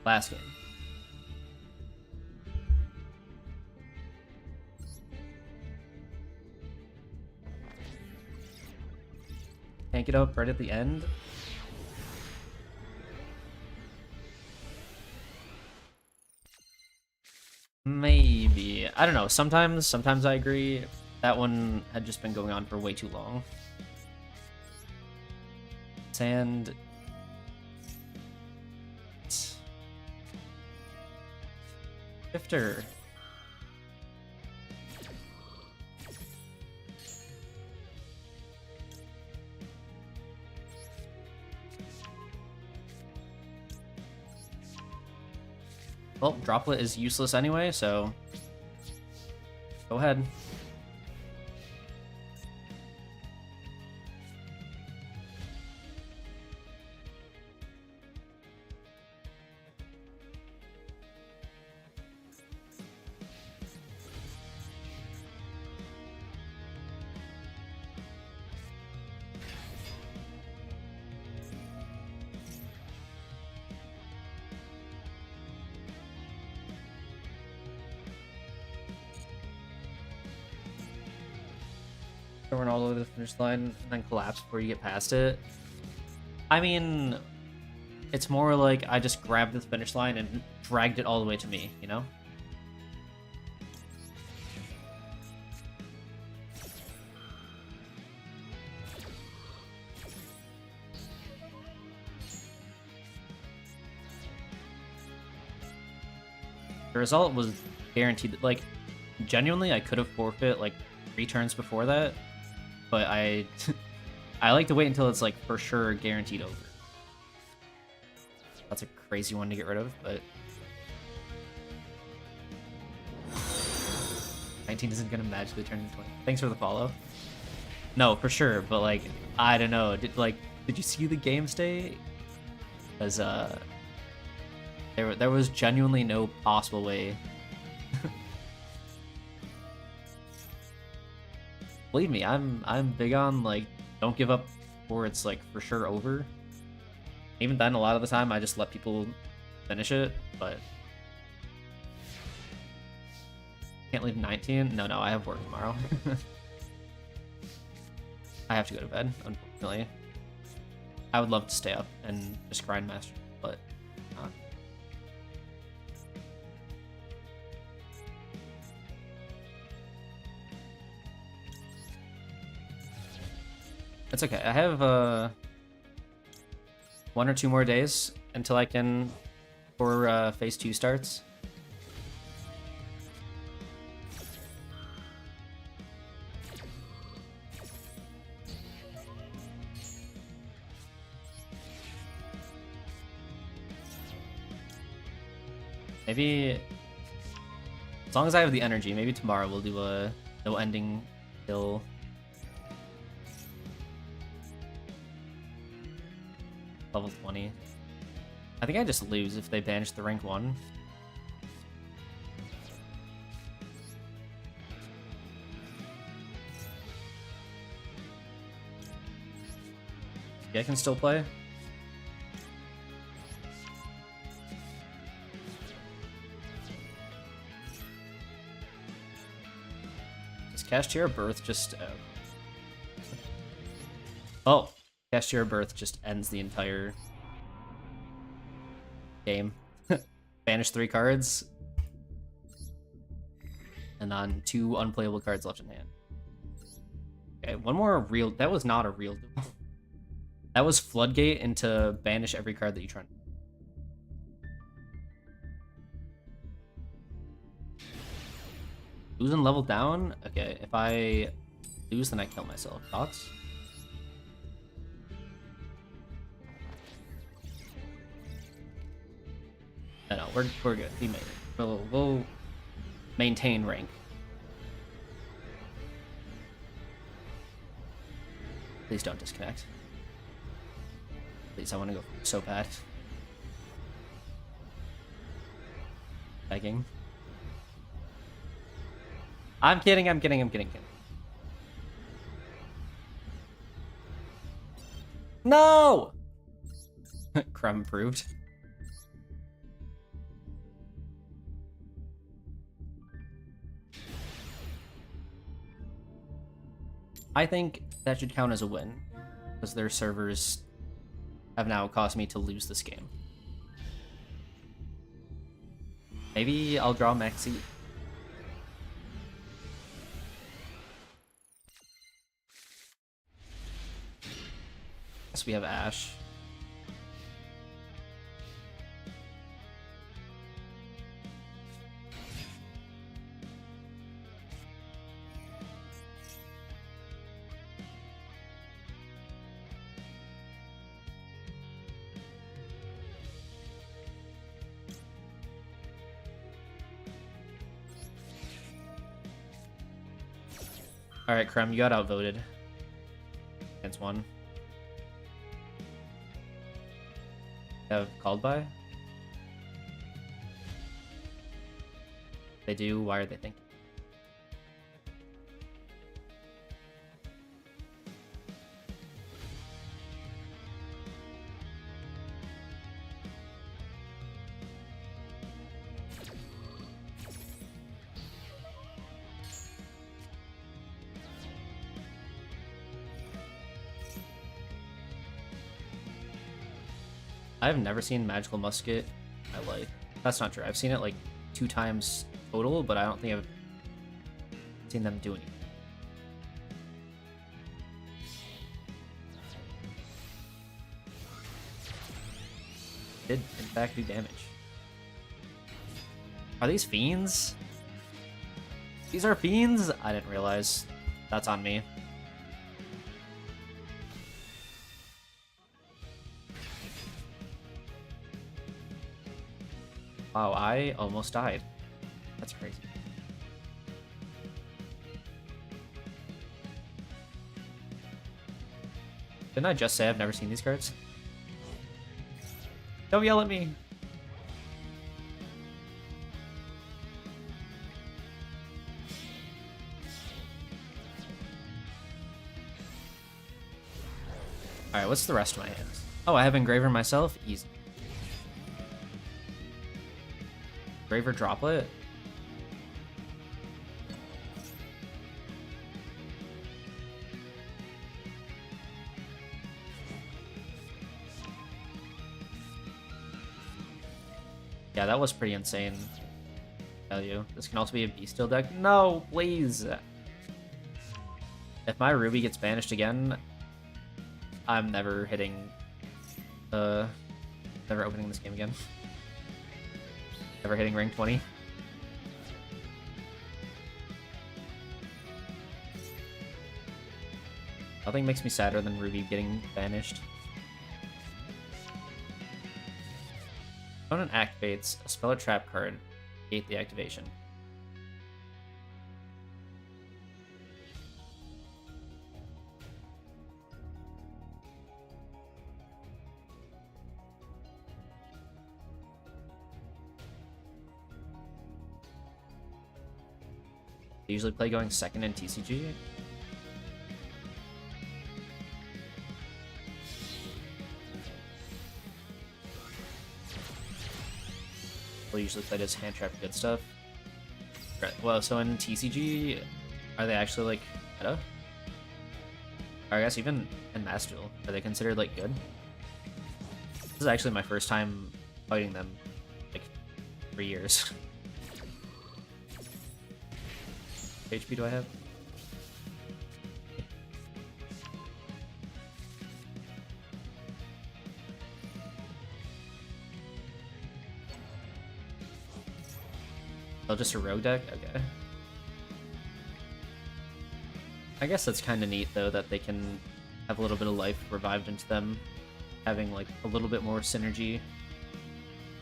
Last game. Tank it up right at the end. Maybe. I don't know. Sometimes I agree. That one had just been going on for way too long. Sand. Shifter. Well, Droplet is useless anyway, so go ahead. Run all the way to the finish line and then collapse before you get past it. I mean, it's more like I just grabbed the finish line and dragged it all the way to me, you know? The result was guaranteed. Like, genuinely, I could have forfeit like 3 turns before that, but I like to wait until it's like for sure guaranteed over. That's a crazy one to get rid of, but 19 isn't gonna magically turn into 20. Thanks for the follow. No, for sure, but like I don't know. Did you see the game state? Because there was genuinely no possible way. Believe me, I'm big on like don't give up before it's like for sure over. Even then, a lot of the time I just let people finish it, but can't leave 19. No, I have work tomorrow. I have to go to bed, unfortunately. I would love to stay up and just grind master, but not. It's okay. I have 1 or 2 more days until I can before phase 2 starts. Maybe as long as I have the energy, maybe tomorrow we'll do a no ending till level 20. I think I just lose if they banish the rank 1. Yeah, I can still play. Does Cashier Birth just... Oh, Cashier Birth just ends the entire game. Banish 3 cards. And on 2 unplayable cards left in hand. Okay, one more real... That was not a real duel. That was Floodgate into banish every card that you try. Losing level down? Okay, if I lose, then I kill myself. Thoughts? No, we're good. We made it. We'll maintain rank. Please don't disconnect. Please, I want to go so bad. Begging. I'm kidding. No! Crumb approved. I think that should count as a win, because their servers have now caused me to lose this game. Maybe I'll draw Maxi. Guess we have Ash. Alright, Krem, you got outvoted. Against 1. Have called by? They do, why are they thinking? I've never seen Magical Musket in my life. That's not true. I've seen it like 2 times total, but I don't think I've seen them do anything. Did in fact do damage. Are these fiends? These are fiends? I didn't realize. That's on me. Wow, I almost died. That's crazy. Didn't I just say I've never seen these cards? Don't yell at me! Alright, what's the rest of my hands? Oh, I have Engraver myself? Easy. Engraver Droplet? Yeah, that was pretty insane. I tell you. This can also be a Bestial deck. No, please! If my Ruby gets banished again, I'm never hitting... never opening this game again. Never hitting rank 20. Nothing makes me sadder than Ruby getting banished. Opponent activates a spell or trap card. Gate the activation. They usually play going second in TCG. We'll usually play this hand trap good stuff. Right. Well, so in TCG, are they actually like meta? Or I guess even in Master Duel, are they considered like good? This is actually my first time fighting them, like 3 years. HP do I have? Oh, just a rogue deck? Okay. I guess that's kind of neat, though, that they can have a little bit of life revived into them, having, like, a little bit more synergy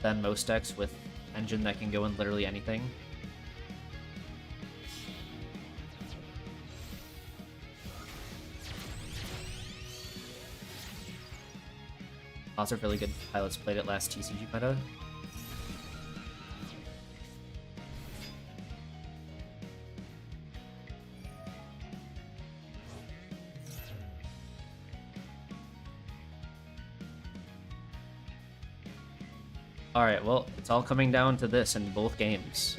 than most decks with engine that can go in literally anything. Lots of really good pilots played it last TCG meta. Alright, well, it's all coming down to this in both games.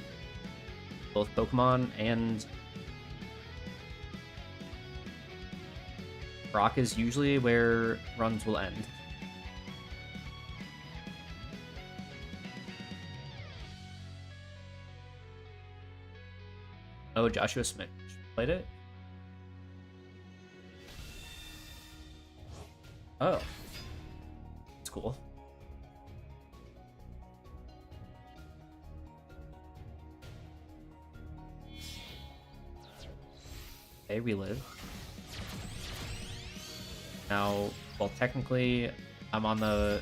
Both Pokemon and Brock is usually where runs will end. Oh, Joshua Smith played it? Oh. That's cool. Okay, relive. Now, well, technically, I'm on the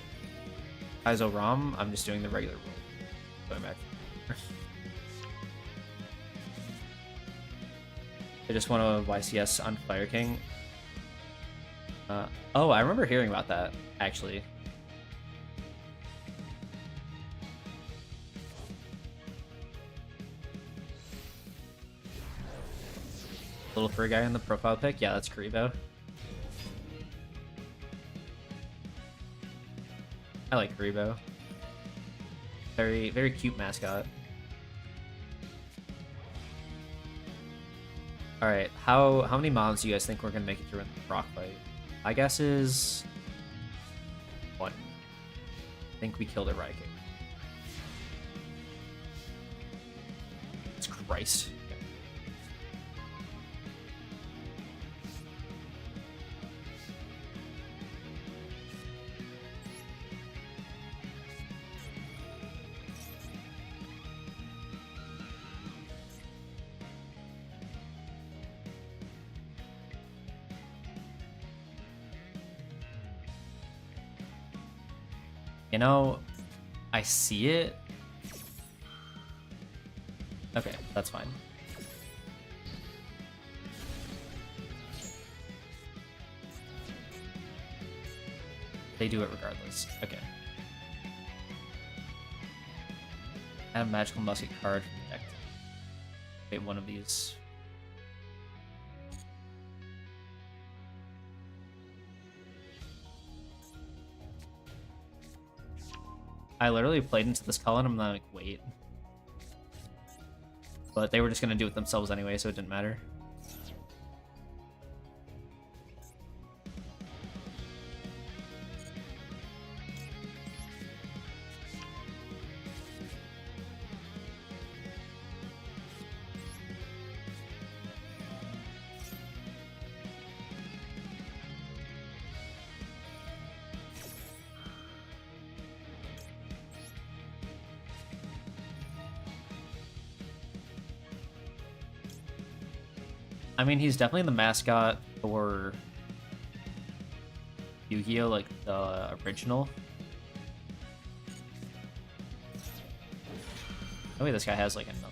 Kaizo ROM. I'm just doing the regular rule. Going back. I just want a YCS on Fire King. Oh, I remember hearing about that, actually. Little fur guy in the profile pic? Yeah, that's Karibo. I like Karibo. Very, very cute mascot. Alright, how many mobs do you guys think we're gonna make it through in the rock fight? My guess is 1. I think we killed a Riking. It's Christ. You know, I see it. Okay, that's fine. They do it regardless. Okay. Add a magical musket card from the deck. Wait, one of these. I literally played into this call and I'm like, wait. But they were just gonna do it themselves anyway, so it didn't matter. I mean, he's definitely the mascot for Yu-Gi-Oh, like the original. No way this guy has like another.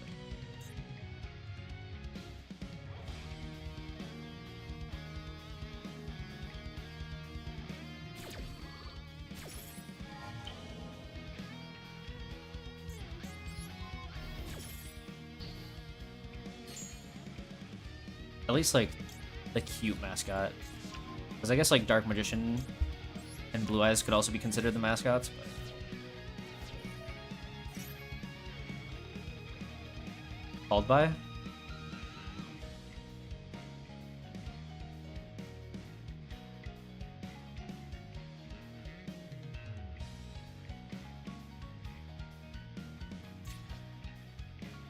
At least like the cute mascot. Because I guess like Dark Magician and Blue Eyes could also be considered the mascots, but called by?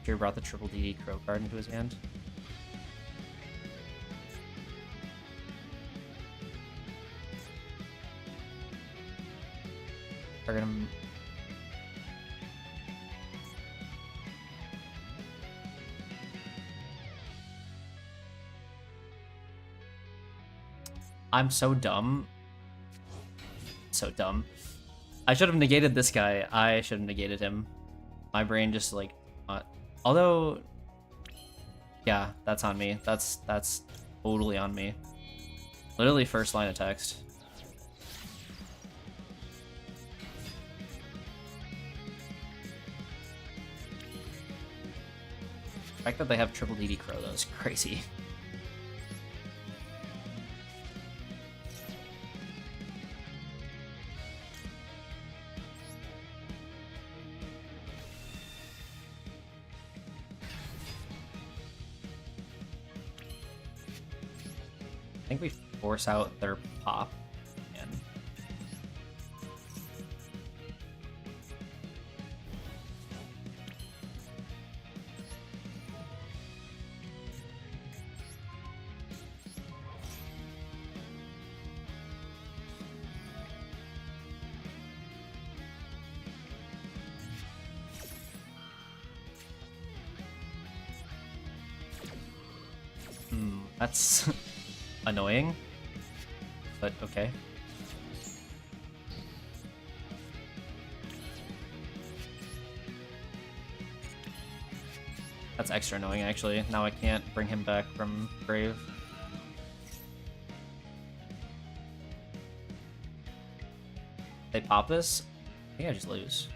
Here brought the triple DD Crow card into his hand. Target him. I'm so dumb. So dumb. I should have negated this guy. I should have negated him. My brain just like not. Although, yeah, that's on me. That's totally on me. Literally first line of text. The fact that they have triple DD Crow though is crazy. I think we force out their pop again. That's annoying, but okay. That's extra annoying, actually. Now I can't bring him back from grave. They pop this? I think I just lose.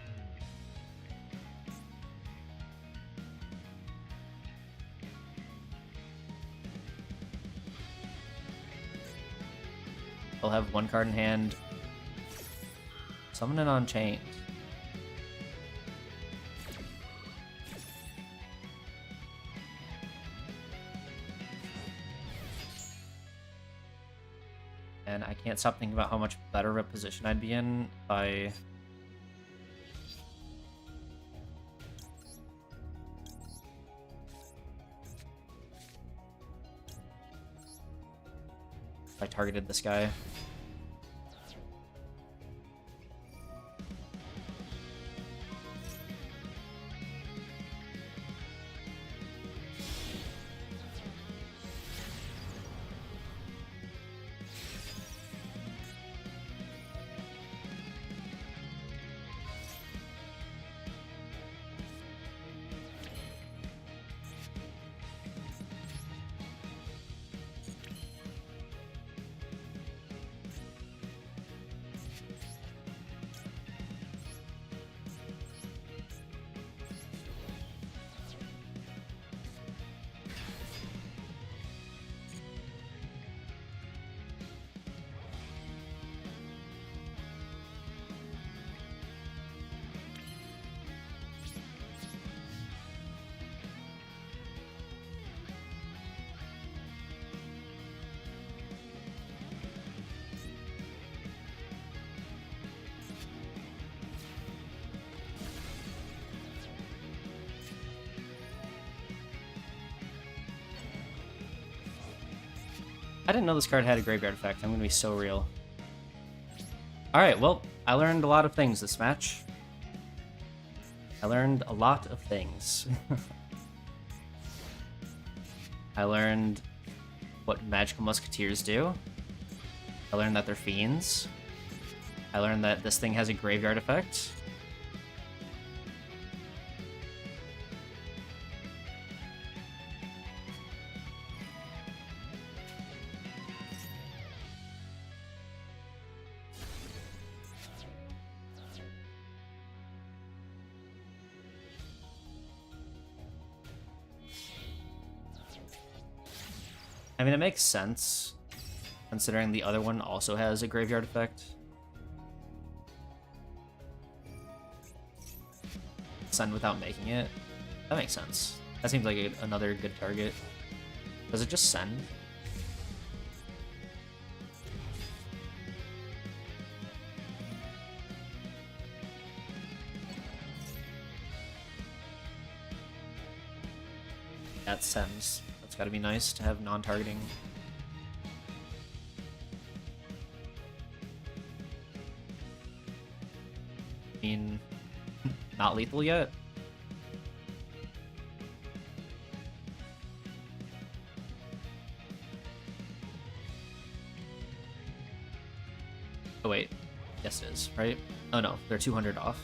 They'll have one card in hand. Summon it on chain. And I can't stop thinking about how much better of a position I'd be in if I targeted this guy. I didn't know this card had a graveyard effect. I'm gonna be so real. Alright, well, I learned a lot of things this match. I learned a lot of things. I learned what Magical Musketeers do. I learned that they're fiends. I learned that this thing has a graveyard effect. I mean, it makes sense, considering the other one also has a graveyard effect. Send without making it. That makes sense. That seems like another good target. Does it just send? That sends. That's gotta be nice to have non-targeting. I mean, not lethal yet? Oh wait, yes it is, right? Oh no, they're 200 off.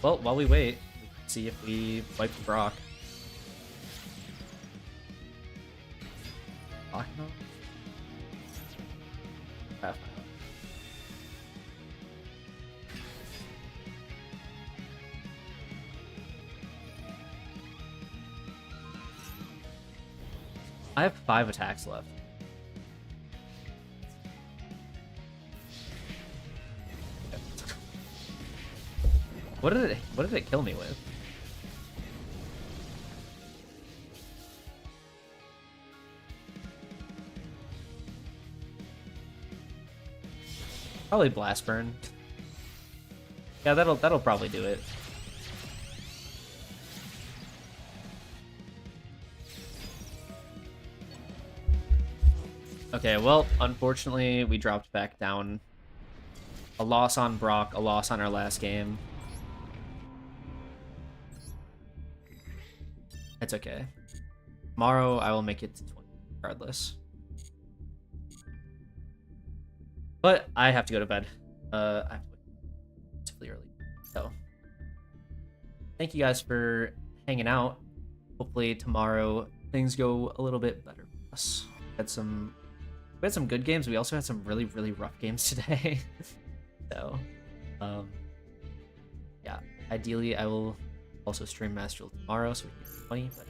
Well, while we wait, we can see if we wipe Brock. Brock, no? I have 5 attacks left. What did it kill me with? Probably Blast Burn. Yeah, that'll probably do it. Okay, well, unfortunately, we dropped back down. A loss on Brock, a loss on our last game. It's okay. Tomorrow, I will make it to 20 regardless. But I have to go to bed. I have to wake up relatively early. So, thank you guys for hanging out. Hopefully tomorrow things go a little bit better for us. We had some good games. We also had some really, really rough games today. So, yeah. Ideally, I will also stream Master tomorrow so we can get 20, but